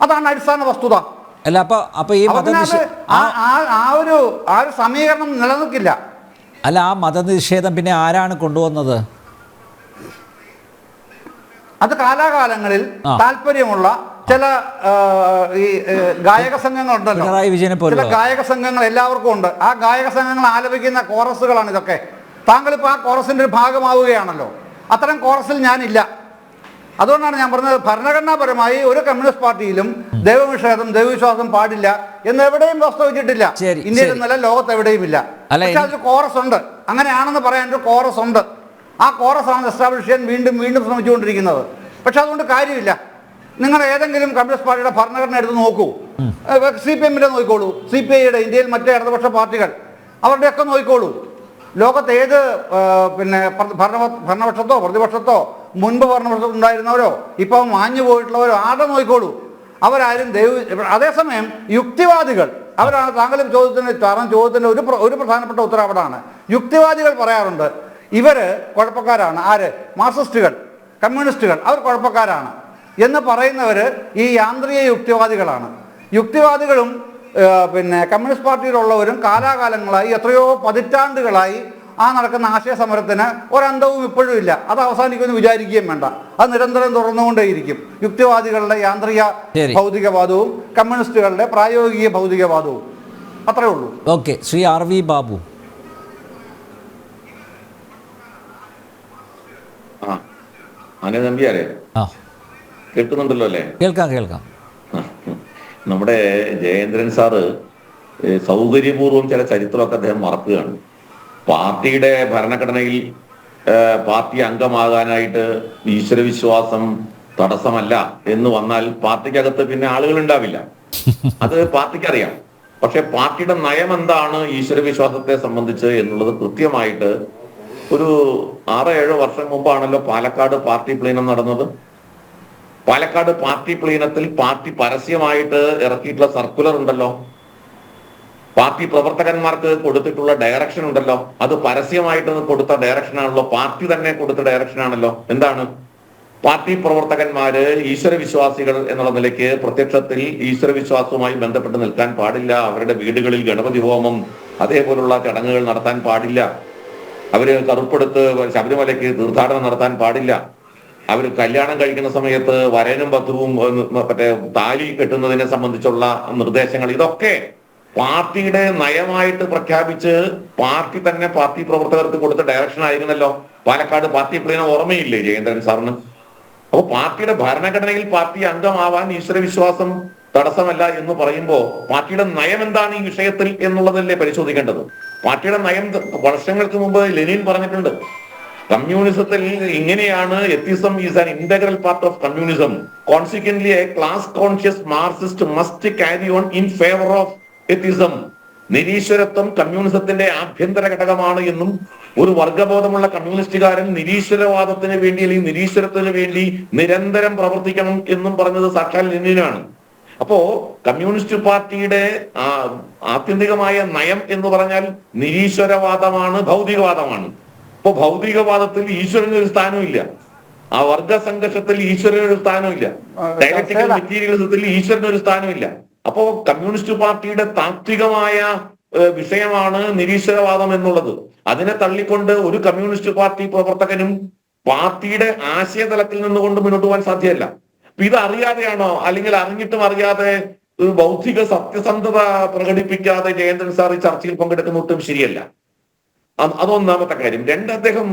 അതാണ് അടിസ്ഥാന വസ്തുത.
അല്ല അപ്പൊ ഈ
ആ ഒരു സമീകരണം നിലനിൽക്കില്ല.
അല്ല, ആ മതനിഷേധം പിന്നെ ആരാണ് കൊണ്ടുവന്നത്?
അത് കാലാകാലങ്ങളിൽ താല്പര്യമുള്ള ചില ഈ ഗായക സംഘങ്ങളുണ്ടല്ലോ, ചില ഗായക സംഘങ്ങൾ എല്ലാവർക്കും ഉണ്ട്. ആ ഗായക സംഘങ്ങൾ ആലപിക്കുന്ന കോറസുകളാണ് ഇതൊക്കെ. താങ്കളിപ്പോൾ ആ കോറസിന്റെ ഒരു ഭാഗമാവുകയാണല്ലോ. അത്തരം കോറസിൽ ഞാനില്ല. അതുകൊണ്ടാണ് ഞാൻ പറഞ്ഞത്, ഭരണഘടനാപരമായി ഒരു കമ്മ്യൂണിസ്റ്റ് പാർട്ടിയിലും ദൈവനിഷേധം, ദൈവവിശ്വാസം പാടില്ല എന്ന് എവിടെയും പ്രസ്താവിച്ചിട്ടില്ല. ഇന്ത്യയിൽ നിന്നല്ല, ലോകത്ത് എവിടെയും ഇല്ല. പക്ഷെ അതിൽ കോറസ് ഉണ്ട്. അങ്ങനെയാണെന്ന് പറയാൻ ഒരു കോറസ് ഉണ്ട്. ആ കോറസാണ് എസ്റ്റാബ്ലിഷ് ചെയ്യാൻ വീണ്ടും വീണ്ടും ശ്രമിച്ചുകൊണ്ടിരിക്കുന്നത്. പക്ഷെ അതുകൊണ്ട് കാര്യമില്ല. നിങ്ങൾ ഏതെങ്കിലും കമ്മ്യൂണിസ്റ്റ് പാർട്ടിയുടെ ഭരണഘടന എടുത്ത് നോക്കൂ. CPM-ന്റെ നോക്കിക്കോളൂ, CPI-യുടെ, ഇന്ത്യയിൽ മറ്റേ ഇടതുപക്ഷ പാർട്ടികൾ അവരുടെയൊക്കെ നോക്കിക്കോളൂ. ലോകത്ത് ഏത് ഭരണപക്ഷത്തോ പ്രതിപക്ഷത്തോ മുൻപ് ഭരണപക്ഷത്തോ ഉണ്ടായിരുന്നവരോ ഇപ്പോൾ മാഞ്ഞു പോയിട്ടുള്ളവരോ ആടെ നോക്കിക്കോളൂ. അവരാരും അതേസമയം യുക്തിവാദികൾ അവരാണ്. താങ്കളും ചോദ്യത്തിന്റെ ഒരു പ്രധാനപ്പെട്ട ഉത്തരം അവിടാണ്. യുക്തിവാദികൾ പറയാറുണ്ട് ഇവര് കുഴപ്പക്കാരാണ്. ആര്? മാർക്സിസ്റ്റുകൾ, കമ്മ്യൂണിസ്റ്റുകൾ, അവർ കുഴപ്പക്കാരാണ് എന്ന് പറയുന്നവര് ഈ യാന്ത്രിക യുക്തിവാദികളാണ്. യുക്തിവാദികളും കമ്മ്യൂണിസ്റ്റ് പാർട്ടിയിലുള്ളവരും കാലാകാലങ്ങളായി, എത്രയോ പതിറ്റാണ്ടുകളായി ആ നടക്കുന്ന ആശയ സമരത്തിന് ഒരന്തവും ഇപ്പോഴും ഇല്ല. അത് അവസാനിക്കുമെന്ന് വിചാരിക്കുകയും വേണ്ട. അത് നിരന്തരം തുടർന്നുകൊണ്ടേയിരിക്കും. യുക്തിവാദികളുടെ യാന്ത്രിക ഭൗതികവാദവും കമ്മ്യൂണിസ്റ്റുകളുടെ പ്രായോഗിക ഭൗതികവാദവും. അത്രേ ഉള്ളൂ.
Okay, Shri RV Babu.
നമ്പിയാരെ കേൾക്കുന്നുണ്ടല്ലോ അല്ലേ?
കേൾക്കാം.
നമ്മുടെ ജയേന്ദ്രൻ സാറ് സൗകര്യപൂർവ്വം ചില ചരിത്രമൊക്കെ അദ്ദേഹം മറക്കുകയാണ്. പാർട്ടിയുടെ ഭരണഘടനയിൽ പാർട്ടി അംഗമാകാനായിട്ട് ഈശ്വരവിശ്വാസം തടസ്സമല്ല എന്ന് വന്നാൽ പാർട്ടിക്കകത്ത് പിന്നെ ആളുകൾ ഉണ്ടാവില്ല. അത് പാർട്ടിക്കറിയാം. പക്ഷെ പാർട്ടിയുടെ നയം എന്താണ് ഈശ്വരവിശ്വാസത്തെ സംബന്ധിച്ച് എന്നുള്ളത് കൃത്യമായിട്ട് ഒരു 6-7 വർഷം മുമ്പാണല്ലോ പാലക്കാട് പാർട്ടി പ്ലീനം നടന്നത്. പാലക്കാട് പാർട്ടി പ്ലീനത്തിൽ പാർട്ടി പരസ്യമായിട്ട് ഇറക്കിയിട്ടുള്ള സർക്കുലർ ഉണ്ടല്ലോ, പാർട്ടി പ്രവർത്തകന്മാർക്ക് കൊടുത്തിട്ടുള്ള ഡയറക്ഷൻ ഉണ്ടല്ലോ, അത് പരസ്യമായിട്ട് കൊടുത്ത ഡയറക്ഷൻ ആണല്ലോ, പാർട്ടി തന്നെ കൊടുത്ത ഡയറക്ഷൻ ആണല്ലോ. എന്താണ്? പാർട്ടി പ്രവർത്തകന്മാര് ഈശ്വരവിശ്വാസികൾ എന്നുള്ള നിലയ്ക്ക് പ്രത്യക്ഷത്തിൽ ഈശ്വരവിശ്വാസവുമായി ബന്ധപ്പെട്ട് നിൽക്കാൻ പാടില്ല. അവരുടെ വീടുകളിൽ ഗണപതി ഹോമം അതേപോലുള്ള ചടങ്ങുകൾ നടത്താൻ പാടില്ല. അവര് കറുപ്പെടുത്ത് ശബരിമലയ്ക്ക് തീർത്ഥാടനം നടത്താൻ പാടില്ല. അവർ കല്യാണം കഴിക്കുന്ന സമയത്ത് വരനും വധുവും മറ്റേ താലി കെട്ടുന്നതിനെ സംബന്ധിച്ചുള്ള നിർദ്ദേശങ്ങൾ, ഇതൊക്കെ പാർട്ടിയുടെ നയമായിട്ട് പ്രഖ്യാപിച്ച് പാർട്ടി തന്നെ പാർട്ടി പ്രവർത്തകർക്ക് കൊടുത്ത ഡയറക്ഷൻ ആയിരുന്നല്ലോ. പാലക്കാട് പാർട്ടി പ്ലീനം ഓർമ്മയില്ലേ ജയേന്ദ്രൻ സാറിന്? അപ്പൊ പാർട്ടിയുടെ ഭരണഘടനയിൽ പാർട്ടി അംഗമാവാൻ ഈശ്വരവിശ്വാസം തടസ്സമല്ല എന്ന് പറയുമ്പോൾ പാർട്ടിയുടെ നയം എന്താണ് ഈ വിഷയത്തിൽ എന്നുള്ളതല്ലേ പരിശോധിക്കേണ്ടത്. പാർട്ടിയുടെ നയം വർഷങ്ങൾക്ക് മുമ്പ് ലെനിൻ പറഞ്ഞിട്ടുണ്ട്. കമ്മ്യൂണിസത്തിൽ ഇങ്ങനെയാണ്, atheism is an integral part of communism. Consequently a class conscious Marxist must carry on in favour of atheism. നിരീശ്വരത്വം കമ്മ്യൂണിസത്തിന്റെ ആഭ്യന്തര ഘടകമാണ് എന്നും ഒരു വർഗബോധമുള്ള കമ്മ്യൂണിസ്റ്റുകാരൻ നിരീശ്വരവാദത്തിന് വേണ്ടി അല്ലെങ്കിൽ നിരീശ്വരത്തിന് വേണ്ടി നിരന്തരം പ്രവർത്തിക്കണം എന്നും പറഞ്ഞത് സാക്ഷാൽ ലെനിനാണ്. അപ്പോ കമ്മ്യൂണിസ്റ്റ് പാർട്ടിയുടെ ആത്യന്തികമായ നയം എന്ന് പറഞ്ഞാൽ നിരീശ്വരവാദമാണ്, ഭൗതികവാദമാണ്. അപ്പൊ ഭൗതികവാദത്തിൽ ഈശ്വരനൊരു സ്ഥാനമില്ല, ആ വർഗ സംഘർഷത്തിൽ ഈശ്വരനൊരു സ്ഥാനമില്ല, ഡയലക്റ്റിക്കൽ മെറ്റീരിയലിസത്തിൽ ഈശ്വരനൊരു സ്ഥാനമില്ല. അപ്പോ കമ്മ്യൂണിസ്റ്റ് പാർട്ടിയുടെ താത്വികമായ വിഷയമാണ് നിരീശ്വരവാദം എന്നുള്ളത്. അതിനെ തള്ളിക്കൊണ്ട് ഒരു കമ്മ്യൂണിസ്റ്റ് പാർട്ടി പ്രവർത്തകനും പാർട്ടിയുടെ ആശയതലത്തിൽ നിന്നുകൊണ്ട് മുന്നോട്ട് പോകാൻ സാധ്യമല്ല. ഇത് അറിയാതെയാണോ അല്ലെങ്കിൽ അറിഞ്ഞിട്ടും അറിയാതെ ഒരു ബൗദ്ധിക സത്യസന്ധത പ്രകടിപ്പിക്കാതെ ജയേന്ദ്രൻ സാർ ഈ ചർച്ചയിൽ പങ്കെടുക്കുന്ന ഒട്ടും ശരിയല്ല. അതൊന്നാമത്തെ കാര്യം. രണ്ട്, അദ്ദേഹം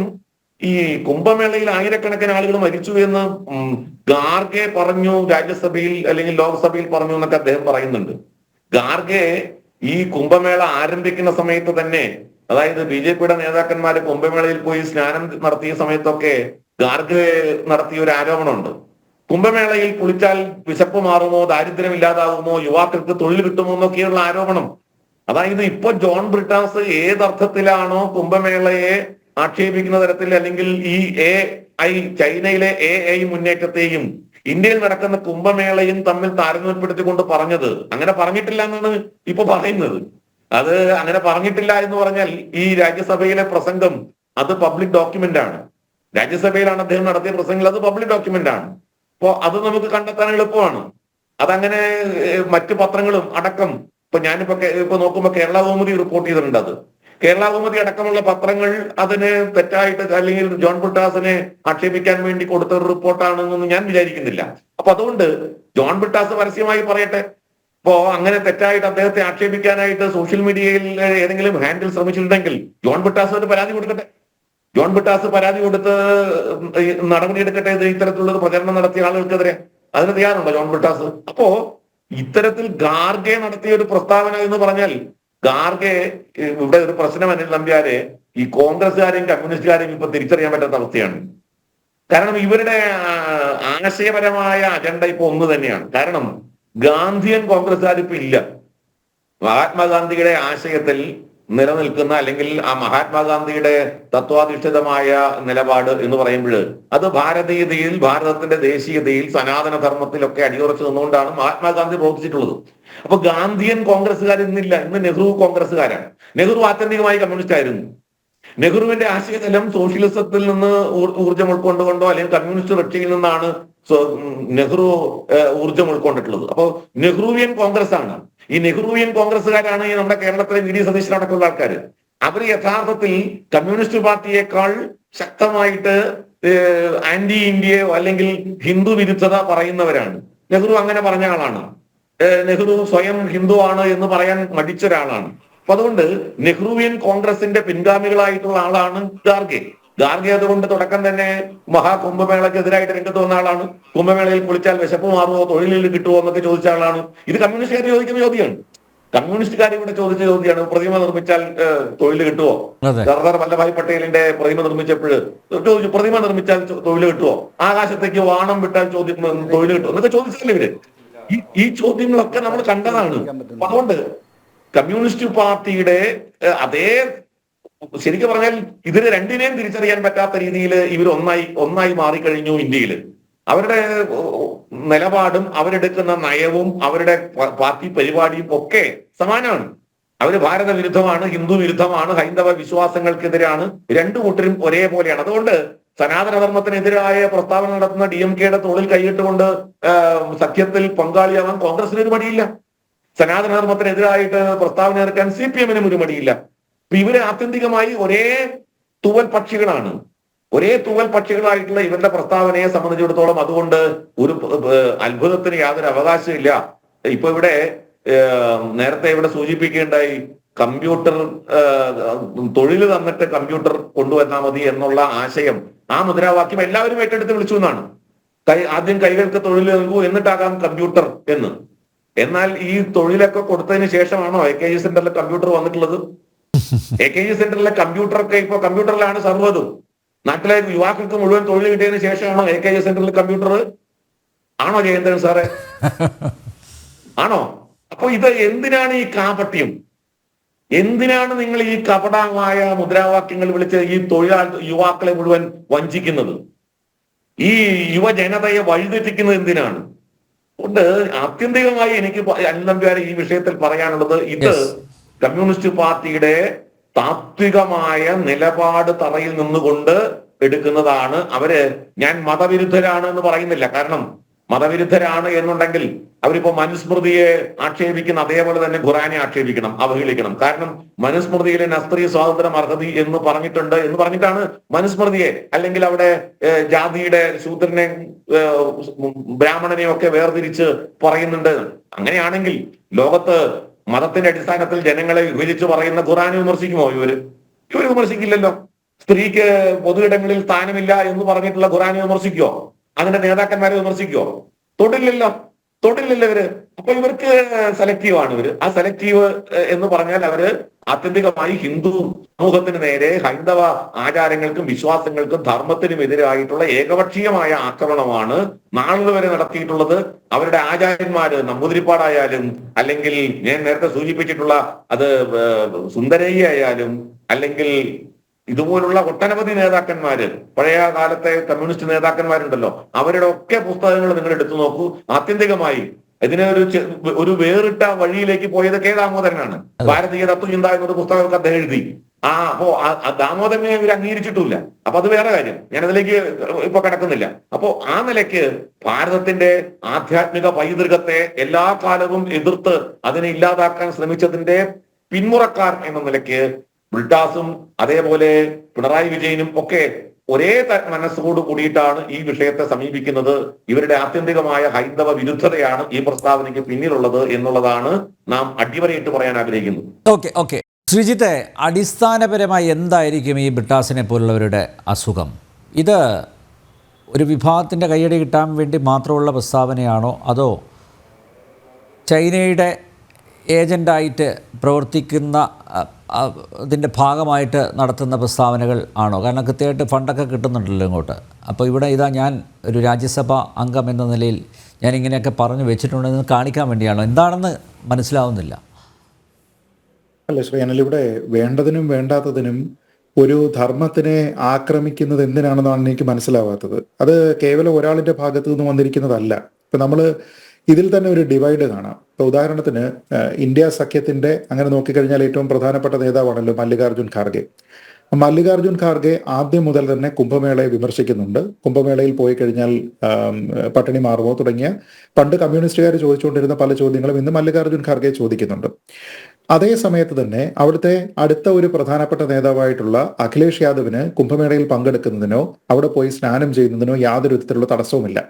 ഈ കുംഭമേളയിൽ ആയിരക്കണക്കിന് ആളുകൾ മരിച്ചു എന്ന് ഗാർഗെ പറഞ്ഞു രാജ്യസഭയിൽ അല്ലെങ്കിൽ ലോക്സഭയിൽ പറഞ്ഞു എന്നൊക്കെ അദ്ദേഹം പറയുന്നുണ്ട്. ഗാർഗെ ഈ കുംഭമേള ആരംഭിക്കുന്ന സമയത്ത് തന്നെ, അതായത് BJP-യുടെ നേതാക്കന്മാര് കുംഭമേളയിൽ പോയി സ്നാനം നടത്തിയ സമയത്തൊക്കെ ഗാർഗെ നടത്തിയ ഒരു ആരോപണമുണ്ട്. കുംഭമേളയിൽ കുളിച്ചാൽ വിശപ്പ് മാറുമോ, ദാരിദ്ര്യം ഇല്ലാതാവുമോ, യുവാക്കൾക്ക് തൊഴിൽ കിട്ടുമോ എന്നൊക്കെയുള്ള ആരോപണം. അതായത് ഇപ്പൊ ജോൺ ബ്രിട്ടാസ് ഏതർത്ഥത്തിലാണോ കുംഭമേളയെ ആക്ഷേപിക്കുന്ന തരത്തിൽ, അല്ലെങ്കിൽ ഈ ചൈനയിലെ AI മുന്നേറ്റത്തെയും ഇന്ത്യയിൽ നടക്കുന്ന കുംഭമേളയും തമ്മിൽ താരതമ്യപ്പെടുത്തിക്കൊണ്ട് പറഞ്ഞത്, അങ്ങനെ പറഞ്ഞിട്ടില്ല എന്നാണ് ഇപ്പൊ പറയുന്നത്. അത് അങ്ങനെ പറഞ്ഞിട്ടില്ല എന്ന് പറഞ്ഞാൽ ഈ രാജ്യസഭയിലെ പ്രസംഗം അത് പബ്ലിക് ഡോക്യുമെന്റ് ആണ്. രാജ്യസഭയിലാണ് അദ്ദേഹം നടത്തിയ പ്രസംഗങ്ങൾ, അത് പബ്ലിക് ഡോക്യുമെന്റ് ആണ്. അപ്പോ അത് നമുക്ക് കണ്ടെത്താൻ എളുപ്പമാണ്. അതങ്ങനെ മറ്റു പത്രങ്ങളും അടക്കം, ഇപ്പൊ നോക്കുമ്പോ കേരള കൗമുദി റിപ്പോർട്ട് ചെയ്തിട്ടുണ്ട്. അത് കേരള കൗമുദി അടക്കമുള്ള പത്രങ്ങൾ അതിന് തെറ്റായിട്ട് അല്ലെങ്കിൽ ജോൺ ബ്രിട്ടാസിനെ ആക്ഷേപിക്കാൻ വേണ്ടി കൊടുത്ത ഒരു റിപ്പോർട്ടാണെന്നൊന്നും ഞാൻ വിചാരിക്കുന്നില്ല. അപ്പൊ അതുകൊണ്ട് ജോൺ ബ്രിട്ടാസ് പരസ്യമായി പറയട്ടെ. ഇപ്പോ അങ്ങനെ തെറ്റായിട്ട് അദ്ദേഹത്തെ ആക്ഷേപിക്കാനായിട്ട് സോഷ്യൽ മീഡിയയിൽ ഏതെങ്കിലും ഹാൻഡിൽ ശ്രമിച്ചിട്ടുണ്ടെങ്കിൽ ജോൺ ബ്രിട്ടാസ് ഒരു പരാതി കൊടുക്കട്ടെ. ജോൺ ബ്രിട്ടാസ് പരാതി കൊടുത്ത് നടപടിയെടുക്കട്ടെ. ഇത്തരത്തിലുള്ള പ്രചരണം നടത്തിയ ആളുകൾക്കെതിരെ അതിന് തയ്യാറുണ്ടോ ജോൺ ബ്രിട്ടാസ്? അപ്പോ ഇത്തരത്തിൽ ഗാർഗെ നടത്തിയ ഒരു പ്രസ്താവന എന്ന് പറഞ്ഞാൽ, ഗാർഗെ ഇവിടെ ഒരു പ്രശ്നം അനിൽ നമ്പ്യാരെ, ഈ കോൺഗ്രസ്സുകാരെയും കമ്മ്യൂണിസ്റ്റുകാരെയും ഇപ്പൊ തിരിച്ചറിയാൻ പറ്റാത്ത അവസ്ഥയാണ്. കാരണം ഇവരുടെ ആശയപരമായ അജണ്ട ഇപ്പൊ ഒന്ന് തന്നെയാണ്. കാരണം ഗാന്ധിയൻ കോൺഗ്രസ്സുകാർ ഇപ്പൊ ഇല്ല. മഹാത്മാഗാന്ധിയുടെ ആശയത്തിൽ നിലനിൽക്കുന്ന, അല്ലെങ്കിൽ ആ മഹാത്മാഗാന്ധിയുടെ തത്വാധിഷ്ഠിതമായ നിലപാട് എന്ന് പറയുമ്പോൾ അത് ഭാരതീയതയിൽ, ഭാരതത്തിന്റെ ദേശീയതയിൽ, സനാതന ധർമ്മത്തിലൊക്കെ അടിയുറച്ചു നിന്നുകൊണ്ടാണ് മഹാത്മാഗാന്ധി പ്രവർത്തിച്ചിട്ടുള്ളത്. അപ്പൊ ഗാന്ധിയൻ കോൺഗ്രസ്സുകാർ ഇന്നില്ല. ഇന്ന് നെഹ്റു കോൺഗ്രസ്സുകാരാണ്. നെഹ്റു ആത്യന്തികമായി കമ്മ്യൂണിസ്റ്റ് ആയിരുന്നു. നെഹ്റുവിന്റെ ആശയതലം സോഷ്യലിസത്തിൽ നിന്ന് ഊർജ്ജം ഉൾക്കൊണ്ടുകൊണ്ടോ അല്ലെങ്കിൽ കമ്മ്യൂണിസ്റ്റ് റഷ്യയിൽ നിന്നാണ് നെഹ്റു ഊർജ്ജം ഉൾക്കൊണ്ടിട്ടുള്ളത്. അപ്പോൾ നെഹ്റുവിയൻ കോൺഗ്രസ് ആണ്. ഈ നെഹ്റുവിയൻ കോൺഗ്രസ്സുകാരാണ് ഈ നമ്മുടെ കേരളത്തിലെ VD സതീശൻ അടക്കമുള്ള ആൾക്കാർ. അവർ യഥാർത്ഥത്തിൽ കമ്മ്യൂണിസ്റ്റ് പാർട്ടിയേക്കാൾ ശക്തമായിട്ട് ആന്റി ഇന്ത്യയോ അല്ലെങ്കിൽ ഹിന്ദു വിരുദ്ധത പറയുന്നവരാണ്. നെഹ്റു അങ്ങനെ പറഞ്ഞ ആളാണ്. നെഹ്റു സ്വയം ഹിന്ദു ആണ് എന്ന് പറയാൻ മടിച്ച ഒരാളാണ്. അപ്പൊ അതുകൊണ്ട് നെഹ്റുവിയൻ കോൺഗ്രസിന്റെ പിൻഗാമികളായിട്ടുള്ള ആളാണ് ഗാർഗെ. ഗാർഗെ അതുകൊണ്ട് തുടക്കം തന്നെ മഹാകുംഭമേളക്കെതിരായിട്ട് രംഗത്ത് വന്ന ആളാണ്. കുംഭമേളയിൽ കുളിച്ചാൽ വിശപ്പ് മാറുമോ, തൊഴിലിൽ കിട്ടുമോ എന്നൊക്കെ ചോദിച്ച ആളാണ്. ഇത് കമ്മ്യൂണിസ്റ്റുകാർ ചോദിക്കുന്ന ചോദ്യമാണ്. കമ്മ്യൂണിസ്റ്റുകാർ ഇവിടെ ചോദിച്ച ചോദ്യമാണ്. പ്രതിമ നിർമ്മിച്ചാൽ തൊഴിൽ കിട്ടുമോ? സർദാർ വല്ലഭായ് പട്ടേലിന്റെ പ്രതിമ നിർമ്മിച്ചപ്പോൾ ചോദിച്ചു, പ്രതിമ നിർമ്മിച്ചാൽ തൊഴിൽ കിട്ടുമോ? ആകാശത്തേക്ക് വാണം വിട്ടാൽ തൊഴിൽ കിട്ടുമോ എന്നൊക്കെ ചോദിച്ചല്ലേ ഇവര്. ഈ ചോദ്യങ്ങളൊക്കെ നമ്മൾ കണ്ടതാണ്. അതുകൊണ്ട് കമ്മ്യൂണിസ്റ്റ് പാർട്ടിയുടെ അതേ, ശരിക്കും പറഞ്ഞാൽ ഇതിന് രണ്ടിനെയും തിരിച്ചറിയാൻ പറ്റാത്ത രീതിയിൽ ഇവർ ഒന്നായി മാറിക്കഴിഞ്ഞു ഇന്ത്യയിൽ. അവരുടെ നിലപാടും അവരെടുക്കുന്ന നയവും അവരുടെ പാർട്ടി പരിപാടിയും ഒക്കെ സമാനമാണ്. അവര് ഭാരത വിരുദ്ധമാണ്, ഹിന്ദു വിരുദ്ധമാണ്, ഹൈന്ദവ വിശ്വാസങ്ങൾക്കെതിരാണ്. രണ്ടു കൂട്ടരും ഒരേപോലെയാണ്. അതുകൊണ്ട് സനാതനധർമ്മത്തിനെതിരായ പ്രസ്താവന നടത്തുന്ന DMK-യുടെ തോളിൽ കൈയിട്ടുകൊണ്ട് സഖ്യത്തിൽ പങ്കാളിയാവാൻ കോൺഗ്രസിന് ഒരു മടിയില്ല. സനാതനധർമ്മത്തിനെതിരായിട്ട് പ്രസ്താവന ഇറക്കാൻ CPM-നും ഒരു മടിയില്ല. ഇവര് ആത്യന്തികമായി ഒരേ തൂവൽ പക്ഷികളാണ്. ഒരേ തൂവൽ പക്ഷികളായിട്ടുള്ള ഇവരുടെ പ്രസ്താവനയെ സംബന്ധിച്ചിടത്തോളം അതുകൊണ്ട് ഒരു അത്ഭുതത്തിന് യാതൊരു അവകാശമില്ല. ഇപ്പൊ ഇവിടെ നേരത്തെ ഇവിടെ സൂചിപ്പിക്കുകയുണ്ടായി, കമ്പ്യൂട്ടർ തൊഴിൽ തന്നിട്ട് കമ്പ്യൂട്ടർ കൊണ്ടുവന്നാൽ മതി എന്നുള്ള ആശയം, ആ മുദ്രാവാക്യം എല്ലാവരും ഏറ്റെടുത്ത് വിളിച്ചു എന്നാണ്. ആദ്യം കൈകൾക്ക് തൊഴിൽ നൽകൂ എന്നിട്ടാകാം കമ്പ്യൂട്ടർ എന്ന്. എന്നാൽ ഈ തൊഴിലൊക്കെ കൊടുത്തതിന് ശേഷമാണോ AKG സെന്ററിലെ കമ്പ്യൂട്ടർ വന്നിട്ടുള്ളത്? AKG സെന്ററിലെ കമ്പ്യൂട്ടറൊക്കെ ഇപ്പൊ കമ്പ്യൂട്ടറിലാണ് സർവ്വതും. നാട്ടിലെ യുവാക്കൾക്ക് മുഴുവൻ തൊഴിൽ കിട്ടിയതിന് ശേഷമാണോ AKG സെന്ററിൽ കമ്പ്യൂട്ടർ? ആണോ ജയേന്ദ്രൻ സാറേ? ആണോ? അപ്പൊ ഇത് എന്തിനാണ് ഈ കാപട്യം? എന്തിനാണ് നിങ്ങൾ ഈ കപടമായ മുദ്രാവാക്യങ്ങൾ വിളിച്ച് ഈ യുവാക്കളെ മുഴുവൻ വഞ്ചിക്കുന്നത്? ഈ യുവജനതയെ വഴിതെറ്റിക്കുന്നത് എന്തിനാണ്? അതുകൊണ്ട് ആത്യന്തികമായി എനിക്ക് അനിൽ നമ്പ്യാരെ ഈ വിഷയത്തിൽ പറയാനുള്ളത്, ഇത് കമ്മ്യൂണിസ്റ്റ് പാർട്ടിയുടെ താത്വികമായ നിലപാട് തറയിൽ നിന്നുകൊണ്ട് എടുക്കുന്നതാണ്. ഞാൻ മതവിരുദ്ധരാണ് എന്ന് പറയുന്നില്ല. കാരണം മതവിരുദ്ധരാണ് എന്നുണ്ടെങ്കിൽ അവരിപ്പോ മനുസ്മൃതിയെ ആക്ഷേപിക്കുന്ന അതേപോലെ തന്നെ ഖുറാനെ ആക്ഷേപിക്കണം, അവഹേളിക്കണം. കാരണം മനുസ്മൃതിയിലെ നസ്ത്രീ സ്വാതന്ത്ര്യം അർഹതി എന്ന് പറഞ്ഞിട്ടുണ്ട് എന്ന് പറഞ്ഞിട്ടാണ് മനുസ്മൃതിയെ, അല്ലെങ്കിൽ അവിടെ ജാതിയുടെ ശൂദ്രനെ ബ്രാഹ്മണനെയും ഒക്കെ വേർതിരിച്ച് പറയുന്നുണ്ട്. അങ്ങനെയാണെങ്കിൽ ലോകത്ത് മതത്തിന്റെ അടിസ്ഥാനത്തിൽ ജനങ്ങളെ വിഭജിച്ച് പറയുന്ന ഖുറാനെ വിമർശിക്കുമോ ഇവര് വിമർശിക്കില്ലല്ലോ. സ്ത്രീക്ക് പൊതുയിടങ്ങളിൽ സ്ഥാനമില്ല എന്ന് പറഞ്ഞിട്ടുള്ള ഖുറാനെ വിമർശിക്കുവോ? അതിന്റെ നേതാക്കന്മാരെ വിമർശിക്കുവോ? തൊടില്ലല്ലോ ഇവര്. അപ്പൊ ഇവർക്ക് സെലക്റ്റീവ് ആണ് ഇവര്. ആ സെലക്റ്റീവ് എന്ന് പറഞ്ഞാൽ അവര് ആത്യന്തികമായി ഹിന്ദു സമൂഹത്തിന് നേരെ ഹൈന്ദവ ആചാരങ്ങൾക്കും വിശ്വാസങ്ങൾക്കും ധർമ്മത്തിനും എതിരായിട്ടുള്ള ഏകപക്ഷീയമായ ആക്രമണമാണ് നാളുകൾ വരെ നടത്തിയിട്ടുള്ളത്. അവരുടെ ആചാര്യന്മാര് നമ്പൂതിരിപ്പാടായാലും, അല്ലെങ്കിൽ ഞാൻ നേരത്തെ സൂചിപ്പിച്ചിട്ടുള്ള അത് സുന്ദരയ്യ ആയാലും, അല്ലെങ്കിൽ ഇതുപോലുള്ള ഒട്ടനവധി നേതാക്കന്മാര്, പഴയ കാലത്തെ കമ്മ്യൂണിസ്റ്റ് നേതാക്കന്മാരുണ്ടല്ലോ, അവരുടെ ഒക്കെ പുസ്തകങ്ങൾ നിങ്ങൾ എടുത്തു നോക്കൂ. ആത്യന്തികമായി ഇതിനെ ഒരു വേറിട്ട വഴിയിലേക്ക് പോയത് കെ ദാമോദരനാണ്. ഭാരതീയ തത്വചിന്ത എന്നൊരു പുസ്തകമൊക്കെ അദ്ദേഹം എഴുതി. അപ്പോ ദാമോദരനെ ഇവർ അംഗീകരിച്ചിട്ടില്ല. അപ്പൊ അത് വേറെ കാര്യം, ഞാനതിലേക്ക് ഇപ്പൊ കിടക്കുന്നില്ല. അപ്പോ ആ നിലയ്ക്ക് ഭാരതത്തിന്റെ ആധ്യാത്മിക പൈതൃകത്തെ എല്ലാ കാലവും എതിർത്ത് അതിനെ ഇല്ലാതാക്കാൻ ശ്രമിച്ചതിന്റെ പിന്മുറക്കാർ എന്ന നിലയ്ക്ക് ബ്രിട്ടാസും അതേപോലെ പിണറായി വിജയനും ഒക്കെ ഒരേ മനസ്സോട് കൂടിയിട്ടാണ് ഈ വിഷയത്തെ സമീപിക്കുന്നത്. ഇവരുടെ ആത്യന്തികമായ ഹൈന്ദവ വിരുദ്ധതയാണ് ഈ പ്രസ്താവനയ്ക്ക് പിന്നിലുള്ളത് എന്നുള്ളതാണ് നാം അടിവരയിട്ട് പറയാൻ ആഗ്രഹിക്കുന്നത്.
ഓക്കെ ശ്രീജിത്തെ, അടിസ്ഥാനപരമായി എന്തായിരിക്കും ഈ ബ്രിട്ടാസിനെ പോലുള്ളവരുടെ അസുഖം? ഇത് ഒരു വിഭാഗത്തിൻ്റെ കയ്യടി കിട്ടാൻ വേണ്ടി മാത്രമുള്ള പ്രസ്താവനയാണോ, അതോ ചൈനയുടെ ഏജൻ്റായിട്ട് പ്രവർത്തിക്കുന്ന അതിൻ്റെ ഭാഗമായിട്ട് നടത്തുന്ന പ്രസ്താവനകൾ ആണോ? കാരണം കൃത്യമായിട്ട് ഫണ്ടൊക്കെ കിട്ടുന്നുണ്ടല്ലോ ഇങ്ങോട്ട്. അപ്പോൾ ഇവിടെ ഇതാ ഞാൻ ഒരു രാജ്യസഭാ അംഗം എന്ന നിലയിൽ ഞാൻ ഇങ്ങനെയൊക്കെ പറഞ്ഞു വെച്ചിട്ടുണ്ടെന്ന് കാണിക്കാൻ വേണ്ടിയാണോ? എന്താണെന്ന് മനസ്സിലാവുന്നില്ല.
അല്ല ശ്രീ അനിൽ, ഇവിടെ വേണ്ടതിനും വേണ്ടാത്തതിനും ഒരു ധർമ്മത്തിനെ ആക്രമിക്കുന്നത് എന്തിനാണെന്നാണ് എനിക്ക് മനസ്സിലാവാത്തത്. അത് കേവലം ഒരാളിന്റെ ഭാഗത്തു നിന്ന് വന്നിരിക്കുന്നതല്ല. ഇപ്പൊ നമ്മൾ ഇതിൽ തന്നെ ഒരു ഡിവൈഡ് കാണാം. ഇപ്പൊ ഉദാഹരണത്തിന് ഇന്ത്യ സഖ്യത്തിന്റെ അങ്ങനെ നോക്കിക്കഴിഞ്ഞാൽ ഏറ്റവും പ്രധാനപ്പെട്ട നേതാവാണല്ലോ മല്ലികാർജുൻ ഖാർഗെ. മല്ലികാർജുൻ ഖാർഗെ ആദ്യം മുതൽ തന്നെ കുംഭമേളയെ വിമർശിക്കുന്നുണ്ട്. കുംഭമേളയിൽ പോയി കഴിഞ്ഞാൽ പട്ടിണി മാറുമോ തുടങ്ങിയ പണ്ട് കമ്മ്യൂണിസ്റ്റുകാർ ചോദിച്ചുകൊണ്ടിരുന്ന പല ചോദ്യങ്ങളും ഇന്ന് മല്ലികാർജുൻ ഖാർഗെ ചോദിക്കുന്നുണ്ട്. അതേ സമയത്ത് തന്നെ അവിടുത്തെ അടുത്ത ഒരു പ്രധാനപ്പെട്ട നേതാവായിട്ടുള്ള അഖിലേഷ് യാദവിന് കുംഭമേളയിൽ പങ്കെടുക്കുന്നതിനോ അവിടെ പോയി സ്നാനം ചെയ്യുന്നതിനോ യാതൊരു വിധത്തിലുള്ള തടസ്സവുമില്ല.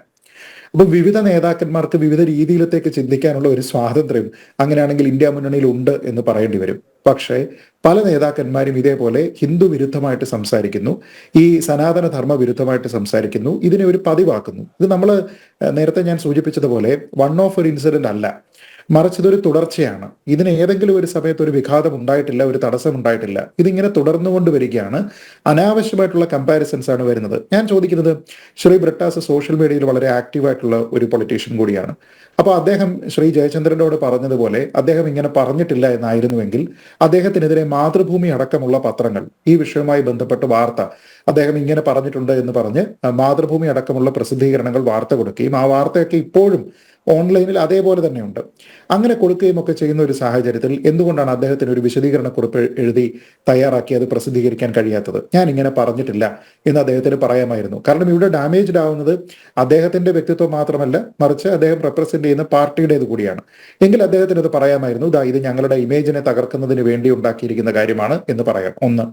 അപ്പൊ വിവിധ നേതാക്കന്മാർക്ക് വിവിധ രീതിയിലത്തേക്ക് ചിന്തിക്കാനുള്ള ഒരു സ്വാതന്ത്ര്യം അങ്ങനെയാണെങ്കിൽ ഇന്ത്യ മുന്നണിയിൽ ഉണ്ട് എന്ന് പറയേണ്ടി വരും. പക്ഷേ പല നേതാക്കന്മാരും ഇതേപോലെ ഹിന്ദു വിരുദ്ധമായിട്ട് സംസാരിക്കുന്നു, ഈ സനാതന ധർമ്മ വിരുദ്ധമായിട്ട് സംസാരിക്കുന്നു, ഇതിനെ ഒരു പതിവാക്കുന്നു. ഇത് നമ്മൾ നേരത്തെ ഞാൻ സൂചിപ്പിച്ചതുപോലെ വൺ ഓഫ് ഒരു ഇൻസിഡന്റ് അല്ല, മറിച്ച് ഇതൊരു തുടർച്ചയാണ്. ഇതിന് ഏതെങ്കിലും ഒരു സമയത്ത് ഒരു വിഘാതം ഉണ്ടായിട്ടില്ല, ഒരു തടസ്സം ഉണ്ടായിട്ടില്ല. ഇതിങ്ങനെ തുടർന്നുകൊണ്ട് വരികയാണ്. അനാവശ്യമായിട്ടുള്ള കമ്പാരിസൺസ് ആണ് വരുന്നത്. ഞാൻ ചോദിക്കുന്നത്, ശ്രീ ബ്രിട്ടാസ് സോഷ്യൽ മീഡിയയിൽ വളരെ ആക്റ്റീവായിട്ടുള്ള ഒരു പൊളിറ്റീഷ്യൻ കൂടിയാണ്. അപ്പോൾ അദ്ദേഹം ശ്രീ ജയചന്ദ്രനോട് പറഞ്ഞതുപോലെ അദ്ദേഹം ഇങ്ങനെ പറഞ്ഞിട്ടില്ല എന്നായിരുന്നുവെങ്കിൽ അദ്ദേഹത്തിനെതിരെ മാതൃഭൂമി അടക്കമുള്ള പത്രങ്ങൾ ഈ വിഷയവുമായി ബന്ധപ്പെട്ട് വാർത്ത അദ്ദേഹം ഇങ്ങനെ പറഞ്ഞിട്ടുണ്ട് എന്ന് പറഞ്ഞ് മാതൃഭൂമി അടക്കമുള്ള പ്രസിദ്ധീകരണങ്ങൾ വാർത്ത കൊടുക്കുകയും ആ വാർത്തയൊക്കെ ഇപ്പോഴും ഓൺലൈനിൽ അതേപോലെ തന്നെയുണ്ട്. അങ്ങനെ കൊടുക്കുകയും ഒക്കെ ചെയ്യുന്ന ഒരു സാഹചര്യത്തിൽ എന്തുകൊണ്ടാണ് അദ്ദേഹത്തിന് ഒരു വിശദീകരണക്കുറിപ്പ് എഴുതി തയ്യാറാക്കി അത് പ്രസിദ്ധീകരിക്കാൻ കഴിയാത്തത്? ഞാൻ ഇങ്ങനെ പറഞ്ഞിട്ടില്ല എന്ന് അദ്ദേഹത്തിന് പറയാമായിരുന്നു. കാരണം ഇവിടെ ഡാമേജ്ഡ് ആവുന്നത് അദ്ദേഹത്തിന്റെ വ്യക്തിത്വം മാത്രമല്ല, മറിച്ച് അദ്ദേഹം റെപ്രസെന്റ് ചെയ്യുന്ന പാർട്ടിയുടേത് കൂടിയാണ്. എങ്കിൽ അദ്ദേഹത്തിന് അത് പറയാമായിരുന്നു, ഇത് ഞങ്ങളുടെ ഇമേജിനെ തകർക്കുന്നതിന് വേണ്ടി ഉണ്ടാക്കിയിരിക്കുന്ന കാര്യമാണ് എന്ന് പറയാം. ഒന്ന്.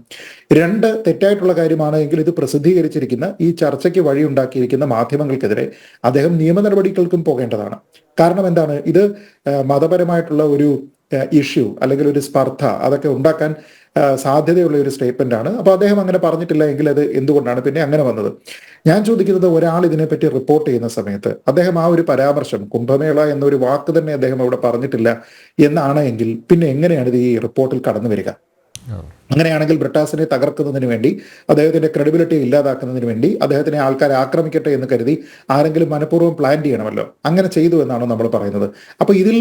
രണ്ട്, തെറ്റായിട്ടുള്ള കാര്യമാണ് എങ്കിൽ ഇത് പ്രസിദ്ധീകരിച്ചിരിക്കുന്ന ഈ ചർച്ചയ്ക്ക് വഴി ഉണ്ടാക്കിയിരിക്കുന്ന മാധ്യമങ്ങൾക്കെതിരെ അദ്ദേഹം നിയമ നടപടികൾക്കും പോകേണ്ടതാണ്. കാരണം എന്താണ്, ഇത് മതപരമായിട്ടുള്ള ഒരു ഇഷ്യൂ അല്ലെങ്കിൽ ഒരു സ്പർദ്ധ അതൊക്കെ ഉണ്ടാക്കാൻ സാധ്യതയുള്ള ഒരു സ്റ്റേറ്റ്മെന്റ് ആണ്. അപ്പൊ അദ്ദേഹം അങ്ങനെ പറഞ്ഞിട്ടില്ല എങ്കിൽ അത് എന്തുകൊണ്ടാണ് പിന്നെ അങ്ങനെ വന്നത്? ഞാൻ ചോദിക്കുന്നത്, ഒരാൾ ഇതിനെപ്പറ്റി റിപ്പോർട്ട് ചെയ്യുന്ന സമയത്ത് അദ്ദേഹം ആ ഒരു പരാമർശം കുംഭമേള എന്നൊരു വാക്ക് തന്നെ അദ്ദേഹം അവിടെ പറഞ്ഞിട്ടില്ല എന്നാണ് എങ്കിൽ പിന്നെ എങ്ങനെയാണ് ഇത് ഈ റിപ്പോർട്ടിൽ കടന്നു വരിക? അങ്ങനെയാണെങ്കിൽ ബ്രിട്ടാസിനെ തകർക്കുന്നതിന് വേണ്ടി, അദ്ദേഹത്തിന്റെ ക്രെഡിബിലിറ്റി ഇല്ലാതാക്കുന്നതിന് വേണ്ടി, അദ്ദേഹത്തിനെ ആൾക്കാരെ ആക്രമിക്കട്ടെ എന്ന് കരുതി ആരെങ്കിലും മനഃപൂർവ്വം പ്ലാൻ ചെയ്യണമല്ലോ. അങ്ങനെ ചെയ്തു എന്നാണോ നമ്മൾ പറയുന്നത്? അപ്പൊ ഇതിൽ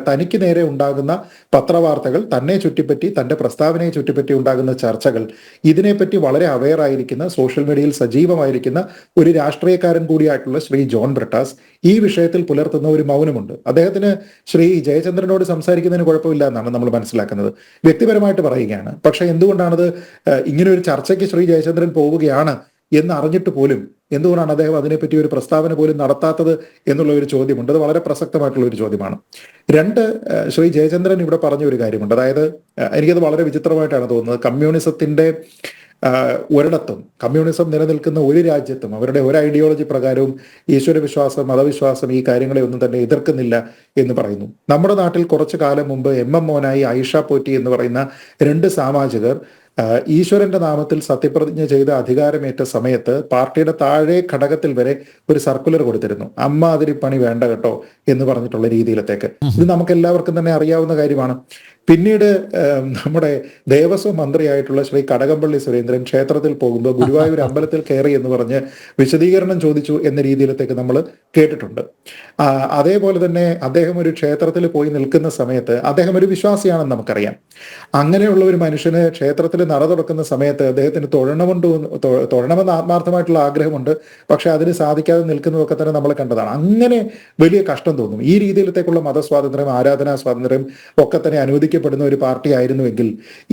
തനിക്ക് നേരെ ഉണ്ടാകുന്ന പത്രവാർത്തകൾ, തന്നെ ചുറ്റിപ്പറ്റി, തന്റെ പ്രസ്താവനയെ ചുറ്റിപ്പറ്റി ഉണ്ടാകുന്ന ചർച്ചകൾ, ഇതിനെപ്പറ്റി വളരെ അവെയർ ആയിരിക്കുന്ന, സോഷ്യൽ മീഡിയയിൽ സജീവമായിരിക്കുന്ന ഒരു രാഷ്ട്രീയക്കാരൻ കൂടിയായിട്ടുള്ള ശ്രീ ജോൺ ബ്രിട്ടാസ് ഈ വിഷയത്തിൽ പുലർത്തുന്ന ഒരു മൗനമുണ്ട്. അദ്ദേഹത്തിന് ശ്രീ ജയചന്ദ്രനോട് സംസാരിക്കുന്നതിന് കുഴപ്പമില്ല എന്നാണ് നമ്മൾ മനസ്സിലാക്കുന്നത്. വ്യക്തിപരമായിട്ട് പറയുകയാണ്. പക്ഷെ എന്തുകൊണ്ടാണത് ഇങ്ങനെ ഒരു ചർച്ചയ്ക്ക് ശ്രീ ജയചന്ദ്രൻ പോവുകയാണ് എന്ന് അറിഞ്ഞിട്ട് പോലും എന്തുകൊണ്ടാണ് അദ്ദേഹം അതിനെപ്പറ്റി ഒരു പ്രസ്താവന പോലും നടത്താത്തത് എന്നുള്ള ഒരു ചോദ്യമുണ്ട്. അത് വളരെ പ്രസക്തമായിട്ടുള്ള ഒരു ചോദ്യമാണ്. രണ്ട്, ശ്രീ ജയചന്ദ്രൻ ഇവിടെ പറഞ്ഞ ഒരു കാര്യമുണ്ട്. അതായത് എനിക്കത് വളരെ വിചിത്രമായിട്ടാണ് തോന്നുന്നത്. കമ്മ്യൂണിസത്തിന്റെ ഒരിടത്തും, കമ്മ്യൂണിസം നിലനിൽക്കുന്ന ഒരു രാജ്യത്തും അവരുടെ ഒരു ഐഡിയോളജി പ്രകാരവും ഈശ്വരവിശ്വാസം, മതവിശ്വാസം ഈ കാര്യങ്ങളെ ഒന്നും തന്നെ എതിർക്കുന്നില്ല എന്ന് പറയുന്നു. നമ്മുടെ നാട്ടിൽ കുറച്ചു കാലം മുമ്പ് MM മോനായി, ആയിഷ പോറ്റി എന്ന് പറയുന്ന രണ്ട് സാമാജികർ ഈശ്വരന്റെ നാമത്തിൽ സത്യപ്രതിജ്ഞ ചെയ്ത് അധികാരമേറ്റ സമയത്ത് പാർട്ടിയുടെ താഴെ ഘടകത്തിൽ വരെ ഒരു സർക്കുലർ കൊടുത്തിരുന്നു, അമ്മാതിരി പണി വേണ്ട കേട്ടോ എന്ന് പറഞ്ഞിട്ടുള്ള രീതിയിലത്തേക്ക്. ഇത് നമുക്ക് എല്ലാവർക്കും തന്നെ അറിയാവുന്ന കാര്യമാണ്. പിന്നീട് നമ്മുടെ ദേവസ്വം മന്ത്രിയായിട്ടുള്ള ശ്രീ കടകംപള്ളി സുരേന്ദ്രൻ ക്ഷേത്രത്തിൽ പോകുമ്പോൾ ഗുരുവായൂർ അമ്പലത്തിൽ കയറി എന്ന് പറഞ്ഞ് വിശദീകരണം ചോദിച്ചു എന്ന രീതിയിലത്തേക്ക് നമ്മൾ കേട്ടിട്ടുണ്ട്. അതേപോലെ തന്നെ അദ്ദേഹം ഒരു ക്ഷേത്രത്തിൽ പോയി നിൽക്കുന്ന സമയത്ത്, അദ്ദേഹം ഒരു വിശ്വാസിയാണെന്ന് നമുക്കറിയാം, അങ്ങനെയുള്ള ഒരു മനുഷ്യന് ക്ഷേത്രത്തിൽ നട തുറക്കുന്ന സമയത്ത് അദ്ദേഹത്തിന് തൊഴണമെന്ന് ആത്മാർത്ഥമായിട്ടുള്ള ആഗ്രഹമുണ്ട്, പക്ഷെ അതിന് സാധിക്കാതെ നിൽക്കുന്നതൊക്കെ തന്നെ നമ്മൾ കണ്ടതാണ്. അങ്ങനെ വലിയ കഷ്ടം തോന്നും. ഈ രീതിയിലത്തേക്കുള്ള മതസ്വാതന്ത്ര്യം, ആരാധനാ സ്വാതന്ത്ര്യം ഒക്കെ തന്നെ അനുവദിക്കപ്പെടുന്ന ഒരു പാർട്ടി ആയിരുന്നുവെങ്കിൽ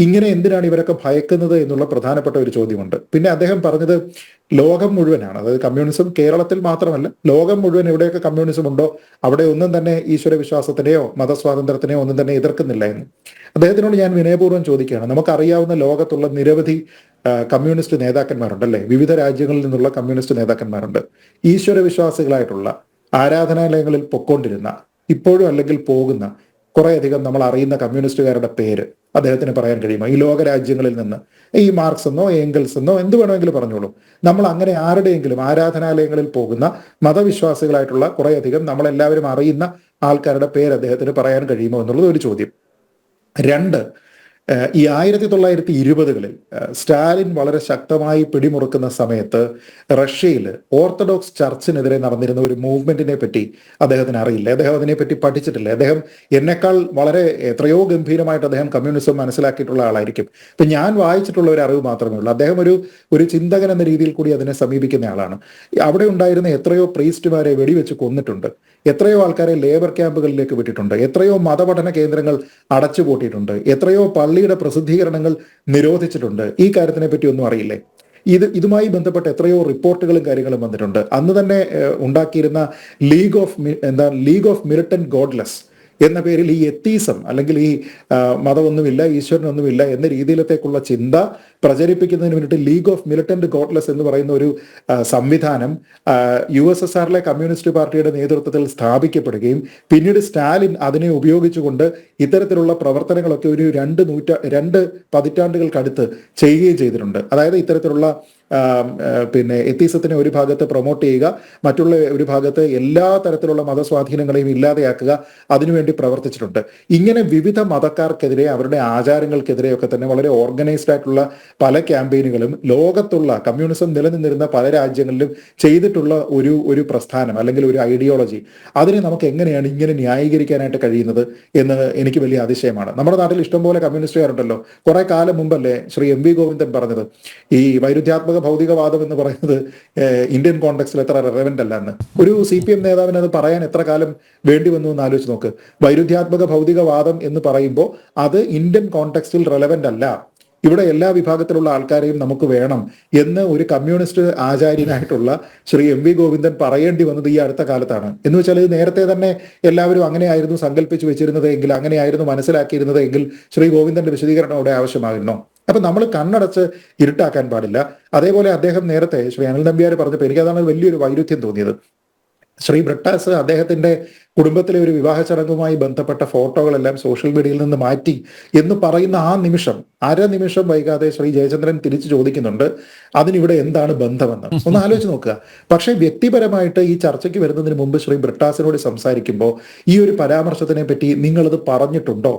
ഇങ്ങനെ എന്തിനാണ് ഇവരൊക്കെ ഭയക്കുന്നത് എന്നുള്ള പ്രധാനപ്പെട്ട ഒരു ചോദ്യമുണ്ട്. പിന്നെ അദ്ദേഹം പറഞ്ഞത് ലോകം മുഴുവനാണ്, അതായത് കമ്മ്യൂണിസം കേരളത്തിൽ മാത്രമല്ല ലോകം മുഴുവൻ എവിടെയൊക്കെ കമ്മ്യൂണിസം ഉണ്ടോ അവിടെ ഒന്നും തന്നെ ഈശ്വര വിശ്വാസത്തിനെയോ മതസ്വാതന്ത്ര്യത്തിനെയോ ഒന്നും തന്നെ എതിർക്കുന്നില്ല എന്ന്. അദ്ദേഹത്തിനോട് ഞാൻ വിനയപൂർവ്വം ചോദിക്കുകയാണ്, നമുക്കറിയാവുന്ന ലോകത്തുള്ള നിരവധി കമ്മ്യൂണിസ്റ്റ് നേതാക്കന്മാരുണ്ട് അല്ലേ, വിവിധ രാജ്യങ്ങളിൽ നിന്നുള്ള കമ്മ്യൂണിസ്റ്റ് നേതാക്കന്മാരുണ്ട്. ഈശ്വര വിശ്വാസികളായിട്ടുള്ള ആരാധനാലയങ്ങളിൽ പൊക്കോണ്ടിരുന്ന, ഇപ്പോഴും അല്ലെങ്കിൽ പോകുന്ന കുറേയധികം നമ്മൾ അറിയുന്ന കമ്മ്യൂണിസ്റ്റുകാരുടെ പേര് അദ്ദേഹത്തിന് പറയാൻ കഴിയുമോ? ഈ ലോക രാജ്യങ്ങളിൽ നിന്ന്, ഈ മാർക്സ് എന്നോ ഏംഗൽസ് എന്നോ എന്ത് വേണമെങ്കിലും പറഞ്ഞോളൂ. നമ്മൾ അങ്ങനെ ആരുടെയെങ്കിലും ആരാധനാലയങ്ങളിൽ പോകുന്ന മതവിശ്വാസികളായിട്ടുള്ള കുറേയധികം നമ്മളെല്ലാവരും അറിയുന്ന ആൾക്കാരുടെ പേര് അദ്ദേഹത്തിന് പറയാൻ കഴിയുമോ എന്നുള്ളത് ഒരു ചോദ്യം. രണ്ട്, ഈ 1920-കളിൽ സ്റ്റാലിൻ വളരെ ശക്തമായി പിടിമുറുക്കുന്ന സമയത്ത് റഷ്യയിൽ ഓർത്തഡോക്സ് ചർച്ചിനെതിരെ നടന്നിരുന്ന ഒരു മൂവ്മെന്റിനെ പറ്റി അദ്ദേഹത്തിന് അറിയില്ല, അദ്ദേഹം അതിനെപ്പറ്റി പഠിച്ചിട്ടില്ല. അദ്ദേഹം എന്നെക്കാൾ വളരെ എത്രയോ ഗംഭീരമായിട്ട് അദ്ദേഹം കമ്മ്യൂണിസം മനസ്സിലാക്കിയിട്ടുള്ള ആളായിരിക്കും. ഇപ്പൊ ഞാൻ വായിച്ചിട്ടുള്ള ഒരു അറിവ് മാത്രമേ ഉള്ളൂ. അദ്ദേഹം ഒരു ചിന്തകൻ എന്ന രീതിയിൽ കൂടി അതിനെ സമീപിക്കുന്ന ആളാണ്. അവിടെ ഉണ്ടായിരുന്ന എത്രയോ പ്രീസ്റ്റുമാരെ വെടിവെച്ച് കൊന്നിട്ടുണ്ട്, എത്രയോ ആൾക്കാരെ ലേബർ ക്യാമ്പുകളിലേക്ക് വിട്ടിട്ടുണ്ട്, എത്രയോ മതപഠന കേന്ദ്രങ്ങൾ അടച്ചുപൂട്ടിയിട്ടുണ്ട്, എത്രയോ പള്ളിയുടെ പ്രസിദ്ധീകരണങ്ങൾ നിരോധിച്ചിട്ടുണ്ട്. ഈ കാര്യത്തിനെ പറ്റി ഒന്നും അറിയില്ലേ? ഇതുമായി ബന്ധപ്പെട്ട് എത്രയോ റിപ്പോർട്ടുകളും കാര്യങ്ങളും വന്നിട്ടുണ്ട്. അന്ന് തന്നെ ഉണ്ടാക്കിയിരുന്ന ലീഗ് ഓഫ് മിലിറ്റന്റ് ഗോഡ്ലെസ് എന്ന പേരിൽ ഈ എത്തീസം, അല്ലെങ്കിൽ ഈ മതമൊന്നുമില്ല, ഈശ്വരനൊന്നുമില്ല എന്ന രീതിയിലത്തേക്കുള്ള ചിന്ത പ്രചരിപ്പിക്കുന്നതിന് വേണ്ടിയിട്ട് ലീഗ് ഓഫ് മിലിറ്റന്റ് ഗോഡ്ലെസ് എന്ന് പറയുന്ന ഒരു സംവിധാനം USSRലെ കമ്മ്യൂണിസ്റ്റ് പാർട്ടിയുടെ നേതൃത്വത്തിൽ സ്ഥാപിക്കപ്പെടുകയും പിന്നീട് സ്റ്റാലിൻ അതിനെ ഉപയോഗിച്ചുകൊണ്ട് ഇത്തരത്തിലുള്ള പ്രവർത്തനങ്ങളൊക്കെ ഒരു രണ്ട് പതിറ്റാണ്ടുകൾക്കടുത്ത് ചെയ്യുകയും ചെയ്തിട്ടുണ്ട്. അതായത് ഇത്തരത്തിലുള്ള എത്തീസത്തിനെ ഒരു ഭാഗത്ത് പ്രൊമോട്ട് ചെയ്യുക, മറ്റുള്ള ഒരു ഭാഗത്ത് എല്ലാ തരത്തിലുള്ള മതസ്വാധീനങ്ങളെയും ഇല്ലാതെയാക്കുക, അതിനുവേണ്ടി പ്രവർത്തിച്ചിട്ടുണ്ട്. ഇങ്ങനെ വിവിധ മതക്കാർക്കെതിരെ, അവരുടെ ആചാരങ്ങൾക്കെതിരെയൊക്കെ തന്നെ വളരെ ഓർഗനൈസ്ഡ് ആയിട്ടുള്ള പല ക്യാമ്പയിനുകളും ലോകത്തുള്ള കമ്മ്യൂണിസം നിലനിന്നിരുന്ന പല രാജ്യങ്ങളിലും ചെയ്തിട്ടുള്ള ഒരു പ്രസ്ഥാനം അല്ലെങ്കിൽ ഒരു ഐഡിയോളജി, അതിനെ നമുക്ക് എങ്ങനെയാണ് ഇങ്ങനെ ന്യായീകരിക്കാനായിട്ട് കഴിയുന്നത് എന്ന് എനിക്ക് വലിയ അതിശയമാണ്. നമ്മുടെ നാട്ടിൽ ഇഷ്ടംപോലെ കമ്മ്യൂണിസ്റ്റുകാരുണ്ടല്ലോ. കുറെ കാലം മുമ്പല്ലേ ശ്രീ MV ഗോവിന്ദൻ പറഞ്ഞത് ഈ വൈരുദ്ധ്യാത്മക ഭൗതികവാദം എന്ന് പറയുന്നത് ഇന്ത്യൻ കോണ്ടെക്സ്റ്റിൽ എത്ര റെലവെന്റ് അല്ല എന്ന്. ഒരു CPM നേതാവിന് അത് പറയാൻ എത്ര കാലം വേണ്ടി വന്നു എന്ന് ആലോചിച്ച് നോക്ക്. വൈരുദ്ധ്യാത്മക ഭൗതികവാദം എന്ന് പറയുമ്പോൾ അത് ഇന്ത്യൻ കോണ്ടെക്സ്റ്റിൽ റെലവെന്റ് അല്ല, ഇവിടെ എല്ലാ വിഭാഗത്തിലുള്ള ആൾക്കാരെയും നമുക്ക് വേണം എന്ന് ഒരു കമ്മ്യൂണിസ്റ്റ് ആചാര്യനായിട്ടുള്ള ശ്രീ MV ഗോവിന്ദൻ പറയേണ്ടി വന്നത് ഈ അടുത്ത കാലത്താണ്. എന്ന് വെച്ചാൽ ഇത് നേരത്തെ തന്നെ എല്ലാവരും അങ്ങനെയായിരുന്നു സങ്കല്പിച്ചു വെച്ചിരുന്നത് എങ്കിൽ, അങ്ങനെയായിരുന്നു മനസ്സിലാക്കിയിരുന്നത് എങ്കിൽ ശ്രീ ഗോവിന്ദന്റെ വിശദീകരണം അവിടെ ആവശ്യമാകുന്നു. അപ്പൊ നമ്മൾ കണ്ണടച്ച് ഇരുട്ടാക്കാൻ പാടില്ല. അതേപോലെ അദ്ദേഹം നേരത്തെ ശ്രീ അനിൽ നമ്പ്യാർ പറഞ്ഞപ്പോൾ എനിക്കതാണ് വലിയൊരു വൈരുദ്ധ്യം തോന്നിയത്. ശ്രീ ബ്രിട്ടാസ് അദ്ദേഹത്തിന്റെ കുടുംബത്തിലെ ഒരു വിവാഹ ചടങ്ങുമായി ബന്ധപ്പെട്ട ഫോട്ടോകളെല്ലാം സോഷ്യൽ മീഡിയയിൽ നിന്ന് മാറ്റി എന്ന് പറയുന്ന ആ നിമിഷം, അരനിമിഷം വൈകാതെ ശ്രീ ജയചന്ദ്രൻ തിരിച്ചു ചോദിക്കുന്നുണ്ട് അതിനിവിടെ എന്താണ് ബന്ധമെന്ന്. ഒന്ന് ആലോചിച്ച് നോക്കുക. പക്ഷേ വ്യക്തിപരമായിട്ട് ഈ ചർച്ചയ്ക്ക് വരുന്നതിന് മുമ്പ് ശ്രീ ബ്രിട്ടാസിനോട് സംസാരിക്കുമ്പോൾ ഈ ഒരു പരാമർശത്തിനെ പറ്റി നിങ്ങളത് പറഞ്ഞിട്ടുണ്ടോ?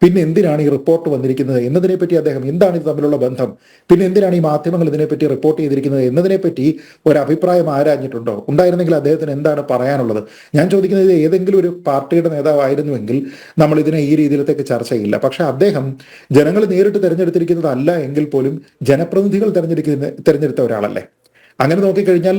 പിന്നെ എന്തിനാണ് ഈ റിപ്പോർട്ട് വന്നിരിക്കുന്നത് എന്നതിനെപ്പറ്റി അദ്ദേഹം, എന്താണ് ഇത് തമ്മിലുള്ള ബന്ധം, പിന്നെ എന്തിനാണ് ഈ മാധ്യമങ്ങൾ ഇതിനെപ്പറ്റി റിപ്പോർട്ട് ചെയ്തിരിക്കുന്നത് എന്നതിനെപ്പറ്റി ഒരു അഭിപ്രായം ആരാഞ്ഞിട്ടുണ്ടോ? ഉണ്ടായിരുന്നെങ്കിൽ അദ്ദേഹത്തിന് എന്താണ് പറയാനുള്ളത്? ഞാൻ ചോദിക്കുന്നത്, ഏതെങ്കിലും ഒരു പാർട്ടിയുടെ നേതാവായിരുന്നുവെങ്കിൽ നമ്മൾ ഇതിനെ ഈ രീതിയിലത്തേക്ക് ചർച്ച ചെയ്യില്ല. പക്ഷെ അദ്ദേഹം ജനങ്ങൾ നേരിട്ട് തെരഞ്ഞെടുത്തിരിക്കുന്നതല്ല എങ്കിൽ പോലും ജനപ്രതിനിധികൾ തെരഞ്ഞെടുത്ത ഒരാളല്ലേ. അങ്ങനെ നോക്കിക്കഴിഞ്ഞാൽ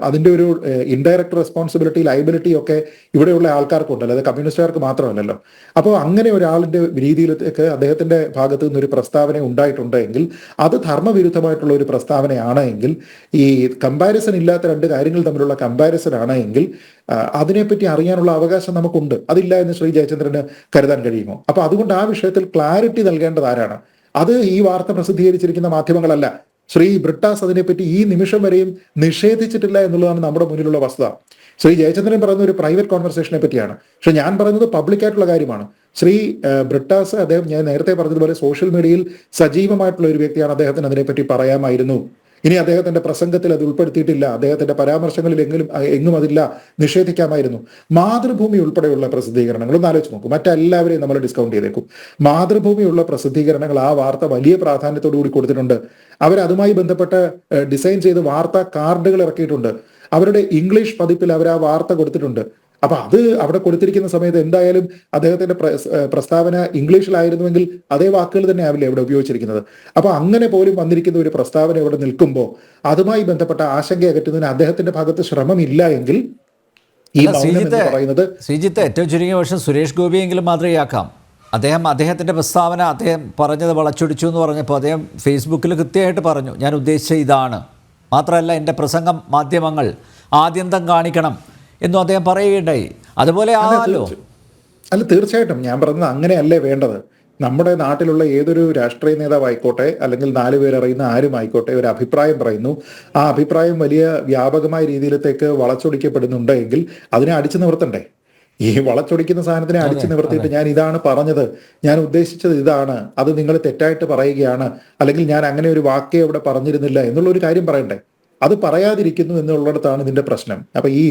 അതിൻ്റെ ഒരു ഇൻഡയറക്റ്റ് റെസ്പോൺസിബിലിറ്റി ലയബിലിറ്റി ഒക്കെ ഇവിടെയുള്ള ആൾക്കാർക്കുണ്ടല്ലോ, അത് കമ്മ്യൂണിസ്റ്റുകാർക്ക് മാത്രമല്ലല്ലോ. അപ്പോൾ അങ്ങനെ ഒരാളിൻ്റെ രീതിയിലേക്ക് അദ്ദേഹത്തിൻ്റെ ഭാഗത്തു നിന്നൊരു പ്രസ്താവന ഉണ്ടായിട്ടുണ്ടെങ്കിൽ അത് ധർമ്മവിരുദ്ധമായിട്ടുള്ള ഒരു പ്രസ്താവനയാണ് എങ്കിൽ, ഈ കമ്പാരിസൺ ഇല്ലാത്ത രണ്ട് കാര്യങ്ങൾ തമ്മിലുള്ള കമ്പാരിസൺ ആണ് എങ്കിൽ അതിനെപ്പറ്റി അറിയാനുള്ള അവകാശം നമുക്കുണ്ട്. അതില്ല എന്ന് ശ്രീ ജയചന്ദ്രന് കരുതാൻ കഴിയുമോ? അപ്പോൾ അതുകൊണ്ട് ആ വിഷയത്തിൽ ക്ലാരിറ്റി നൽകേണ്ടത് ആരാണ്? അത് ഈ വാർത്ത പ്രസിദ്ധീകരിച്ചിരിക്കുന്ന മാധ്യമങ്ങളല്ല. ശ്രീ ബ്രിട്ടാസ് അതിനെപ്പറ്റി ഈ നിമിഷം വരെയും നിഷേധിച്ചിട്ടില്ല എന്നുള്ളതാണ് നമ്മുടെ മുന്നിലുള്ള വസ്തുത. ശ്രീ ജയചന്ദ്രൻ പറയുന്ന ഒരു പ്രൈവറ്റ് കോൺവെർസേഷനെ പറ്റിയാണ്, പക്ഷെ ഞാൻ പറയുന്നത് പബ്ലിക്കായിട്ടുള്ള കാര്യമാണ്. ശ്രീ ബ്രിട്ടാസ്, അദ്ദേഹം ഞാൻ നേരത്തെ പറഞ്ഞതുപോലെ സോഷ്യൽ മീഡിയയിൽ സജീവമായിട്ടുള്ള ഒരു വ്യക്തിയാണ്. അദ്ദേഹത്തിന് അതിനെപ്പറ്റി പറയാമായിരുന്നു. ഇനി അദ്ദേഹത്തിന്റെ പ്രസംഗത്തിൽ അത് ഉൾപ്പെടുത്തിയിട്ടില്ല, അദ്ദേഹത്തിന്റെ പരാമർശങ്ങളിൽ എങ്ങും അതില്ല, നിഷേധിക്കാമായിരുന്നു. മാതൃഭൂമി ഉൾപ്പെടെയുള്ള പ്രസിദ്ധീകരണങ്ങൾ ഒന്ന് ആലോചിച്ച് നോക്കും, മറ്റെല്ലാവരെയും നമ്മൾ ഡിസ്കൗണ്ട് ചെയ്തേക്കും. മാതൃഭൂമിയുള്ള പ്രസിദ്ധീകരണങ്ങൾ ആ വാർത്ത വലിയ പ്രാധാന്യത്തോടു കൂടി കൊടുത്തിട്ടുണ്ട്. അവരതുമായി ബന്ധപ്പെട്ട് ഡിസൈൻ ചെയ്ത് വാർത്താ കാർഡുകൾ ഇറക്കിയിട്ടുണ്ട്. അവരുടെ ഇംഗ്ലീഷ് പതിപ്പിൽ അവർ ആ വാർത്ത കൊടുത്തിട്ടുണ്ട്. അപ്പൊ അത് അവിടെ കൊടുത്തിരിക്കുന്ന സമയത്ത് എന്തായാലും അദ്ദേഹത്തിന്റെ പ്രസ്താവന ഇംഗ്ലീഷിലായിരുന്നുവെങ്കിൽ അതേ വാക്കുകൾ തന്നെ ആവില്ലേ അവിടെ ഉപയോഗിച്ചിരിക്കുന്നത്. അപ്പൊ അങ്ങനെ പോലും വന്നിരിക്കുന്ന ഒരു പ്രസ്താവന ഇവിടെ നിൽക്കുമ്പോൾ അതുമായി ബന്ധപ്പെട്ട ആശങ്ക അകറ്റുന്നതിന് അദ്ദേഹത്തിന്റെ ഭാഗത്ത് ശ്രമമില്ല എങ്കിൽ ഈ പറയുന്നത്
ശ്രീജിത്ത് ഏറ്റവും ചുരുങ്ങിയ പക്ഷേ സുരേഷ് ഗോപിയെങ്കിലും മാതൃകയാക്കാം. അദ്ദേഹത്തിൻ്റെ പ്രസ്താവന അദ്ദേഹം പറഞ്ഞത് വളച്ചൊടിച്ചു എന്ന് പറഞ്ഞപ്പോൾ അദ്ദേഹം ഫേസ്ബുക്കിൽ കൃത്യമായിട്ട് പറഞ്ഞു, ഞാൻ ഉദ്ദേശിച്ച ഇതാണ്, മാത്രമല്ല എൻ്റെ പ്രസംഗം മാധ്യമങ്ങൾ ആദ്യന്തം കാണിക്കണം എന്നും അദ്ദേഹം പറയുകയുണ്ടായി. അതുപോലെ ആണല്ലോ.
അല്ല, തീർച്ചയായിട്ടും ഞാൻ പറഞ്ഞത് അങ്ങനെയല്ലേ വേണ്ടത്. നമ്മുടെ നാട്ടിലുള്ള ഏതൊരു രാഷ്ട്രീയ നേതാവായിക്കോട്ടെ, അല്ലെങ്കിൽ 4 പേരറിയുന്ന ആരും ആയിക്കോട്ടെ, ഒരു അഭിപ്രായം പറയുന്നു, ആ അഭിപ്രായം വലിയ വ്യാപകമായ രീതിയിലേക്ക് വളച്ചൊടിക്കപ്പെടുന്നുണ്ട് എങ്കിൽ അതിനെ അടിച്ചു നിവർത്തണ്ടേ? ഈ വളച്ചൊടിക്കുന്ന സാധനത്തിനെ അടിച്ചു നിവർത്തിയിട്ട് ഞാൻ ഇതാണ് പറഞ്ഞത്, ഞാൻ ഉദ്ദേശിച്ചത് ഇതാണ്, അത് നിങ്ങൾ തെറ്റായിട്ട് പറയുകയാണ്, അല്ലെങ്കിൽ ഞാൻ അങ്ങനെ ഒരു വാക്കേ അവിടെ പറഞ്ഞിരുന്നില്ല എന്നുള്ള ഒരു കാര്യം പറയണ്ടേ? അത് പറയാതിരിക്കുന്നു എന്നുള്ളിടത്താണ് ഇതിന്റെ പ്രശ്നം. അപ്പൊ ഈ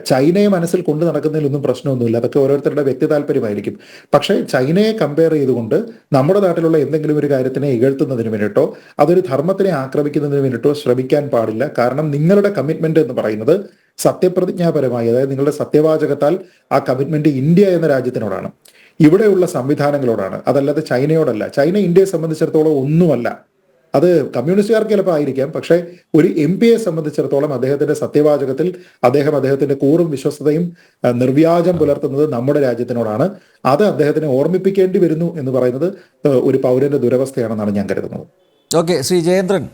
ചൈനയെ മനസ്സിൽ കൊണ്ടു നടക്കുന്നതിലൊന്നും പ്രശ്നമൊന്നുമില്ല, അതൊക്കെ ഓരോരുത്തരുടെ വ്യക്തി താല്പര്യമായിരിക്കും. പക്ഷേ ചൈനയെ കമ്പയർ ചെയ്തുകൊണ്ട് നമ്മുടെ നാട്ടിലുള്ള എന്തെങ്കിലും ഒരു കാര്യത്തിനെ ഇകഴ്ത്തുന്നതിന് വേണ്ടിയിട്ടോ അതൊരു ധർമ്മത്തിനെ ആക്രമിക്കുന്നതിന് വേണ്ടിയിട്ടോ ശ്രമിക്കാൻ പാടില്ല. കാരണം നിങ്ങളുടെ കമ്മിറ്റ്മെന്റ് എന്ന് പറയുന്നത് സത്യപ്രതിജ്ഞാപരമായി, അതായത് നിങ്ങളുടെ സത്യവാചകത്താൽ ആ കമ്മിറ്റ്മെന്റ് ഇന്ത്യ എന്ന രാജ്യത്തിനോടാണ്, ഇവിടെയുള്ള സംവിധാനങ്ങളോടാണ്, അതല്ലാതെ ചൈനയോടല്ല. ചൈന ഇന്ത്യയെ സംബന്ധിച്ചിടത്തോളം ഒന്നുമല്ല. അത് കമ്മ്യൂണിസ്റ്റുകാർക്ക് ചിലപ്പോൾ ആയിരിക്കാം, പക്ഷേ ഒരു MP യെ സംബന്ധിച്ചിടത്തോളം അദ്ദേഹത്തിന്റെ സത്യവാചകത്തിൽ അദ്ദേഹത്തിന്റെ കൂറും വിശ്വസ്തയും നിർവ്യാജം പുലർത്തുന്നത് നമ്മുടെ രാജ്യത്തിനോടാണ്. അത് അദ്ദേഹത്തിനെ ഓർമ്മിപ്പിക്കേണ്ടി വരുന്നു എന്ന് പറയുന്നത് ഒരു പൗരന്റെ ദുരവസ്ഥയാണെന്നാണ് ഞാൻ കരുതുന്നത്.
ഓക്കെ, ശ്രീ ജയേന്ദ്രൻ,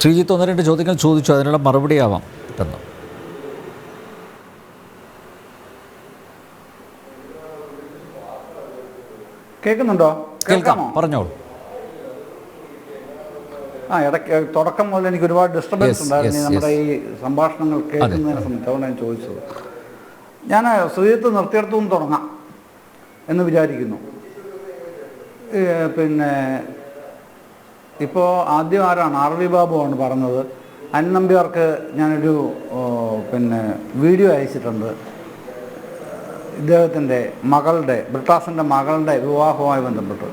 ശ്രീജിത്ത് 1-2 ചോദ്യങ്ങൾ ചോദിച്ചു, അതിനുള്ള മറുപടി ആവാം പെട്ടെന്ന്.
കേൾക്കുന്നുണ്ടോ?
കേൾക്കാമോ? പറഞ്ഞോളൂ.
ഇടയ്ക്ക് തുടക്കം മുതൽ എനിക്ക് ഒരുപാട് ഡിസ്റ്റർബൻസ് ഉണ്ടായിരുന്നു നമ്മുടെ ഈ സംഭാഷണങ്ങൾ കേൾക്കുന്നതിനെ സംബന്ധിച്ച്. അതുകൊണ്ട് ഞാൻ ചോദിച്ചത്, ഞാൻ ശ്രീജിത്ത് നിർത്തിയെടുത്തു നിന്ന് തുടങ്ങാം എന്ന് വിചാരിക്കുന്നു. പിന്നെ ഇപ്പോൾ ആദ്യം ആരാണ്, RV ബാബു ആണ് പറഞ്ഞത്. അന്നമ്പ്യാർക്ക് ഞാനൊരു വീഡിയോ അയച്ചിട്ടുണ്ട്, ഇദ്ദേഹത്തിൻ്റെ മകളുടെ, ബ്രിട്ടാസിൻ്റെ മകളുടെ വിവാഹവുമായി ബന്ധപ്പെട്ട്.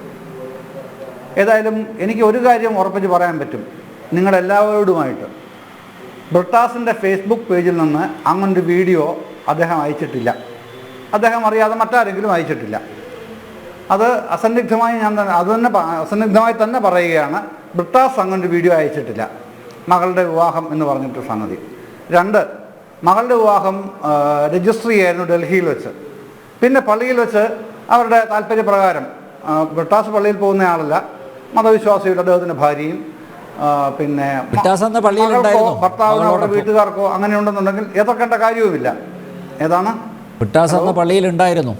ഏതായാലും എനിക്ക് ഒരു കാര്യം ഉറപ്പിച്ച് പറയാൻ പറ്റും, നിങ്ങളെല്ലാവരോടുമായിട്ട്, ബ്രിട്ടാസിൻ്റെ ഫേസ്ബുക്ക് പേജിൽ നിന്ന് അങ്ങനൊരു വീഡിയോ അദ്ദേഹം അയച്ചിട്ടില്ല. അദ്ദേഹം അറിയാതെ മറ്റാരെങ്കിലും അയച്ചിട്ടില്ല. അത് അസന്നിഗ്ധമായി അസന്നിഗ്ധമായി തന്നെ പറയുകയാണ്, ബ്രിട്ടാസ് അങ്ങനൊരു വീഡിയോ അയച്ചിട്ടില്ല, മകളുടെ വിവാഹം എന്ന് പറഞ്ഞിട്ട് സംഗതി. 2, മകളുടെ വിവാഹം രജിസ്റ്റർ ചെയ്യായിരുന്നു ഡൽഹിയിൽ വെച്ച്. പിന്നെ പള്ളിയിൽ വെച്ച് അവരുടെ താല്പര്യപ്രകാരം, ബ്രിട്ടാസ് പള്ളിയിൽ പോകുന്ന ആളല്ല, മതവിശ്വാസിയുടെ അദ്ദേഹത്തിൻ്റെ ഭാര്യയും പിന്നെ ഭർത്താവിനോ അവരുടെ വീട്ടുകാർക്കോ അങ്ങനെ ഉണ്ടെന്നുണ്ടെങ്കിൽ എതിർക്കേണ്ട കാര്യവുമില്ല. ഏതാണ്
പള്ളിയിലുണ്ടായിരുന്നു?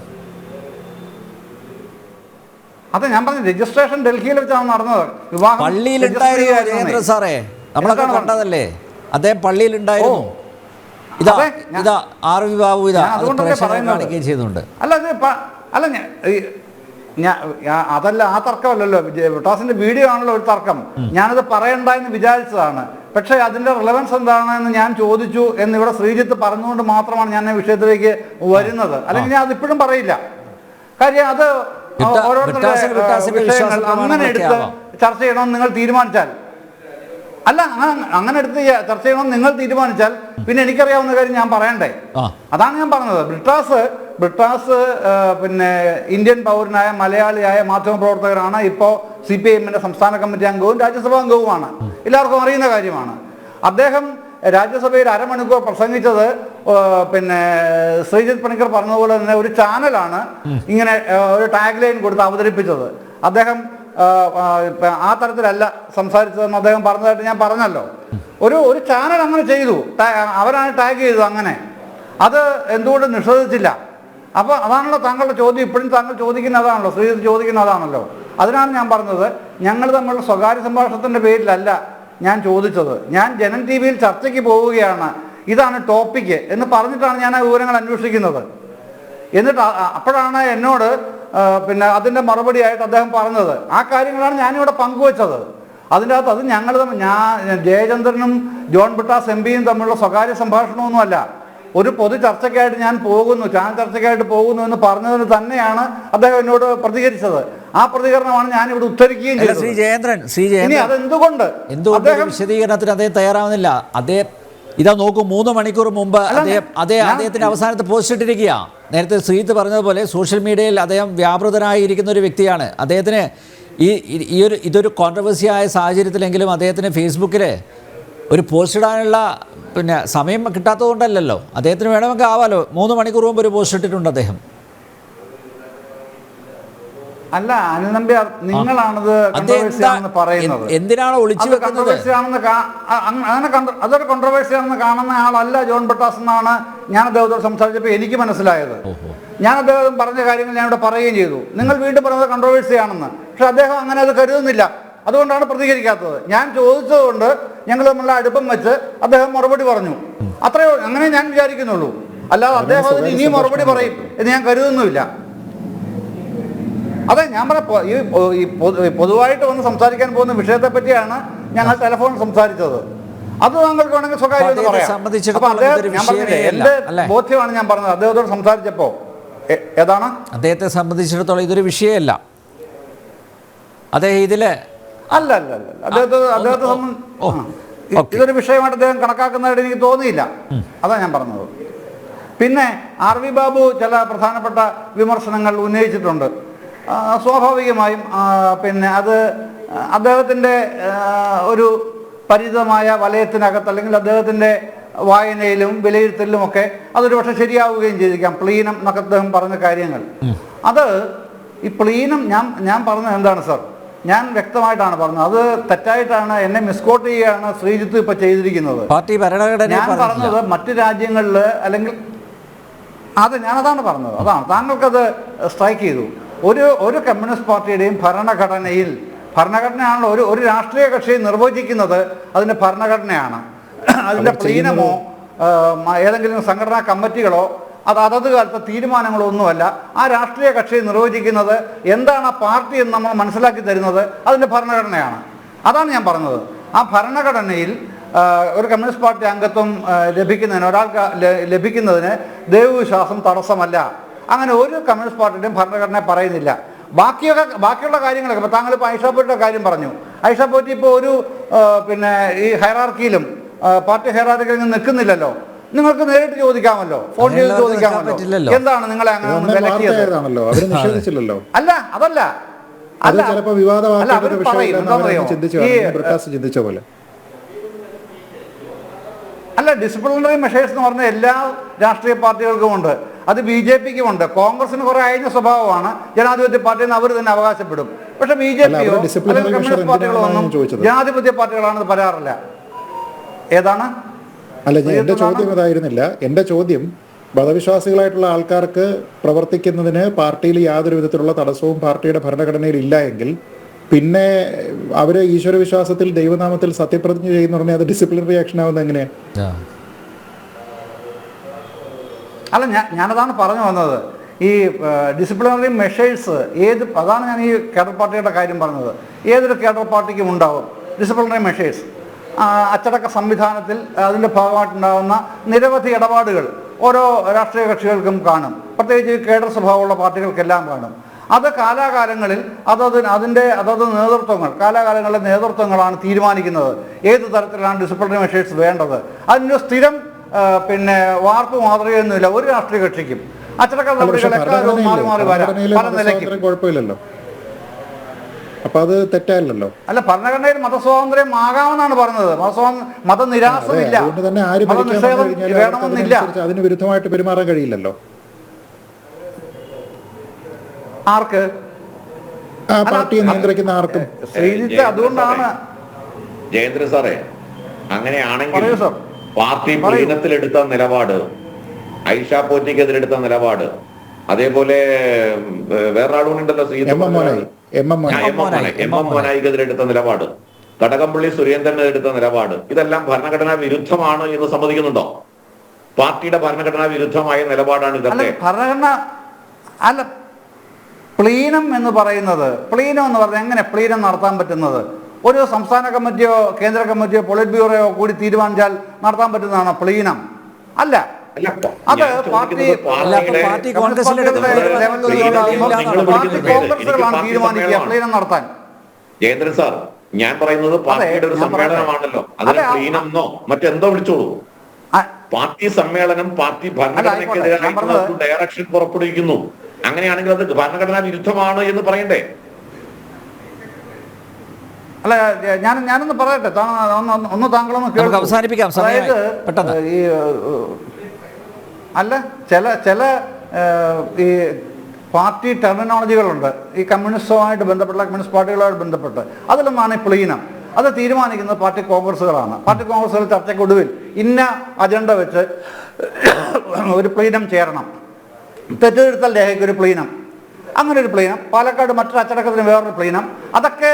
അതെ, ഞാൻ പറഞ്ഞു, രജിസ്ട്രേഷൻ ഡൽഹിയിൽ വെച്ചാണ് നടന്നത്. വിവാഹം
സാറേ, നമ്മളൊക്കെ കണ്ടതല്ലേ, അദ്ദേഹം പള്ളിയിലുണ്ടായിരുന്നു.
അതുകൊണ്ടല്ലേ പറയുന്നത്. അതല്ല, ആ തർക്കമല്ലല്ലോ, ബ്രിട്ടാസിന്റെ വീഡിയോ ആണല്ലോ ഒരു തർക്കം. ഞാനത് പറയണ്ട എന്ന് വിചാരിച്ചതാണ്. പക്ഷേ അതിന്റെ റിലവൻസ് എന്താണെന്ന് ഞാൻ ചോദിച്ചു എന്ന് ഇവിടെ ശ്രീജിത്ത് പറഞ്ഞുകൊണ്ട് മാത്രമാണ് ഞാൻ ഈ വിഷയത്തിലേക്ക് വരുന്നത്. അല്ലെങ്കിൽ ഞാൻ അതിപ്പോഴും പറയില്ല. കാര്യം അത് ഓരോരുത്തരുടെ വിഷയങ്ങൾ അങ്ങനെ എടുത്ത് ചർച്ച ചെയ്യണമെന്ന് നിങ്ങൾ തീരുമാനിച്ചാൽ, അല്ല അങ്ങനെ എടുത്ത് ചർച്ച ചെയ്യണമെന്ന് നിങ്ങൾ തീരുമാനിച്ചാൽ പിന്നെ എനിക്കറിയാവുന്ന കാര്യം ഞാൻ പറയണ്ടേ? അതാണ് ഞാൻ പറഞ്ഞത്. ബ്രിട്ടാസ് പിന്നെ ഇന്ത്യൻ പൗരനായ മലയാളിയായ മാധ്യമപ്രവർത്തകരാണ്. ഇപ്പോൾ CPIM സംസ്ഥാന കമ്മിറ്റി അംഗവും രാജ്യസഭാ അംഗവുമാണ്. എല്ലാവർക്കും അറിയുന്ന കാര്യമാണ്. അദ്ദേഹം രാജ്യസഭയിൽ അരമണിക്കൂർ പ്രസംഗിച്ചത് പിന്നെ ശ്രീജിത്ത് പണിക്കർ പറഞ്ഞതുപോലെ തന്നെ ഒരു ചാനലാണ് ഇങ്ങനെ ഒരു ടാഗ് ലൈൻ കൊടുത്ത് അവതരിപ്പിച്ചത്. അദ്ദേഹം ആ തരത്തിലല്ല സംസാരിച്ചതെന്ന് അദ്ദേഹം പറഞ്ഞതായിട്ട് ഞാൻ പറഞ്ഞല്ലോ. ഒരു ചാനൽ അങ്ങനെ ചെയ്തു, അവരാണ് ടാഗ് ചെയ്തത്. അങ്ങനെ അത് എന്തുകൊണ്ട് നിഷേധിച്ചില്ല? അപ്പോൾ അതാണല്ലോ താങ്കളുടെ ചോദ്യം. ഇപ്പോഴും താങ്കൾ ചോദിക്കുന്ന അതാണല്ലോ, ശ്രീജിത്ത് ചോദിക്കുന്ന അതാണല്ലോ. അതിനാണ് ഞാൻ പറഞ്ഞത്, ഞങ്ങൾ തമ്മിലുള്ള സ്വകാര്യ സംഭാഷണത്തിൻ്റെ പേരിലല്ല ഞാൻ ചോദിച്ചത്. ഞാൻ ജനം ടി വിയിൽ ചർച്ചയ്ക്ക് പോവുകയാണ്, ഇതാണ് ടോപ്പിക്ക് എന്ന് പറഞ്ഞിട്ടാണ് ഞാൻ ആ വിവരങ്ങൾ അന്വേഷിക്കുന്നത്. എന്നിട്ട് അപ്പോഴാണ് എന്നോട് പിന്നെ അതിൻ്റെ മറുപടിയായിട്ട് അദ്ദേഹം പറഞ്ഞത്. ആ കാര്യങ്ങളാണ് ഞാനിവിടെ പങ്കുവച്ചത്. അതിൻ്റെ അകത്ത് അത് ഞങ്ങൾ ഞാൻ ജയചന്ദ്രനും ജോൺ ബ്രിട്ടാസ് എംപിയും തമ്മിലുള്ള സ്വകാര്യ സംഭാഷണമൊന്നുമല്ല. ഒരു പൊതു ചർച്ചയ്ക്കായിട്ട് ഞാൻ പോകുന്നു, ചാനൽ ചർച്ചയ്ക്കായിട്ട് പോകുന്നു എന്ന് പറഞ്ഞതിന് തന്നെയാണ് അദ്ദേഹം എന്നോട് പ്രതികരിച്ചത്. ആ പ്രതികരണമാണ് ഞാൻ ഇവിടെ ഉദ്ധരിക്കുകയും ചെയ്തത്.
ശ്രീ ജയേന്ദ്രൻ
അതെന്തുകൊണ്ട്
വിശദീകരണത്തിന് അദ്ദേഹം തയ്യാറാവുന്നില്ല? അദ്ദേഹം ഇതാ നോക്കൂ, 3 മണിക്കൂർ മുമ്പ് അദ്ദേഹത്തിന്റെ അവസാനത്തെ പോസ്റ്റ് ഇട്ടിരിക്കുക. നേരത്തെ ശ്രീജിത്ത് പറഞ്ഞതുപോലെ സോഷ്യൽ മീഡിയയിൽ അദ്ദേഹം വ്യാപൃതനായിരിക്കുന്ന ഒരു വ്യക്തിയാണ്. അദ്ദേഹത്തിന് ഇതൊരു കോൺട്രവേഴ്സിയായ സാഹചര്യത്തിലെങ്കിലും അദ്ദേഹത്തിന് ഫേസ്ബുക്കിൽ ഒരു പോസ്റ്റ് ഇടാനുള്ള സമയം കിട്ടാത്തത് കൊണ്ടല്ലല്ലോ. അദ്ദേഹത്തിന് വേണമെങ്കിൽ ആവാലോ. 3 മണിക്കൂർ മുമ്പ് ഒരു പോസ്റ്റ് ഇട്ടിട്ടുണ്ട് അദ്ദേഹം.
അല്ല അനിൽ നമ്പ്യാർ, നിങ്ങളാണത് കോൺട്രവേഴ്സിയാണെന്ന് പറയുന്നത്.
എന്തിനാണ് ഒളിച്ചു വെക്കുന്നത്?
അതൊരു കോൺട്രവേഴ്സിയാണെന്ന് കാണുന്ന ആളല്ല ജോൺ ബ്രിട്ടാസ് എന്നാണ് ഞാൻ അദ്ദേഹത്തോട് സംസാരിച്ചപ്പോൾ എനിക്ക് മനസ്സിലായത്. ഞാൻ അദ്ദേഹം പറഞ്ഞ കാര്യങ്ങൾ ഞാൻ ഇവിടെ പറയുകയും ചെയ്തു. നിങ്ങൾ വീണ്ടും പറഞ്ഞത് കോൺട്രവേഴ്സിയാണെന്ന്. പക്ഷെ അദ്ദേഹം അങ്ങനെ അത് കരുതുന്നില്ല. അതുകൊണ്ടാണ് പ്രതികരിക്കാത്തത്. ഞാൻ ചോദിച്ചതുകൊണ്ട് ഞങ്ങൾ തമ്മിലുള്ള അടുപ്പം വെച്ച് അദ്ദേഹം മറുപടി പറഞ്ഞു. അത്രയോ അങ്ങനെ ഞാൻ വിചാരിക്കുന്നുള്ളൂ. അല്ലാതെ അദ്ദേഹം അതിന് ഇനിയും മറുപടി പറയും എന്ന് ഞാൻ കരുതുന്നുമില്ല. അതെ, ഞാൻ ഈ പൊതുവായിട്ട് വന്ന് സംസാരിക്കാൻ പോകുന്ന വിഷയത്തെ പറ്റിയാണ് ഞങ്ങൾ ടെലിഫോണിൽ സംസാരിച്ചത്. അത് താങ്കൾക്ക് വേണമെങ്കിൽ സ്വകാര്യം പറയാം. എന്റെ ബോധ്യമാണ് ഞാൻ പറഞ്ഞത്. അദ്ദേഹത്തോട് സംസാരിച്ചപ്പോ ഏതാണ്
അദ്ദേഹത്തെ സംബന്ധിച്ചിടത്തോളം ഇതൊരു വിഷയമല്ല. അദ്ദേഹം ഇതില്
അല്ല അദ്ദേഹത്തെ ഇതൊരു വിഷയമായിട്ട് അദ്ദേഹം കണക്കാക്കുന്നതായിട്ട് എനിക്ക് തോന്നിയില്ല. അതാണ് ഞാൻ പറഞ്ഞത്. പിന്നെ RV ബാബു ചില പ്രധാനപ്പെട്ട വിമർശനങ്ങൾ ഉന്നയിച്ചിട്ടുണ്ട്. സ്വാഭാവികമായും പിന്നെ അത് അദ്ദേഹത്തിൻ്റെ ഒരു പരിചിതമായ വലയത്തിനകത്ത് അല്ലെങ്കിൽ അദ്ദേഹത്തിൻ്റെ വായനയിലും വിലയിരുത്തലിലുമൊക്കെ അതൊരു പക്ഷേ ശരിയാവുകയും ചെയ്തിരിക്കാം. പ്ലീനം എന്നൊക്കെ അദ്ദേഹം പറഞ്ഞ കാര്യങ്ങൾ, അത് ഈ പ്ലീനം ഞാൻ പറഞ്ഞത് എന്താണ് സാർ, ഞാൻ വ്യക്തമായിട്ടാണ് പറഞ്ഞത്. അത് തെറ്റായിട്ടാണ്, എന്നെ മിസ്കോട്ട് ചെയ്യുകയാണ് ശ്രീജിത്ത് ഇപ്പൊ ചെയ്തിരിക്കുന്നത്. ഞാൻ പറഞ്ഞത് മറ്റു രാജ്യങ്ങളിൽ അല്ലെങ്കിൽ ഞാനതാണ് പറഞ്ഞത്. അതാണ് താങ്കൾക്കത് സ്ട്രൈക്ക് ചെയ്തു. ഒരു കമ്മ്യൂണിസ്റ്റ് പാർട്ടിയുടെയും ഭരണഘടനയാണല്ലോ ഒരു രാഷ്ട്രീയ കക്ഷി നിർവചിക്കുന്നത്. അതിൻ്റെ ഭരണഘടനയാണ്. അതിൻ്റെ പ്ലീനമോ ഏതെങ്കിലും സംഘടനാ കമ്മിറ്റികളോ അതത് കാലത്തെ തീരുമാനങ്ങളോ ഒന്നുമല്ല. ആ രാഷ്ട്രീയ കക്ഷി നിർവചിക്കുന്നത് എന്താണ് ആ പാർട്ടി എന്ന് നമ്മൾ മനസ്സിലാക്കി തരുന്നത് അതിൻ്റെ ഭരണഘടനയാണ്. അതാണ് ഞാൻ പറഞ്ഞത്. ആ ഭരണഘടനയിൽ ഒരു കമ്മ്യൂണിസ്റ്റ് പാർട്ടി അംഗത്വം ഒരാൾക്ക് ലഭിക്കുന്നതിന് ദൈവവിശ്വാസം തടസ്സമല്ല. അങ്ങനെ ഒരു കമ്മ്യൂണിസ്റ്റ് പാർട്ടിയുടെയും ഭരണഘടന പറയുന്നില്ല. ബാക്കിയുള്ള കാര്യങ്ങളൊക്കെ ഇപ്പോൾ താങ്കളിപ്പോൾ ഐഷ പോറ്റിയുടെ കാര്യം പറഞ്ഞു. ഐഷ പോറ്റി ഇപ്പോൾ ഒരു പിന്നെ ഈ ഹൈറാർക്കിയിലും പാർട്ടി ഹൈറാർക്കിയിലും നിൽക്കുന്നില്ലല്ലോ. നിങ്ങൾക്ക് നേരിട്ട് ചോദിക്കാമല്ലോ, ഫോൺ ചെയ്ത് ചോദിക്കാമല്ലോ, എന്താണ് നിങ്ങളെ അങ്ങനെ വിലക്കിയത്? അല്ല അതല്ല അവർ പറയും അല്ല ഡിസിപ്ലിനറി മെഷേഴ്സ് എന്ന് പറഞ്ഞ എല്ലാ രാഷ്ട്രീയ പാർട്ടികൾക്കും ഉണ്ട്. അത് BJPക്കും ഉണ്ട്. കോൺഗ്രസിന് കുറെ അയഞ്ഞ സ്വഭാവമാണ്. ജനാധിപത്യ പാർട്ടി എന്ന് അവർ തന്നെ അവകാശപ്പെടും. പക്ഷെ BJPയോ അല്ലെങ്കിൽ കമ്മ്യൂണിസ്റ്റ് പാർട്ടികളോ ഒന്നും ജനാധിപത്യ പാർട്ടികളാണെന്ന് പറയാറില്ല. ഏതാണ്
അല്ല, എന്റെ ചോദ്യം അതായിരുന്നില്ല. എന്റെ ചോദ്യം, മതവിശ്വാസികളായിട്ടുള്ള ആൾക്കാർക്ക് പ്രവർത്തിക്കുന്നതിന് പാർട്ടിയിൽ യാതൊരു വിധത്തിലുള്ള തടസ്സവും പാർട്ടിയുടെ ഭരണഘടനയിൽ ഇല്ല എങ്കിൽ പിന്നെ അവര് ഈശ്വര വിശ്വാസത്തിൽ ദൈവനാമത്തിൽ സത്യപ്രതിജ്ഞ ചെയ്യുന്ന പറഞ്ഞാൽ അത് ഡിസിപ്ലിനറി ആക്ഷൻ ആവുന്നത് എങ്ങനെയാ?
അല്ല ഞാനതാണ് പറഞ്ഞു വന്നത്. ഈ ഡിസിപ്ലിനറി മെഷേഴ്സ് അതാണ് ഞാൻ ഈ കേഡർ പാർട്ടിയുടെ കാര്യം പറഞ്ഞത്. ഏതൊരു കേഡർ പാർട്ടിക്കും ഉണ്ടാവും ഡിസിപ്ലിനറി മെഷേഴ്സ്. അച്ചടക്ക സംവിധാനത്തിൽ അതിൻ്റെ ഭാഗമായിട്ടുണ്ടാകുന്ന നിരവധി ഇടപാടുകൾ ഓരോ രാഷ്ട്രീയ കക്ഷികൾക്കും കാണും. പ്രത്യേകിച്ച് കേഡർ സ്വഭാവമുള്ള പാർട്ടികൾക്കെല്ലാം കാണും. അത് കാലാകാലങ്ങളിൽ അതത് നേതൃത്വങ്ങൾ കാലാകാലങ്ങളിലെ നേതൃത്വങ്ങളാണ് തീരുമാനിക്കുന്നത് ഏത് തരത്തിലാണ് ഡിസിപ്ലിനറി മെഷേഴ്സ് വേണ്ടത്. അതിൻ്റെ സ്ഥിരം പിന്നെ വാർപ്പ് മാതൃകയൊന്നുമില്ല ഒരു രാഷ്ട്രീയ കക്ഷിക്കും. അച്ചടക്ക നടപടികൾ എക്കാലവും മാറി മാറി വരാം പല നിലയ്ക്കും.
കുഴപ്പമില്ലല്ലോ. അപ്പൊ അത് തെറ്റായില്ലല്ലോ.
അല്ല, ഭരണഘടനയിൽ മതസ്വാതന്ത്ര്യം ആകാമെന്നാണ് പറഞ്ഞത്. മതനിരാസമില്ല,
അതുകൊണ്ട് തന്നെ ആര് ഭരിക്കാൻ
മതനിഷേധം
കഴിഞ്ഞാലും
വേണമെന്നില്ല.
അതിന് വിരുദ്ധമായിട്ട് പെരുമാറാൻ കഴിയില്ലല്ലോ.
ആർക്ക്?
ആ പാർട്ടിയെ നിയന്ത്രിക്കുന്ന ആർക്കും.
ശ്രീജിത്ത്, അതുകൊണ്ടാണ്
ജയേന്ദ്ര സാറേ, അങ്ങനെയാണെങ്കിൽ
പറയൂ സാർ.
പാർട്ടി പ്ലീനത്തിലെടുത്ത നിലപാട്, ഐഷ പോറ്റിക്കെതിരെടുത്ത നിലപാട്, അതേപോലെ വേറൊരാളുണ്ടല്ലോ
എം എം
മോനായിക്കെതിരെ എടുത്ത നിലപാട്, കടകംപള്ളി സുരേന്ദ്രനെതിരെടുത്ത നിലപാട്, ഇതെല്ലാം ഭരണഘടനാ വിരുദ്ധമാണ് എന്ന് സമ്മതിക്കുന്നുണ്ടോ? പാർട്ടിയുടെ ഭരണഘടനാ വിരുദ്ധമായ നിലപാടാണ് ഇതൊക്കെ.
ഭരണഘടന അല്ല, പ്ലീനം എന്ന് പറഞ്ഞാൽ എങ്ങനെ പ്ലീനം നടത്താൻ പറ്റുന്നത്? ഒരു സംസ്ഥാന കമ്മിറ്റിയോ കേന്ദ്ര കമ്മിറ്റിയോ പൊളിറ്റ് ബ്യൂറോയോ കൂടി തീരുമാനിച്ചാൽ നടത്താൻ പറ്റുന്നതാണോ പ്ലീനം? അല്ല, അത് പാർട്ടി കോൺഗ്രസുകളാണ് തീരുമാനിക്കുക പ്ലീനം നടത്താൻ.
ജയേന്ദ്രൻ സാർ, ഞാൻ പറയുന്നത് പാർട്ടിയുടെ ഒരു സമ്മേളനമാണല്ലോ, അതിന് പ്ലീനമെന്നോ മറ്റെന്തോ വിളിച്ചോളൂ. പാർട്ടി സമ്മേളനം പാർട്ടി ഭരണഘടനയ്ക്കെതിരായിട്ടുള്ള ഡയറക്ഷൻ പുറപ്പെടുവിക്കുന്നു. അങ്ങനെയാണെങ്കിൽ അത് ഭരണഘടനാ വിരുദ്ധമാണ് എന്ന് പറയണ്ടേ?
അല്ല, ഞാനൊന്ന് പറയട്ടെ, ഒന്ന് താങ്കളൊന്ന് കേൾക്കൂ.
അവസാനിപ്പിക്കാം.
അതായത് ഈ അല്ല, ചില ഈ പാർട്ടി ടെർമിനോളജികളുണ്ട് ഈ കമ്മ്യൂണിസ്റ്റുമായിട്ട് ബന്ധപ്പെട്ട, കമ്മ്യൂണിസ്റ്റ് പാർട്ടികളുമായിട്ട് ബന്ധപ്പെട്ട്. അതിലൊന്നാണ് ഈ പ്ലീനം. അത് തീരുമാനിക്കുന്നത് പാർട്ടി കോൺഗ്രസുകളാണ്. പാർട്ടി കോൺഗ്രസുകൾ ചർച്ചയ്ക്കൊടുവിൽ ഇന്ന അജണ്ട വെച്ച് ഒരു പ്ലീനം ചേരണം, തെറ്റുതിരുത്തൽ രേഖയ്ക്ക് ഒരു പ്ലീനം, അങ്ങനെ ഒരു പ്ലീനം, പാലക്കാട് മറ്റൊരു അച്ചടക്കത്തിന് വേറൊരു പ്ലീനം, അതൊക്കെ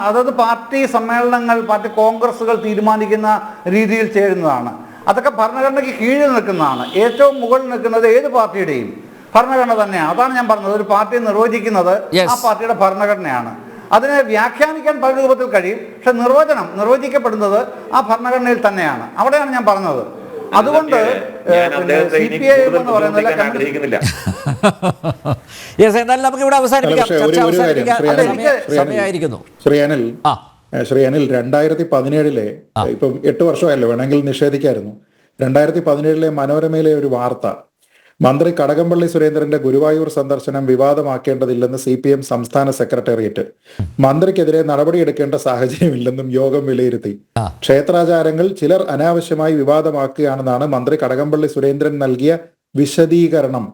അതത് പാർട്ടി സമ്മേളനങ്ങൾ, പാർട്ടി കോൺഗ്രസുകൾ തീരുമാനിക്കുന്ന രീതിയിൽ ചേരുന്നതാണ്. അതൊക്കെ ഭരണഘടനയ്ക്ക് കീഴിൽ നിൽക്കുന്നതാണ്. ഏറ്റവും മുകളിൽ നിൽക്കുന്നത് ഏത് പാർട്ടിയുടെയും ഭരണഘടന തന്നെയാണ്. അതാണ് ഞാൻ പറഞ്ഞത്, ഒരു പാർട്ടിയെ നിർവചിക്കുന്നത് ആ പാർട്ടിയുടെ ഭരണഘടനയാണ്. അതിനെ വ്യാഖ്യാനിക്കാൻ പല രൂപത്തിൽ കഴിയും, പക്ഷെ നിർവചിക്കപ്പെടുന്നത് ആ ഭരണഘടനയിൽ തന്നെയാണ്. അവിടെയാണ് ഞാൻ പറഞ്ഞത്. അതുകൊണ്ട് CPIM എന്ന് പറയുന്നത്
എന്നാലും നമുക്ക് ഇവിടെ അവസാനിപ്പിക്കാം.
ശ്രീ അനിൽ, 2017 ഇപ്പം 8 വർഷമായല്ലോ, വേണമെങ്കിൽ നിഷേധിക്കായിരുന്നു. 2017 മനോരമയിലെ ഒരു വാർത്ത, മന്ത്രി കടകംപള്ളി സുരേന്ദ്രന്റെ ഗുരുവായൂർ സന്ദർശനം വിവാദമാക്കേണ്ടതില്ലെന്ന് CPM സംസ്ഥാന സെക്രട്ടേറിയറ്റ്, മന്ത്രിക്കെതിരെ നടപടിയെടുക്കേണ്ട സാഹചര്യമില്ലെന്നും യോഗം വിലയിരുത്തി. ക്ഷേത്രാചാരങ്ങൾ ചിലർ അനാവശ്യമായി വിവാദമാക്കുകയാണെന്നാണ് മന്ത്രി കടകംപള്ളി സുരേന്ദ്രൻ നൽകിയ വിശദീകരണം.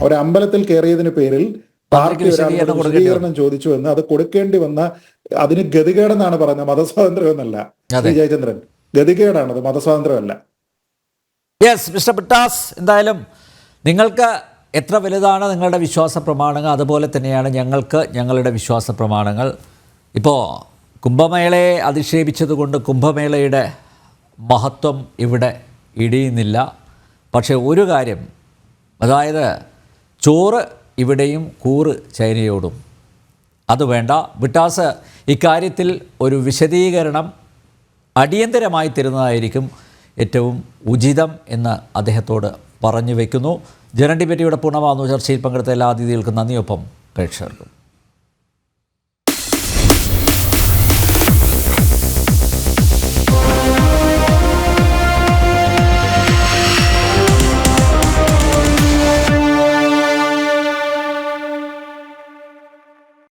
ഒരു അമ്പലത്തിൽ കയറിയതിന് പേരിൽ പാർട്ടി ഒരാളുടെ വിശദീകരണം ചോദിച്ചു എന്ന്, അത് കൊടുക്കേണ്ടി വന്ന അതിന് ഗതികേടെന്നാണ് പറയുന്നത്, മതസ്വാതന്ത്ര്യം എന്നല്ല. ശ്രീ ജയചന്ദ്രൻ, ഗതികേടാണത്, മതസ്വാതന്ത്ര്യമല്ല.
യെസ് മിസ്റ്റർ ബ്രിട്ടാസ്, എന്തായാലും നിങ്ങൾക്ക് എത്ര വലുതാണ് നിങ്ങളുടെ വിശ്വാസ പ്രമാണങ്ങൾ, അതുപോലെ തന്നെയാണ് ഞങ്ങളുടെ വിശ്വാസ പ്രമാണങ്ങൾ. ഇപ്പോൾ കുംഭമേളയെ അധിക്ഷേപിച്ചതുകൊണ്ട് കുംഭമേളയുടെ മഹത്വം ഇവിടെ ഇടിയുന്നില്ല. പക്ഷേ ഒരു കാര്യം, അതായത് ചോറ് ഇവിടെയും കൂറ് ചൈനയോടും, അത് വേണ്ട. ബ്രിട്ടാസ് ഇക്കാര്യത്തിൽ ഒരു വിശദീകരണം അടിയന്തരമായി തരുന്നതായിരിക്കും ഏറ്റവും ഉചിതം എന്ന് അദ്ദേഹത്തോട് പറഞ്ഞു വയ്ക്കുന്നു. ജനറൽ ഡിബേറ്റിയുടെ പൂർണ്ണമാകുന്നു. ചർച്ചയിൽ പങ്കെടുത്ത എല്ലാ അതിഥികൾക്കും നന്ദിയൊപ്പം പ്രേക്ഷകർക്കും.